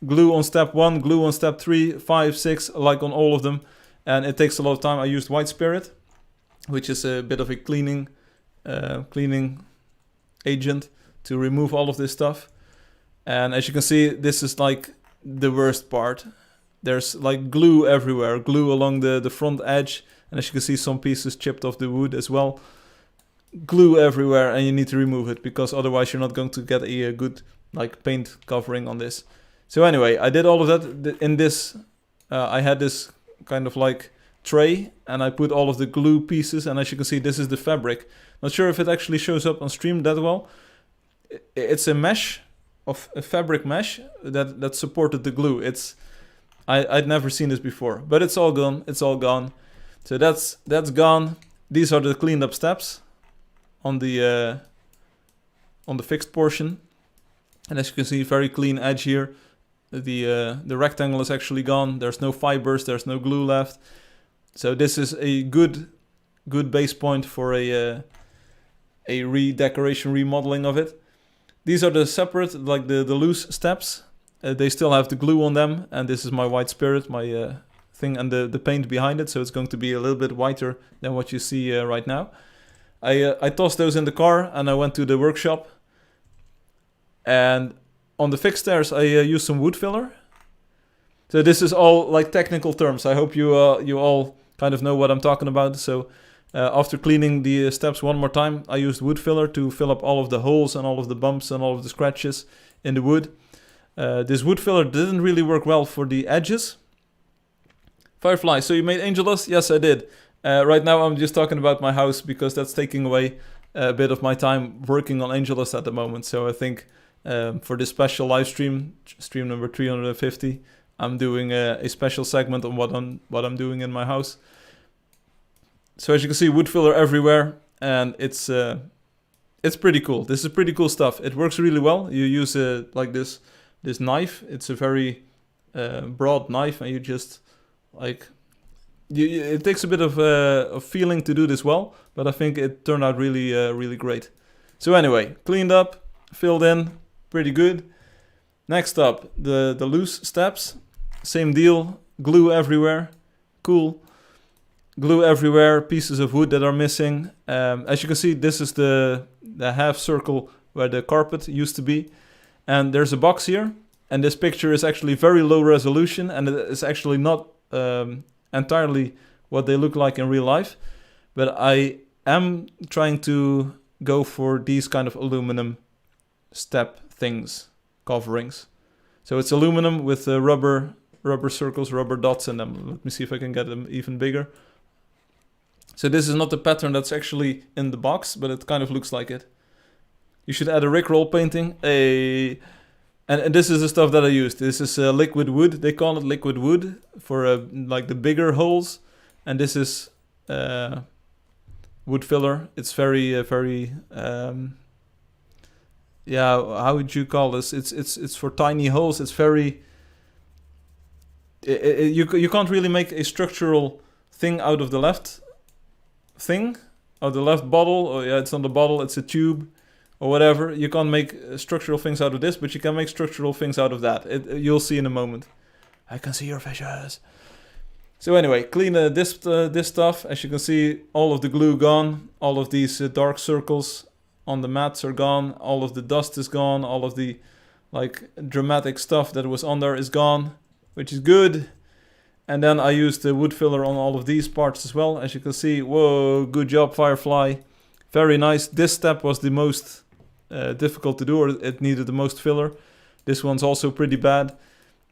S1: glue on step 1, glue on step 3, 5, 6, like on all of them. And it takes a lot of time. I used white spirit, which is a bit of a cleaning agent to remove all of this stuff. And as you can see, this is like the worst part. There's like glue everywhere, glue along the front edge. And as you can see, some pieces chipped off the wood as well. Glue everywhere, and you need to remove it because otherwise you're not going to get a good like paint covering on this. So anyway, I did all of that in this. I had this kind of like tray, and I put all of the glue pieces, and as you can see, this is the fabric. Not sure if it actually shows up on stream that well. It's a mesh of a fabric mesh that supported the glue. I'd never seen this before, but it's all gone. It's all gone. So that's gone. These are the cleaned up steps on the fixed portion, and as you can see, very clean edge here. The rectangle is actually gone. There's no fibers. There's no glue left. So this is a good base point for a redecoration, remodeling of it. These are the separate, like the loose steps. They still have the glue on them, and this is my white spirit, my thing, and the paint behind it. So it's going to be a little bit whiter than what you see right now. I tossed those in the car, and I went to the workshop. And on the fixed stairs, I used some wood filler. So this is all like technical terms. I hope you all kind of know what I'm talking about. So after cleaning the steps one more time, I used wood filler to fill up all of the holes and all of the bumps and all of the scratches in the wood. This wood filler didn't really work well for the edges. Firefly, so you made Angeldust? Yes, I did. Right now I'm just talking about my house because that's taking away a bit of my time working on Angeldust at the moment. So I think for this special live stream number 350, I'm doing a special segment on what I'm doing in my house. So as you can see, wood filler everywhere, and it's pretty cool. This is pretty cool stuff. It works really well. You use like this knife. It's a very broad knife, and you just like it takes a bit of feeling to do this well, but I think it turned out really really great. So anyway, cleaned up, filled in, pretty good. Next up, the loose steps. Same deal, glue everywhere, cool. Glue everywhere, pieces of wood that are missing. As you can see, this is the half circle where the carpet used to be. And there's a box here, and this picture is actually very low resolution, and it is actually not entirely what they look like in real life. But I am trying to go for these kind of aluminum step things, coverings. So it's aluminum with rubber circles, rubber dots in them. Let me see if I can get them even bigger. So this is not the pattern that's actually in the box, but it kind of looks like it. You should add a Rickroll painting. And this is the stuff that I used. This is liquid wood. They call it liquid wood for like the bigger holes. And this is wood filler. It's very yeah, how would you call this? It's for tiny holes. It's very you can't really make a structural thing out of the left thing, or the left bottle, or yeah, it's not a bottle, it's a tube or whatever. You can't make structural things out of this, but you can make structural things out of that. You'll see in a moment. I can see your fissures. So anyway, clean this stuff. As you can see, all of the glue gone, all of these dark circles on the mats are gone, all of the dust is gone, all of the like dramatic stuff that was on there is gone, which is good. And then I used the wood filler on all of these parts as well. As you can see, whoa, good job, Firefly. Very nice. This step was the most difficult to do, or it needed the most filler. This one's also pretty bad.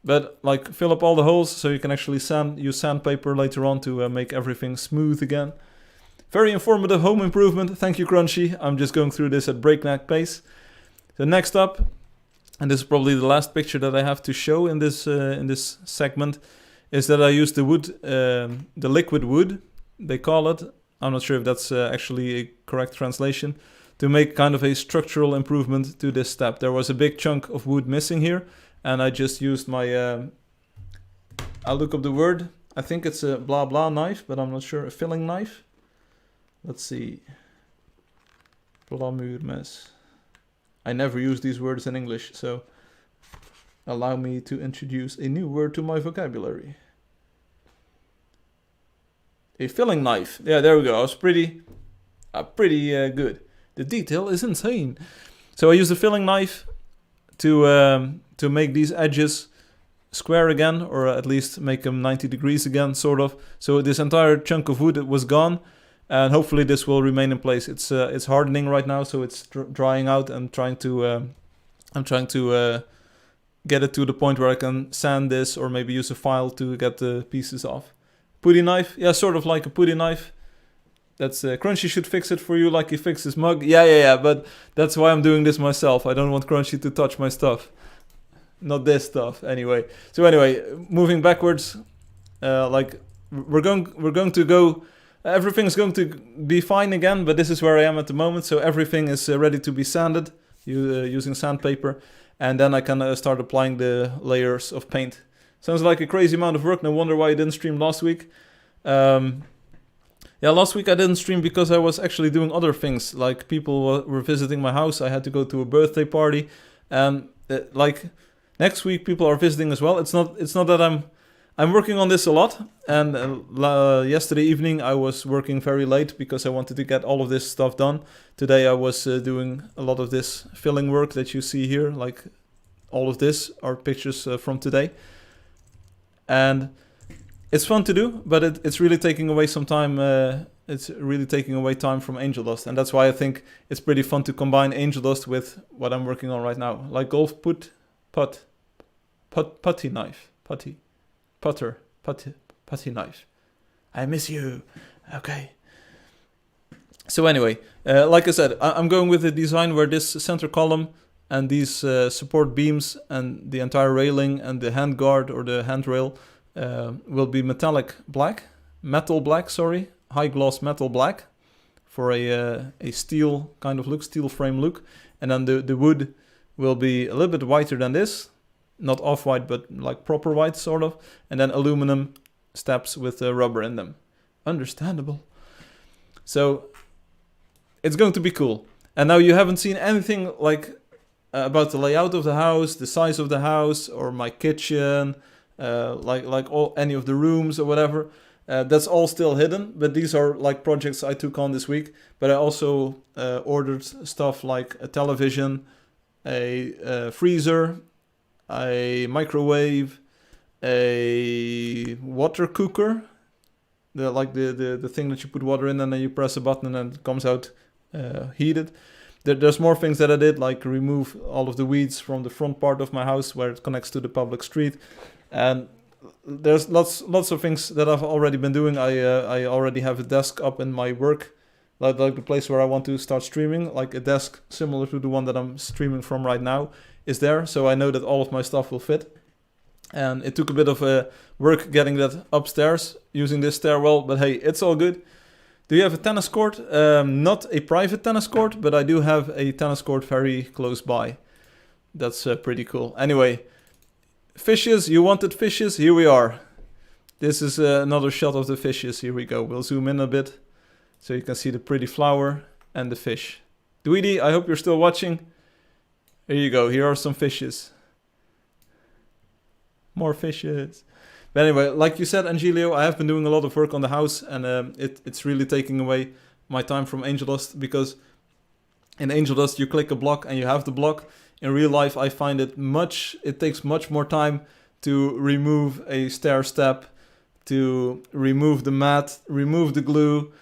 S1: But like, fill up all the holes so you can actually use sandpaper later on to make everything smooth again. Very informative home improvement. Thank you, Crunchy. I'm just going through this at breakneck pace. So next up, and this is probably the last picture that I have to show in this segment, is that I used the wood, the liquid wood, they call it. I'm not sure if that's actually a correct translation, to make kind of a structural improvement to this step. There was a big chunk of wood missing here, and I just used my I'll look up the word. I think it's a blah blah knife, but I'm not sure. A filling knife. Let's see. Blamuurmes. I never use these words in English, so allow me to introduce a new word to my vocabulary. A filling knife. Yeah, there we go. I was pretty good. The detail is insane. So I use the filling knife to make these edges square again, or at least make them 90 degrees again, sort of. So this entire chunk of wood was gone, and hopefully this will remain in place. It's hardening right now, so it's drying out. I'm trying to get it to the point where I can sand this, or maybe use a file to get the pieces off. Putty knife, yeah, sort of like a putty knife. That's Crunchy should fix it for you, like he fixed his mug. Yeah. But that's why I'm doing this myself. I don't want Crunchy to touch my stuff. Not this stuff, anyway. So anyway, moving backwards, like we're going to go. Everything's going to be fine again, but this is where I am at the moment. So everything is ready to be sanded using sandpaper, and then I can start applying the layers of paint. Sounds like a crazy amount of work. No wonder why I didn't stream last week. Yeah, last week I didn't stream because I was actually doing other things. Like people were visiting my house. I had to go to a birthday party, and like next week people are visiting as well. It's not that I'm working on this a lot. And yesterday evening I was working very late because I wanted to get all of this stuff done. Today I was doing a lot of this filling work that you see here. Like all of this are pictures from today. And it's fun to do, but it's really taking away some time. It's really taking away time from Angeldust, and that's why I think it's pretty fun to combine Angeldust with what I'm working on right now, like golf putty knife, putty knife. I miss you. Okay. So anyway, like I said, I'm going with a design where this center column and these support beams and the entire railing and the handguard or the handrail will be metal black, high gloss metal black for a steel kind of look, steel frame look. And then the wood will be a little bit whiter than this, not off-white, but like proper white sort of. And then aluminum steps with rubber in them. Understandable. So it's going to be cool. And now you haven't seen anything like about the layout of the house, the size of the house, or my kitchen, like any of the rooms or whatever. That's all still hidden, but these are like projects I took on this week. But I also ordered stuff like a television, a freezer, a microwave, a water cooker, the thing that you put water in and then you press a button and it comes out heated. There's more things that I did, like remove all of the weeds from the front part of my house where it connects to the public street. And there's lots of things that I've already been doing. I already have a desk up in my work, like the place where I want to start streaming. Like a desk similar to the one that I'm streaming from right now is there. So I know that all of my stuff will fit. And it took a bit of work getting that upstairs using this stairwell. But hey, it's all good. Do you have a tennis court? Not a private tennis court, but I do have a tennis court very close by. That's pretty cool. Anyway, fishes. You wanted fishes? Here we are. This is another shot of the fishes. Here we go. We'll zoom in a bit so you can see the pretty flower and the fish. Dweedy, I hope you're still watching. Here you go. Here are some fishes. More fishes. But anyway, like you said, Angelio, I have been doing a lot of work on the house, and it's really taking away my time from Angeldust, because in Angeldust you click a block and you have the block. In real life, I find it takes much more time to remove a stair step, to remove the mat, remove the glue,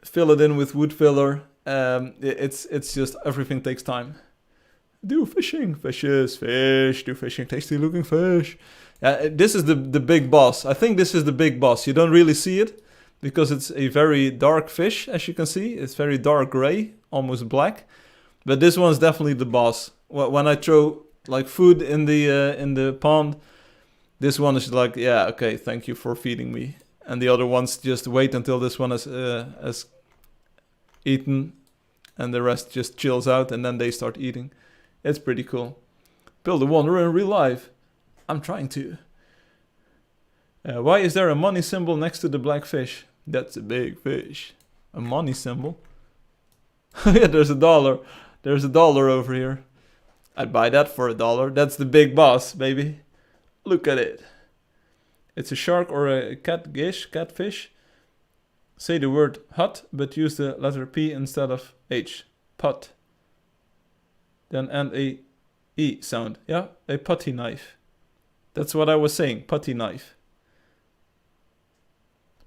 S1: fill it in with wood filler. It's just everything takes time. Do fishing, fishes, fish, do fishing, tasty looking fish. This is the big boss. I think this is the big boss. You don't really see it because it's a very dark fish, as you can see. It's very dark gray, almost black. But this one's definitely the boss. When I throw like food in the pond, this one is like, yeah, okay, thank you for feeding me. And the other ones just wait until this one has eaten, and the rest just chills out, and then they start eating. It's pretty cool. Build a wanderer in real life. I'm trying to. Why is there a money symbol next to the black fish? That's a big fish. A money symbol? Yeah, there's a dollar. There's a dollar over here. I'd buy that for $1. That's the big boss, baby. Look at it. It's a shark or a catfish. Say the word hut, but use the letter P instead of H. Pot. Then and a E sound. Yeah, a putty knife. That's what I was saying. Putty knife.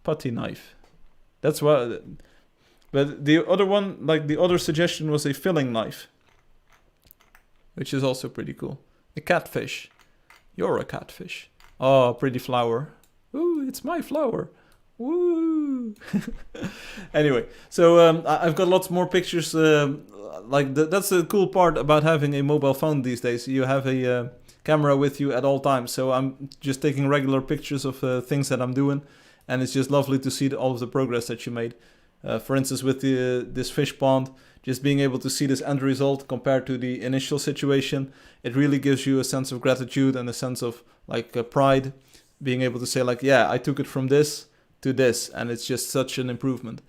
S1: Putty knife. That's what. But the other one, like the other suggestion, was a filling knife, which is also pretty cool. A catfish. You're a catfish. Oh, pretty flower. Ooh, it's my flower. Woo! Anyway, so I've got lots more pictures. That's the cool part about having a mobile phone these days. You have a camera with you at all times. So I'm just taking regular pictures of things that I'm doing. And it's just lovely to see all of the progress that you made. For instance, with this fish pond, just being able to see this end result compared to the initial situation, it really gives you a sense of gratitude and a sense of pride. Being able to say like, yeah, I took it from this to this, and it's just such an improvement.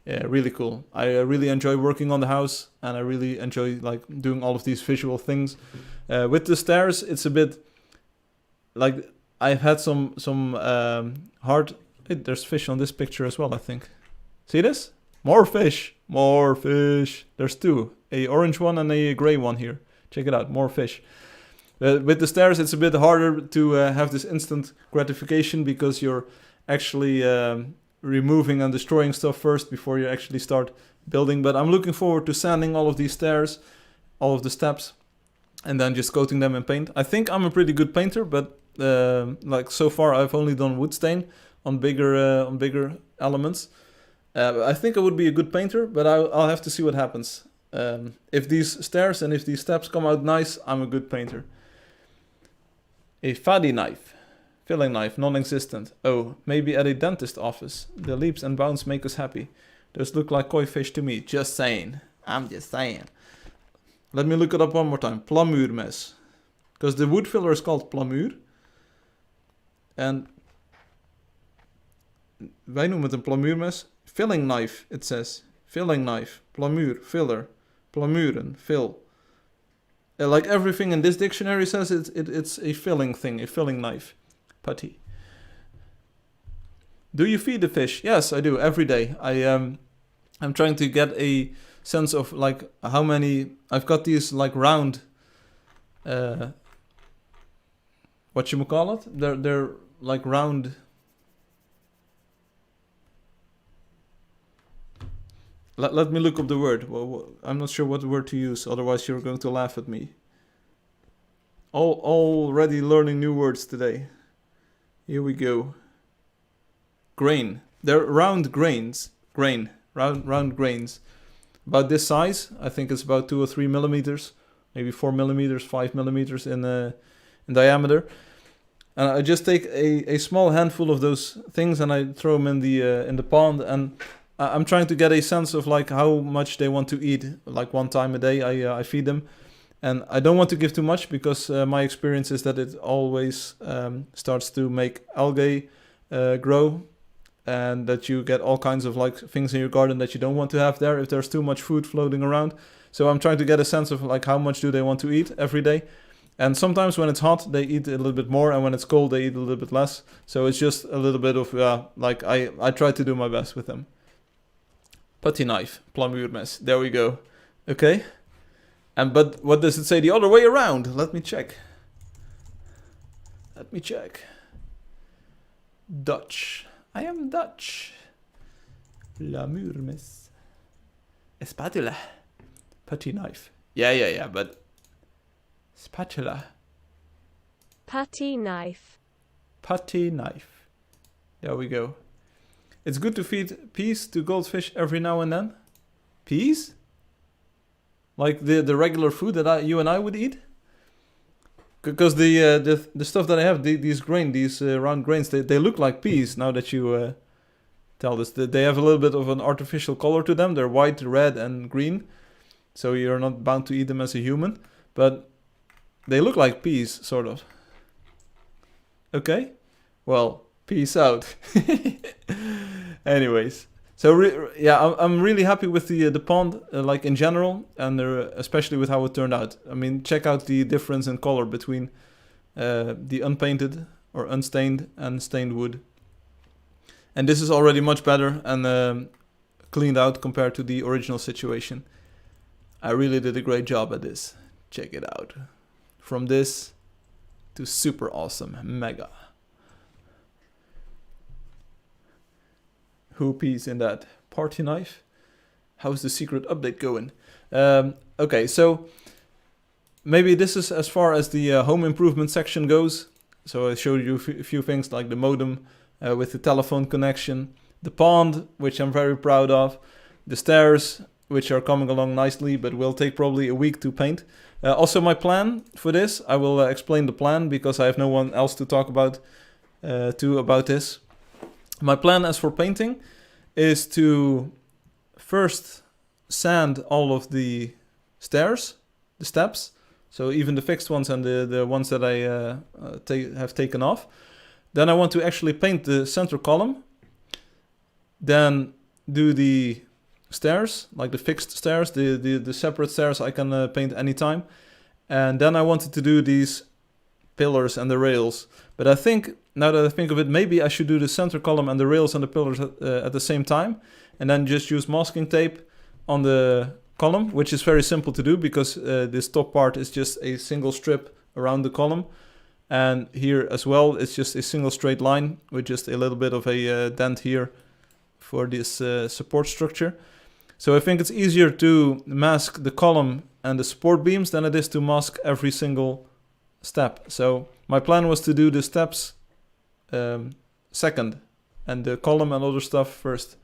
S1: Yeah, really cool. I really enjoy working on the house, and I really enjoy doing all of these visual things. With the stairs, it's a bit like I've had some hard. There's fish on this picture as well, I think. See this? More fish. More fish. There's two. A orange one and a gray one here. Check it out. More fish. With the stairs, it's a bit harder to have this instant gratification because you're actually removing and destroying stuff first before you actually start building. But I'm looking forward to sanding all of these stairs, all of the steps, and then just coating them in paint. I think I'm a pretty good painter, but so far I've only done wood stain on bigger elements. I think I would be a good painter, but I'll have to see what happens. If these stairs and if these steps come out nice, I'm a good painter. A faddy knife. Filling knife, non-existent. Oh, maybe at a dentist office. The leaps and bounds make us happy. Those look like koi fish to me. Just saying. I'm just saying. Let me look it up one more time. Plamuurmes. Because the wood filler is called plamuur. En wij noemen het een plamuurmes. Filling knife, it says. Filling knife. Plamuur, filler. Plamuren, fill. Like everything in this dictionary says, it's a filling thing, a filling knife. Putty. Do you feed the fish? Yes, I do, every day. I'm trying to get a sense of how many. I've got these round. Whatchamacallit? They're round. Let me look up the word. Well, I'm not sure what word to use, otherwise you're going to laugh at me. Already learning new words today. Here we go. Grain. They're round grains. Grain. Round grains. About this size. I think it's about 2 or 3 millimeters. Maybe 4 millimeters, 5 millimeters in diameter. And I just take a small handful of those things and I throw them in the pond, and I'm trying to get a sense of how much they want to eat. One time a day I feed them. And I don't want to give too much because my experience is that it always starts to make algae grow, and that you get all kinds of things in your garden that you don't want to have there if there's too much food floating around. So I'm trying to get a sense of how much do they want to eat every day. And sometimes when it's hot, they eat a little bit more, and when it's cold, they eat a little bit less. So it's just a little bit of, I try to do my best with them. Putty knife, plamuurmes. There we go. Okay. But what does it say the other way around? Let me check. Dutch. I am Dutch. Plamuurmes. Spatula. Putty knife. Yeah, but... Spatula.
S4: Putty knife.
S1: Putty knife. There we go. It's good to feed peas to goldfish every now and then. Peas? Like the regular food that you and I would eat? Because the stuff that I have, these round grains, they look like peas now that you tell this. They have a little bit of an artificial color to them. They're white, red, and green. So you're not bound to eat them as a human. But they look like peas, sort of. Okay. Well, Peace out. Anyways, so yeah, I'm really happy with the pond, like in general, and especially with how it turned out. I mean, check out the difference in color between the unpainted or unstained and stained wood. And this is already much better and cleaned out compared to the original situation. I really did a great job at this. Check it out. From this to super awesome, mega. Hoopies in that party knife. How's the secret update going? Okay, so maybe this is as far as the home improvement section goes. So I showed you a few things like the modem with the telephone connection, the pond, which I'm very proud of, the stairs, which are coming along nicely, but will take probably a week to paint. Also my plan for this, I will explain the plan because I have no one else to talk about this. My plan as for painting is to first sand all of the stairs, the steps, so even the fixed ones and the ones that I have taken off. Then I want to actually paint the center column, then do the stairs, like the fixed stairs, the separate stairs I can paint anytime. And then I wanted to do these pillars and the rails. But I think, now that I think of it, maybe I should do the center column and the rails and the pillars at the same time. And then just use masking tape on the column, which is very simple to do because this top part is just a single strip around the column. And here as well, it's just a single straight line with just a little bit of a dent here for this support structure. So I think it's easier to mask the column and the support beams than it is to mask every single step. So my plan was to do the steps second and the column and other stuff first.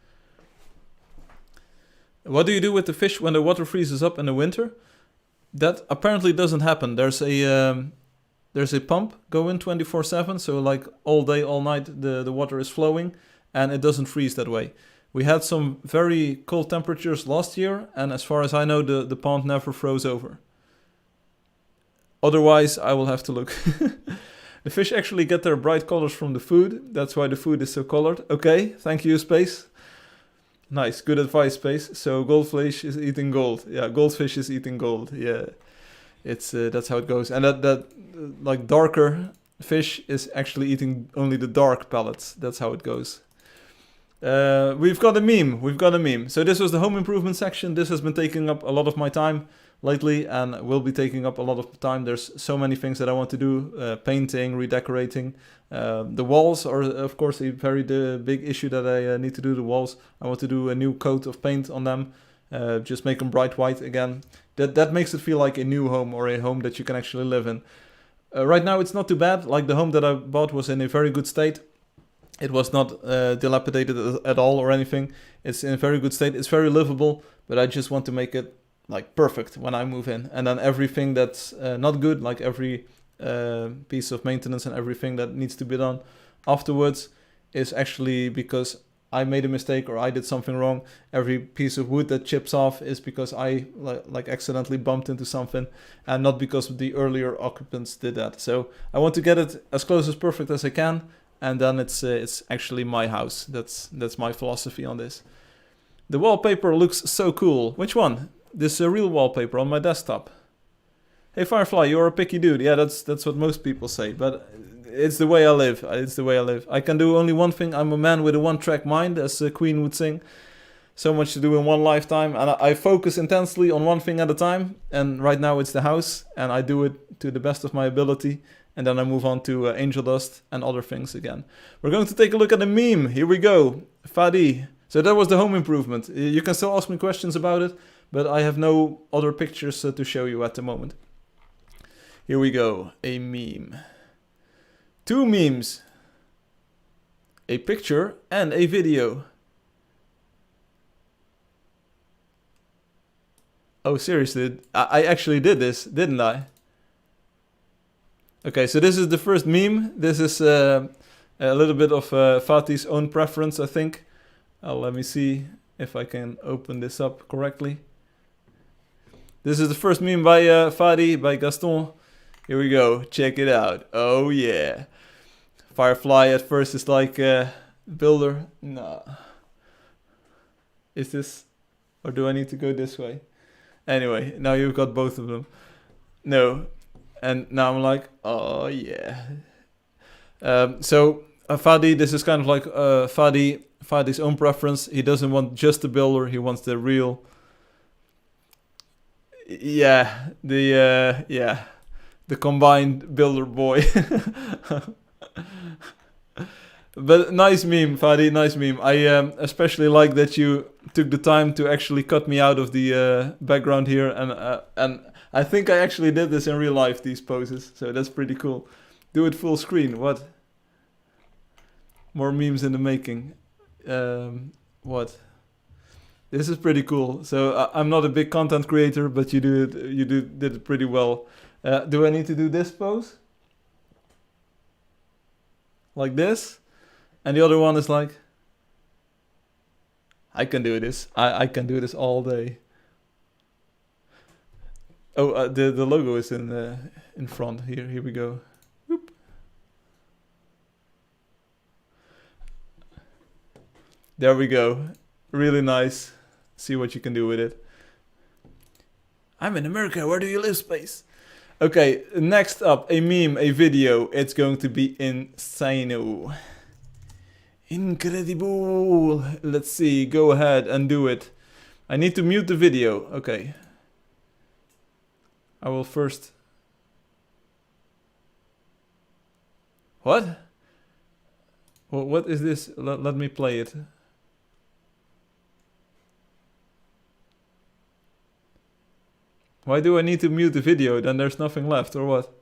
S1: What do you do with the fish when the water freezes up in the winter? That apparently doesn't happen. There's a pump going 24/7, so like all day, all night the water is flowing and it doesn't freeze that way. We had some very cold temperatures last year, and as far as I know, the pond never froze over. Otherwise, I will have to look. The fish actually get their bright colors from the food. That's why the food is so colored. Okay, thank you, Space. Nice, good advice, Space. So goldfish is eating gold. Yeah, goldfish is eating gold. Yeah, it's that's how it goes. And that like darker fish is actually eating only the dark pellets. That's how it goes. We've got a meme. So this was the home improvement section. This has been taking up a lot of my time lately and will be taking up a lot of time. There's so many things that I want to do, painting, redecorating. The walls are of course a very big issue that I need to do. The walls, I want to do a new coat of paint on them, just make them bright white again. That makes it feel like a new home or a home that you can actually live in. Right now it's not too bad. Like the home that I bought was in a very good state. It was not dilapidated at all or anything. It's in a very good state. It's very livable, but I just want to make it like perfect when I move in. And then everything that's not good, like every piece of maintenance and everything that needs to be done afterwards is actually because I made a mistake or I did something wrong. Every piece of wood that chips off is because I like accidentally bumped into something and not because the earlier occupants did that. So I want to get it as close as perfect as I can. And then it's actually my house. That's my philosophy on this. The wallpaper looks so cool. Which one? This real wallpaper on my desktop. Hey Firefly, you're a picky dude. Yeah, that's what most people say. But it's the way I live. It's the way I live. I can do only one thing. I'm a man with a one-track mind, as the Queen would sing. So much to do in one lifetime, and I focus intensely on one thing at a time. And right now it's the house, and I do it to the best of my ability. And then I move on to Angeldust and other things again. We're going to take a look at the meme. Here we go. Fadi. So that was the home improvement. You can still ask me questions about it, but I have no other pictures to show you at the moment. Here we go. A meme. Two memes. A picture and a video. Oh, seriously? I actually did this, didn't I? Okay, so this is the first meme. This is a little bit of Fati's own preference, I think. Let me see if I can open this up correctly. This is the first meme by Fati, by Gaston. Here we go. Check it out. Oh yeah. Firefly at first is like builder. No. Is this, or do I need to go this way? Anyway, now you've got both of them. No. And now I'm like, oh yeah. So Fadi, this is kind of like Fadi's own preference. He doesn't want just the builder, he wants the real. Yeah, the combined builder boy. But nice meme, Fadi, nice meme. I especially like that you took the time to actually cut me out of the background here, and I think I actually did this in real life, these poses, so that's pretty cool. Do it full screen, what? More memes in the making. What? This is pretty cool. So I'm not a big content creator, but you did it pretty well. Do I need to do this pose? Like this? And the other one is like, I can do this. I can do this all day. Oh, the logo is in front. Here we go. Whoop. There we go. Really nice. See what you can do with it. I'm in America. Where do you live, space? Okay, next up, a meme, a video. It's going to be insane. Incredible. Let's see. Go ahead and do it. I need to mute the video. Okay. I will first. What? Well, what is this? Let me play it. Why do I need to mute the video? Then there's nothing left, or what?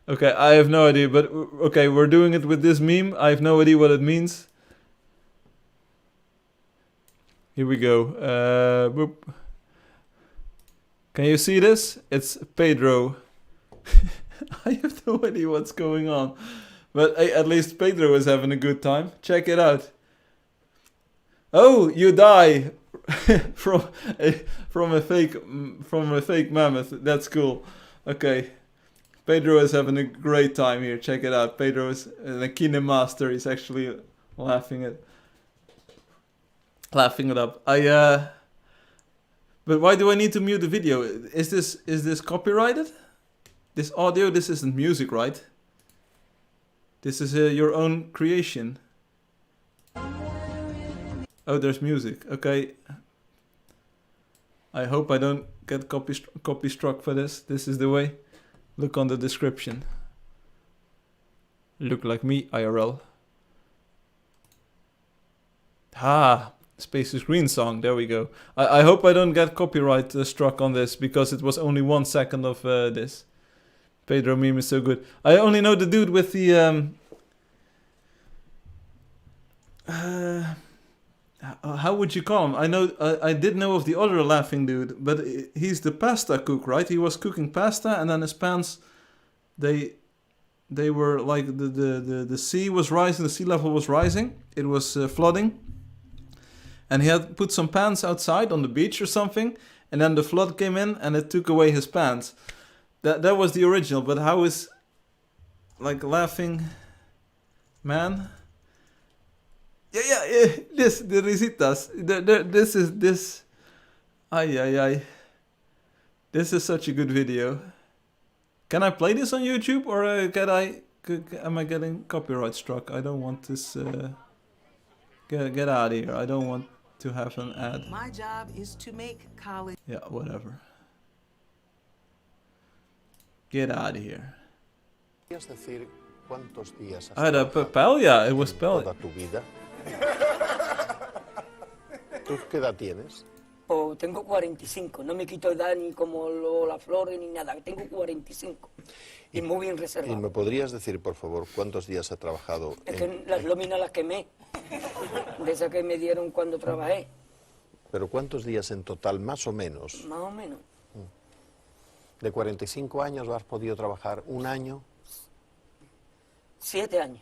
S1: Okay, I have no idea, but okay, we're doing it with this meme. I have no idea what it means. Here we go. Boop. Can you see this? It's Pedro. I have no idea what's going on. But hey, at least Pedro is having a good time. Check it out. Oh, you die from a fake mammoth. That's cool. Okay. Pedro is having a great time here. Check it out. Pedro is a kine master. He's actually laughing it up. But why do I need to mute the video? Is this copyrighted? This audio, this isn't music, right? This is your own creation. Oh, there's music. Okay. I hope I don't get copy struck for this. This is the way. Look on the description. Look like me, IRL. Ah, Space is Green song. There we go. I hope I don't get copyright struck on this, because it was only 1 second of this. Pedro meme is so good. I only know the dude with the how would you call him? I know I did know of the other laughing dude, but he's the pasta cook, right? He was cooking pasta, and then his pans, they were like the sea was rising, the sea level was rising. It was flooding, and he had put some pans outside on the beach or something, and then the flood came in and it took away his pans. That was the original, but how is like laughing man? Yeah. This, the risitas. This. Ay. This is such a good video. Can I play this on YouTube, or am I getting copyright struck? I don't want this. Get out of here. I don't want to have an ad.
S5: My job is to make college.
S1: Yeah, whatever. Get out of here. Yeah, it was Pel.
S6: ¿Tú qué edad tienes?
S7: Oh, tengo 45, no me quito edad ni como la flores ni nada, tengo 45 y muy bien
S6: ¿Y
S7: reservado.
S6: me podrías decir, por favor, cuántos días ha trabajado?
S7: Es que las lóminas las quemé, de esas que me dieron cuando trabajé.
S6: ¿Pero cuántos días en total, más o menos?
S7: Más o menos.
S6: ¿De 45 años has podido trabajar un año?
S7: 7 años.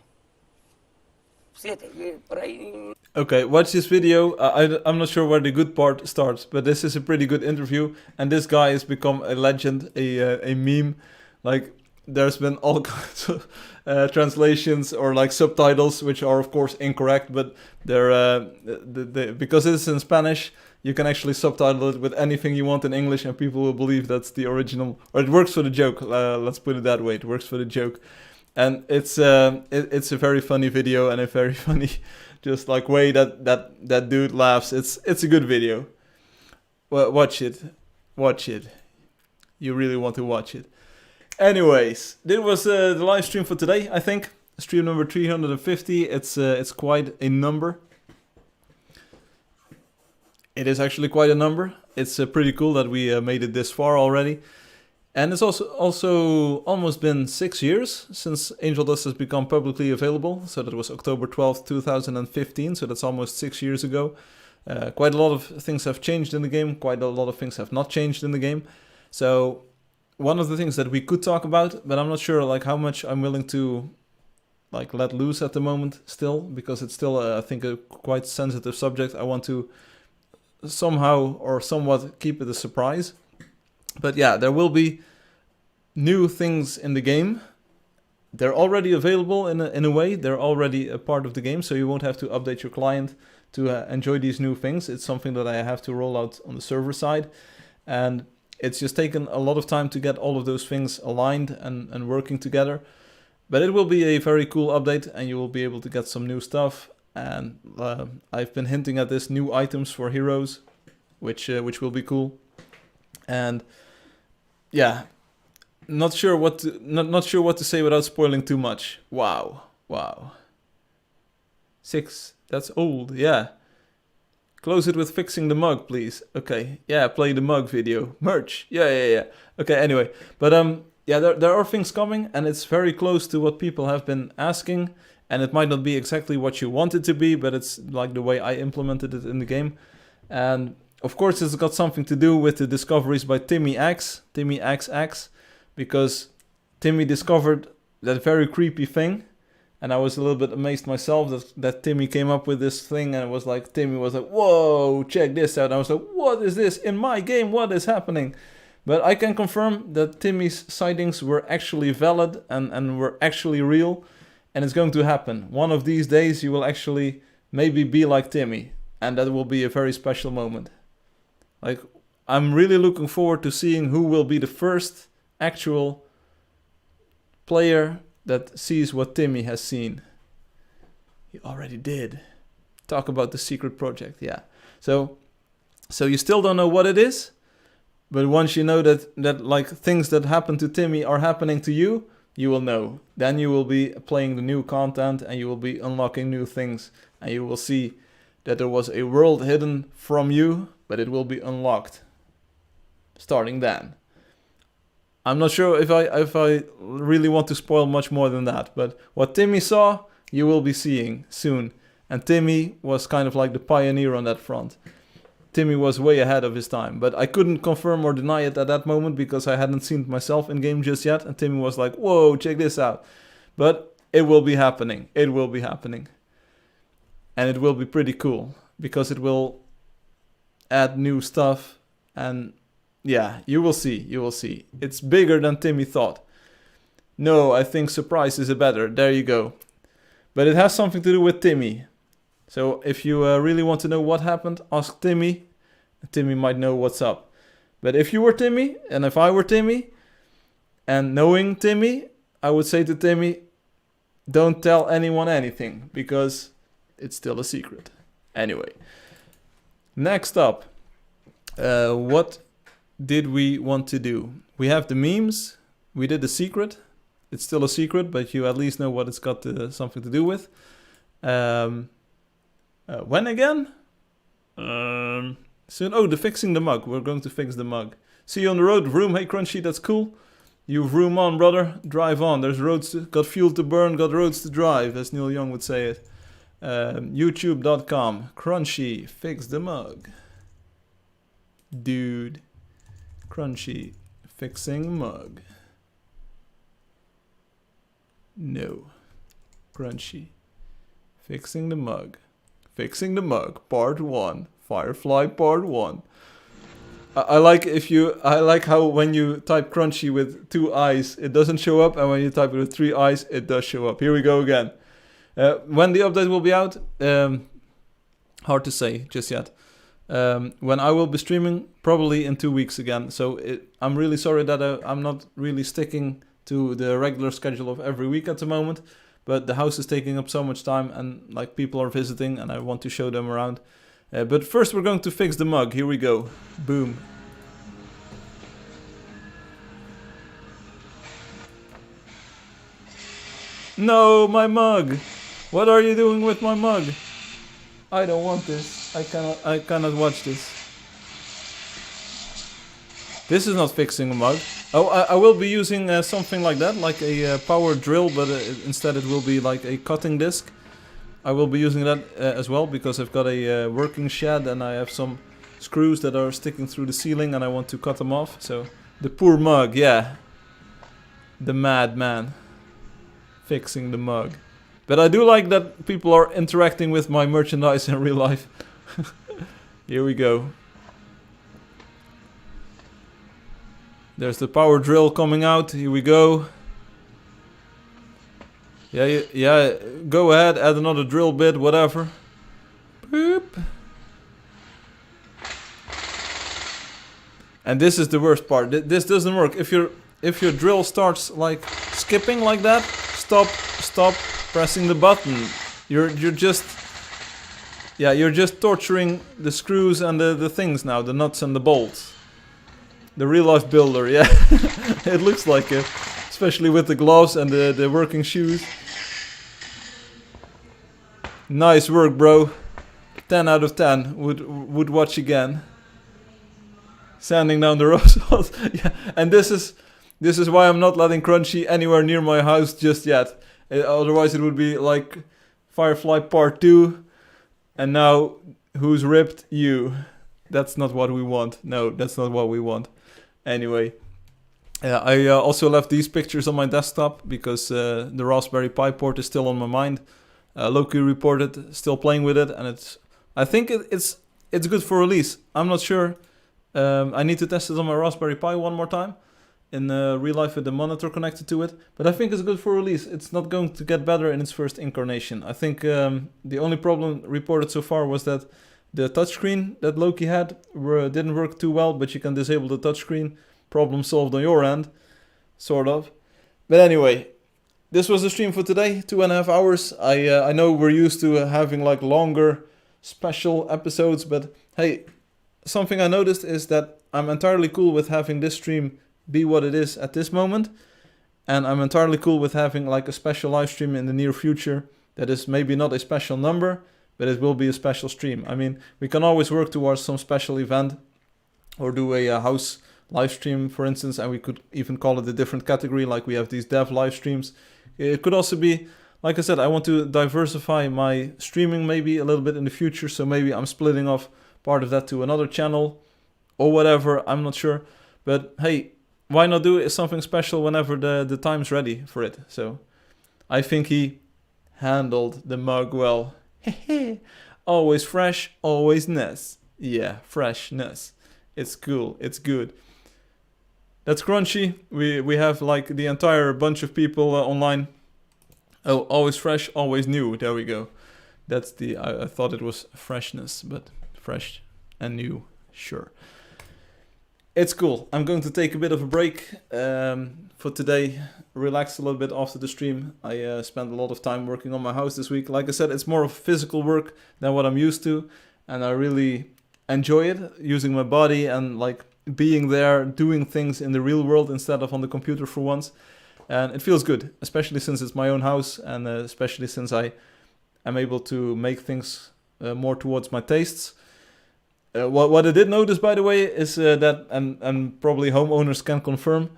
S7: 7, por ahí.
S1: Okay, watch this video. I'm not sure where the good part starts, but this is a pretty good interview, and this guy has become a legend, a meme. Like, there's been all kinds of translations or like subtitles, which are of course incorrect, but they're because it's in Spanish, you can actually subtitle it with anything you want in English, and people will believe that's the original, or it works for the joke. Let's put it that way. It works for the joke, and it's a very funny video and a very funny, just like way that dude laughs. It's a good video. Well, watch it. You really want to watch it. Anyways, this was the live stream for today. I think stream number 350. It's quite a number. It is actually quite a number. It's pretty cool that we made it this far already. And it's also almost been 6 years since Angeldust has become publicly available. So that was October 12th, 2015. So that's almost 6 years ago. Quite a lot of things have changed in the game. Quite a lot of things have not changed in the game. So one of the things that we could talk about, but I'm not sure like how much I'm willing to like let loose at the moment still, because it's still I think a quite sensitive subject. I want to somehow or somewhat keep it a surprise. But yeah, there will be new things in the game. They're already available in a way. They're already a part of the game, so you won't have to update your client to enjoy these new things. It's something that I have to roll out on the server side, and it's just taken a lot of time to get all of those things aligned and working together. But it will be a very cool update, and you will be able to get some new stuff. And I've been hinting at this, new items for heroes, which will be cool. And yeah, not sure what to say without spoiling too much. Wow. 6. That's old. Yeah. Close it with fixing the mug, please. Okay. Yeah, play the mug video. Merch. Yeah. Okay, anyway. But yeah, there are things coming, and it's very close to what people have been asking. And it might not be exactly what you want it to be, but it's like the way I implemented it in the game. And of course, it's got something to do with the discoveries by Timmy XX, because Timmy discovered that very creepy thing. And I was a little bit amazed myself that Timmy came up with this thing, and it was like, Timmy was like, whoa, check this out. And I was like, what is this in my game? What is happening? But I can confirm that Timmy's sightings were actually valid and were actually real. And it's going to happen. One of these days you will actually maybe be like Timmy. And that will be a very special moment. Like, I'm really looking forward to seeing who will be the first actual player that sees what Timmy has seen. He already did. Talk about the secret project, yeah. So you still don't know what it is, but once you know that like things that happen to Timmy are happening to you, you will know. Then you will be playing the new content, and you will be unlocking new things, and you will see that there was a world hidden from you, but it will be unlocked starting then. I'm not sure if I really want to spoil much more than that, but what Timmy saw, you will be seeing soon. And Timmy was kind of like the pioneer on that front. Timmy was way ahead of his time, but I couldn't confirm or deny it at that moment because I hadn't seen it myself in game just yet, and Timmy was like, whoa, check this out. But it will be happening. It will be happening. And it will be pretty cool, because it will add new stuff, and yeah, you will see. It's bigger than Timmy thought. No, I think surprise is better. There you go. But it has something to do with Timmy. So if you really want to know what happened, ask Timmy. Timmy might know what's up. But if you were Timmy, and if I were Timmy, and knowing Timmy, I would say to Timmy, don't tell anyone anything, because it's still a secret. Anyway, next up, what did we want to do? We have the memes. We did the secret. It's still a secret, but you at least know what it's got something to do with. When again? Soon. Oh, the fixing the mug. We're going to fix the mug. See you on the road. Vroom. Hey, Crunchy, that's cool. You vroom on, brother. Drive on. There's roads. Got fuel to burn. Got roads to drive, as Neil Young would say it. YouTube.com. Crunchy, fix the mug. Dude. Crunchy, fixing mug. No. Crunchy, fixing the mug. Fixing the mug, part 1. Firefly, part 1. I like how when you type crunchy with 2 eyes, it doesn't show up, and when you type it with 3 eyes, it does show up. Here we go again. When the update will be out, hard to say just yet. When I will be streaming, probably in 2 weeks again. So I'm really sorry that I'm not really sticking to the regular schedule of every week at the moment. But the house is taking up so much time, and like people are visiting, and I want to show them around. But first we're going to fix the mug. Here we go. Boom. No, my mug! What are you doing with my mug? I don't want this. I cannot watch this. This is not fixing a mug. Oh, I will be using something like that, like a power drill, but instead it will be like a cutting disc. I will be using that as well, because I've got a working shed and I have some screws that are sticking through the ceiling and I want to cut them off. So, the poor mug, yeah. The madman. Fixing the mug. But I do like that people are interacting with my merchandise in real life. Here we go. There's the power drill coming out. Here we go. Yeah, go ahead, add another drill bit, whatever. Boop. And this is the worst part. This doesn't work. If your drill starts like skipping like that, stop pressing the button. You're just torturing the screws and the things now, the nuts and the bolts. The real life builder, yeah. It looks like it. Especially with the gloves and the working shoes. Nice work, bro. 10 out of 10. Would watch again. Sanding down the rows. Yeah. And this is why I'm not letting Crunchy anywhere near my house just yet. Otherwise it would be like Firefly Part 2. And now, who's ripped? You. That's not what we want. No, that's not what we want. Anyway. I also left these pictures on my desktop because the Raspberry Pi port is still on my mind. Loki reported still playing with it, and I think it's good for release. I'm not sure. I need to test it on my Raspberry Pi one more time in real life with the monitor connected to it. But I think it's good for release. It's not going to get better in its first incarnation. I think the only problem reported so far was that the touchscreen that Loki had didn't work too well, but you can disable the touchscreen. Problem solved on your end, sort of. But anyway, this was the stream for today, 2.5 hours. I know we're used to having like longer special episodes, but hey, something I noticed is that I'm entirely cool with having this stream be what it is at this moment, and I'm entirely cool with having like a special live stream in the near future that is maybe not a special number, but it will be a special stream. I mean, we can always work towards some special event or do a house live stream, for instance, and we could even call it a different category, like we have these dev live streams. It could also be, like I said, I want to diversify my streaming maybe a little bit in the future, so maybe I'm splitting off part of that to another channel or whatever, I'm not sure. But hey, why not do something special whenever the time's ready for it? So I think he handled the mug well. Always fresh, always nice. Yeah, freshness. It's cool, it's good. That's Crunchy. We have like the entire bunch of people online. Oh, always fresh, always new. There we go. That's the, I thought it was freshness, but fresh and new, sure. It's cool. I'm going to take a bit of a break for today. Relax a little bit after the stream. I spent a lot of time working on my house this week. Like I said, it's more of physical work than what I'm used to. And I really enjoy it, using my body and like being there, doing things in the real world instead of on the computer for once. And it feels good, especially since it's my own house and especially since I am able to make things more towards my tastes. What I did notice, by the way, is that, and probably homeowners can confirm,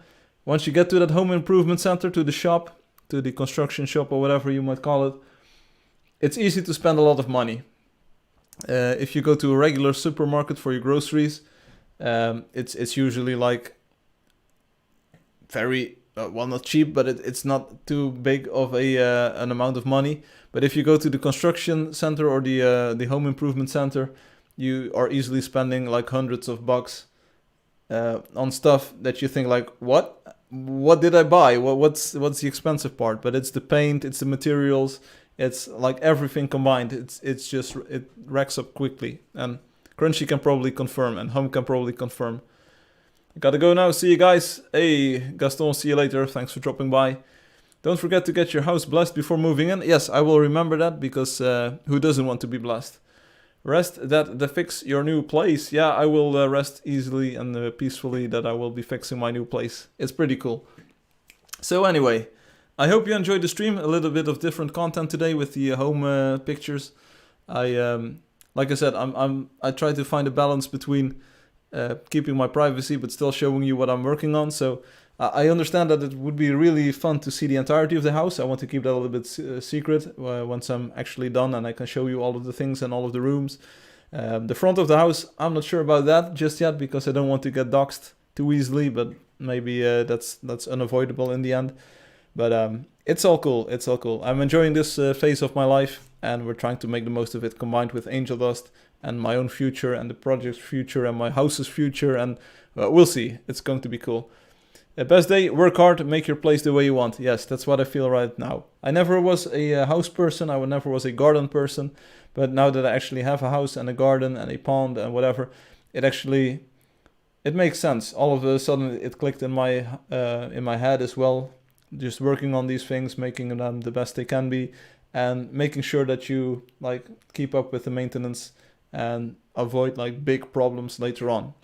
S1: once you get to that home improvement center, to the shop, to the construction shop or whatever you might call it, it's easy to spend a lot of money. If you go to a regular supermarket for your groceries, it's usually like very well, not cheap, but it's not too big of an amount of money. But if you go to the construction center or the home improvement center, you are easily spending like hundreds of bucks on stuff that you think like, what did I buy? What's the expensive part? But it's the paint, it's the materials, it's like everything combined. It racks up quickly. And Crunchy can probably confirm, and Hum can probably confirm. I gotta go now. See you guys. Hey, Gaston, see you later. Thanks for dropping by. Don't forget to get your house blessed before moving in. Yes, I will remember that, because who doesn't want to be blessed? Rest that fix your new place. Yeah, I will rest easily and peacefully that I will be fixing my new place. It's pretty cool. So anyway, I hope you enjoyed the stream. A little bit of different content today with the home pictures. Like I said, I try to find a balance between keeping my privacy but still showing you what I'm working on. So I understand that it would be really fun to see the entirety of the house. I want to keep that a little bit secret once I'm actually done and I can show you all of the things and all of the rooms. The front of the house, I'm not sure about that just yet because I don't want to get doxxed too easily, but maybe that's unavoidable in the end. But it's all cool. It's all cool. I'm enjoying this phase of my life, and we're trying to make the most of it, combined with Angeldust and my own future and the project's future and my house's future, and we'll see. It's going to be cool. Best day, work hard, make your place the way you want. Yes, that's what I feel right now. I never was a house person, I never was a garden person, but now that I actually have a house and a garden and a pond and whatever, it makes sense. All of a sudden it clicked in my head as well. Just working on these things, making them the best they can be, and making sure that you like keep up with the maintenance and avoid like big problems later on.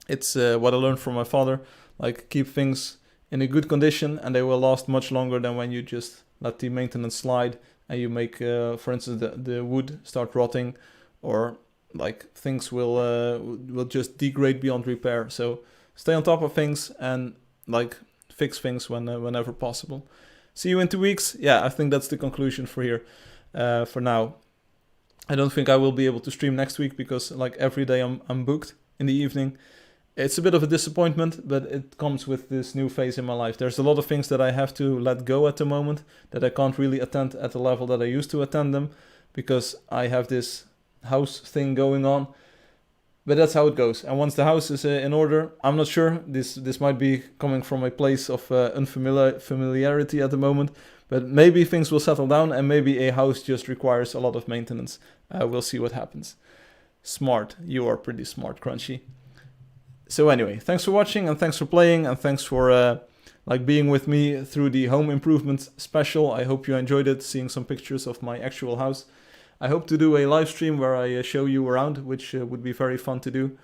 S1: It's what I learned from my father. Like, keep things in a good condition and they will last much longer than when you just let the maintenance slide and you make, for instance, the wood start rotting, or like things will just degrade beyond repair. So stay on top of things and like fix things whenever possible. See you in 2 weeks. Yeah, I think that's the conclusion for here for now. I don't think I will be able to stream next week because like every day I'm booked in the evening. It's a bit of a disappointment, but it comes with this new phase in my life. There's a lot of things that I have to let go at the moment, that I can't really attend at the level that I used to attend them, because I have this house thing going on. But that's how it goes. And once the house is in order, I'm not sure. This might be coming from a place of familiarity at the moment, but maybe things will settle down and maybe a house just requires a lot of maintenance. We'll see what happens. Smart. You are pretty smart, Crunchy. So anyway, thanks for watching and thanks for playing and thanks for like being with me through the home improvement special. I hope you enjoyed it, seeing some pictures of my actual house. I hope to do a live stream where I show you around, which would be very fun to do.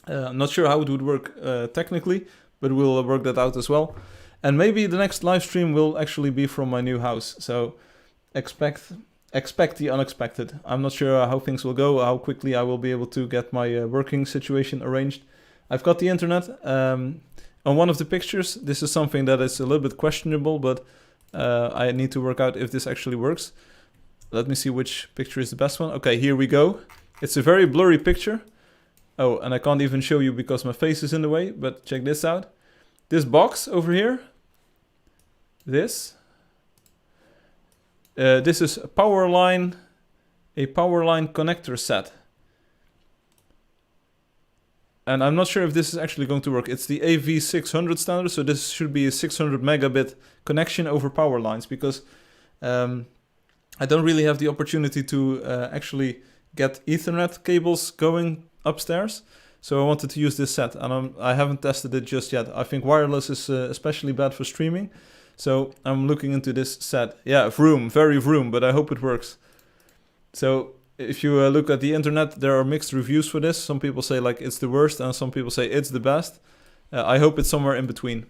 S1: I'm not sure how it would work technically, but we'll work that out as well. And maybe the next live stream will actually be from my new house. So expect the unexpected. I'm not sure how things will go, how quickly I will be able to get my working situation arranged. I've got the internet. On one of the pictures, this is something that is a little bit questionable, but I need to work out if this actually works. Let me see which picture is the best one. Okay, here we go. It's a very blurry picture. Oh, and I can't even show you because my face is in the way, but check this out. This box over here, this is a power line connector set. And I'm not sure if this is actually going to work. It's the AV600 standard, so this should be a 600 megabit connection over power lines, because I don't really have the opportunity to actually get Ethernet cables going upstairs. So I wanted to use this set, and I haven't tested it just yet. I think wireless is especially bad for streaming. So I'm looking into this set. Yeah, vroom, very vroom, but I hope it works. So if you look at the internet, there are mixed reviews for this. Some people say like it's the worst, and some people say it's the best. I hope it's somewhere in between.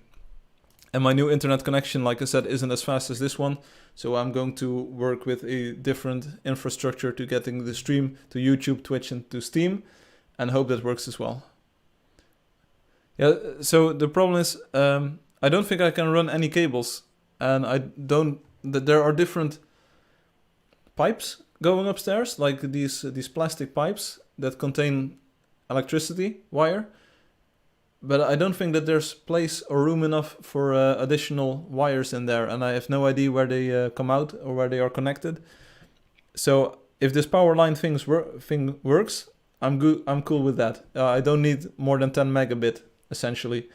S1: And my new internet connection, like I said, isn't as fast as this one. So I'm going to work with a different infrastructure to getting the stream to YouTube, Twitch, and to Steam, and hope that works as well. Yeah, so the problem is I don't think I can run any cables, and there are different pipes going upstairs, like these plastic pipes that contain electricity wire. but I don't think that there's place or room enough for additional wires in there, and I have no idea where they come out or where they are connected. So if this power line thing works, I'm good. I'm cool with that. I don't need more than 10 megabit essentially,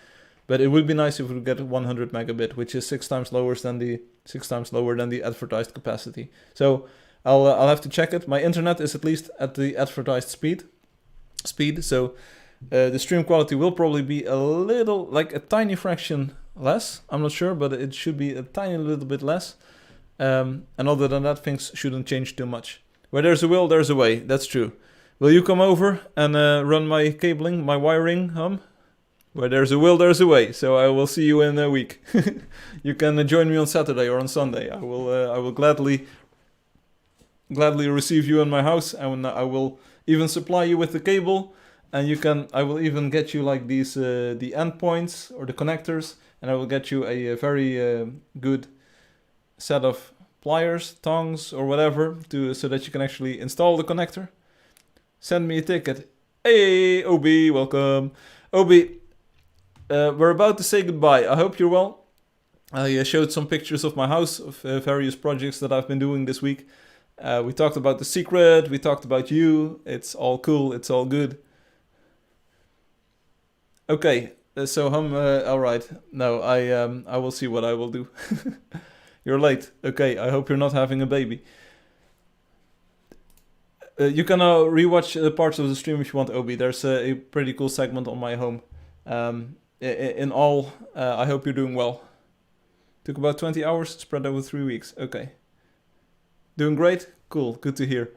S1: but it would be nice if we could get 100 megabit, which is 6 times lower than the advertised capacity. So I'll have to check it. My internet is at least at the advertised speed. So the stream quality will probably be a little, like a tiny fraction less. I'm not sure, but it should be a tiny little bit less. And other than that, things shouldn't change too much. Where there's a will, there's a way. That's true. Will you come over and run my cabling, my wiring, Where there's a will, there's a way. So I will see you in a week. You can join me on Saturday or on Sunday. I will gladly receive you in my house, and I will even supply you with the cable. And I will even get you like these the endpoints or the connectors, and I will get you a very good set of pliers, tongs, or whatever, so that you can actually install the connector. Send me a ticket. Hey, Obi, welcome. Obi, we're about to say goodbye. I hope you're well. I showed some pictures of my house, of various projects that I've been doing this week. We talked about the secret, we talked about you. It's all cool, it's all good. Okay, so alright. No, I will see what I will do. You're late. Okay, I hope you're not having a baby. You can rewatch parts of the stream if you want, Obi. There's a pretty cool segment on my home. In all, I hope you're doing well. Took about 20 hours, spread over 3 weeks. Okay. Doing great? Cool, good to hear.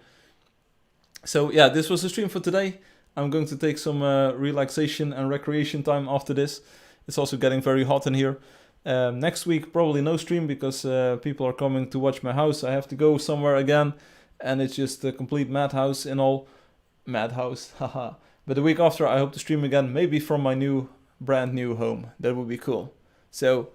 S1: So yeah, this was the stream for today. I'm going to take some relaxation and recreation time after this. It's also getting very hot in here. Next week, probably no stream because people are coming to watch my house. I have to go somewhere again. And it's just a complete madhouse in all. Madhouse, haha. But the week after, I hope to stream again, maybe from my brand new home. That would be cool. So,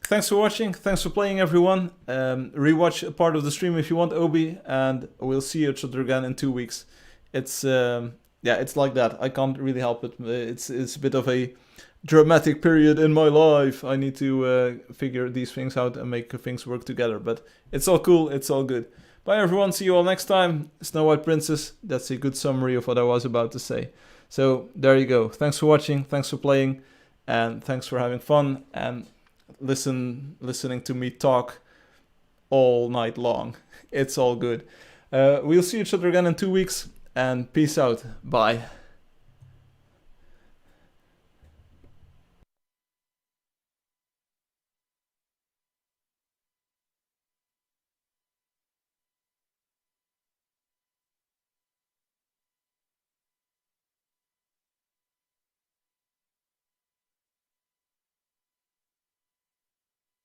S1: thanks for watching. Thanks for playing, everyone. Rewatch a part of the stream if you want, Obi. And we'll see each other again in 2 weeks. It's, it's like that. I can't really help it. It's a bit of a dramatic period in my life. I need to figure these things out and make things work together. But it's all cool. It's all good. Bye everyone, see you all next time. Snow White Princess, that's a good summary of what I was about to say. So there you go. Thanks for watching, thanks for playing, and thanks for having fun and listening to me talk all night long. It's all good. We'll see each other again in 2 weeks, and peace out. Bye.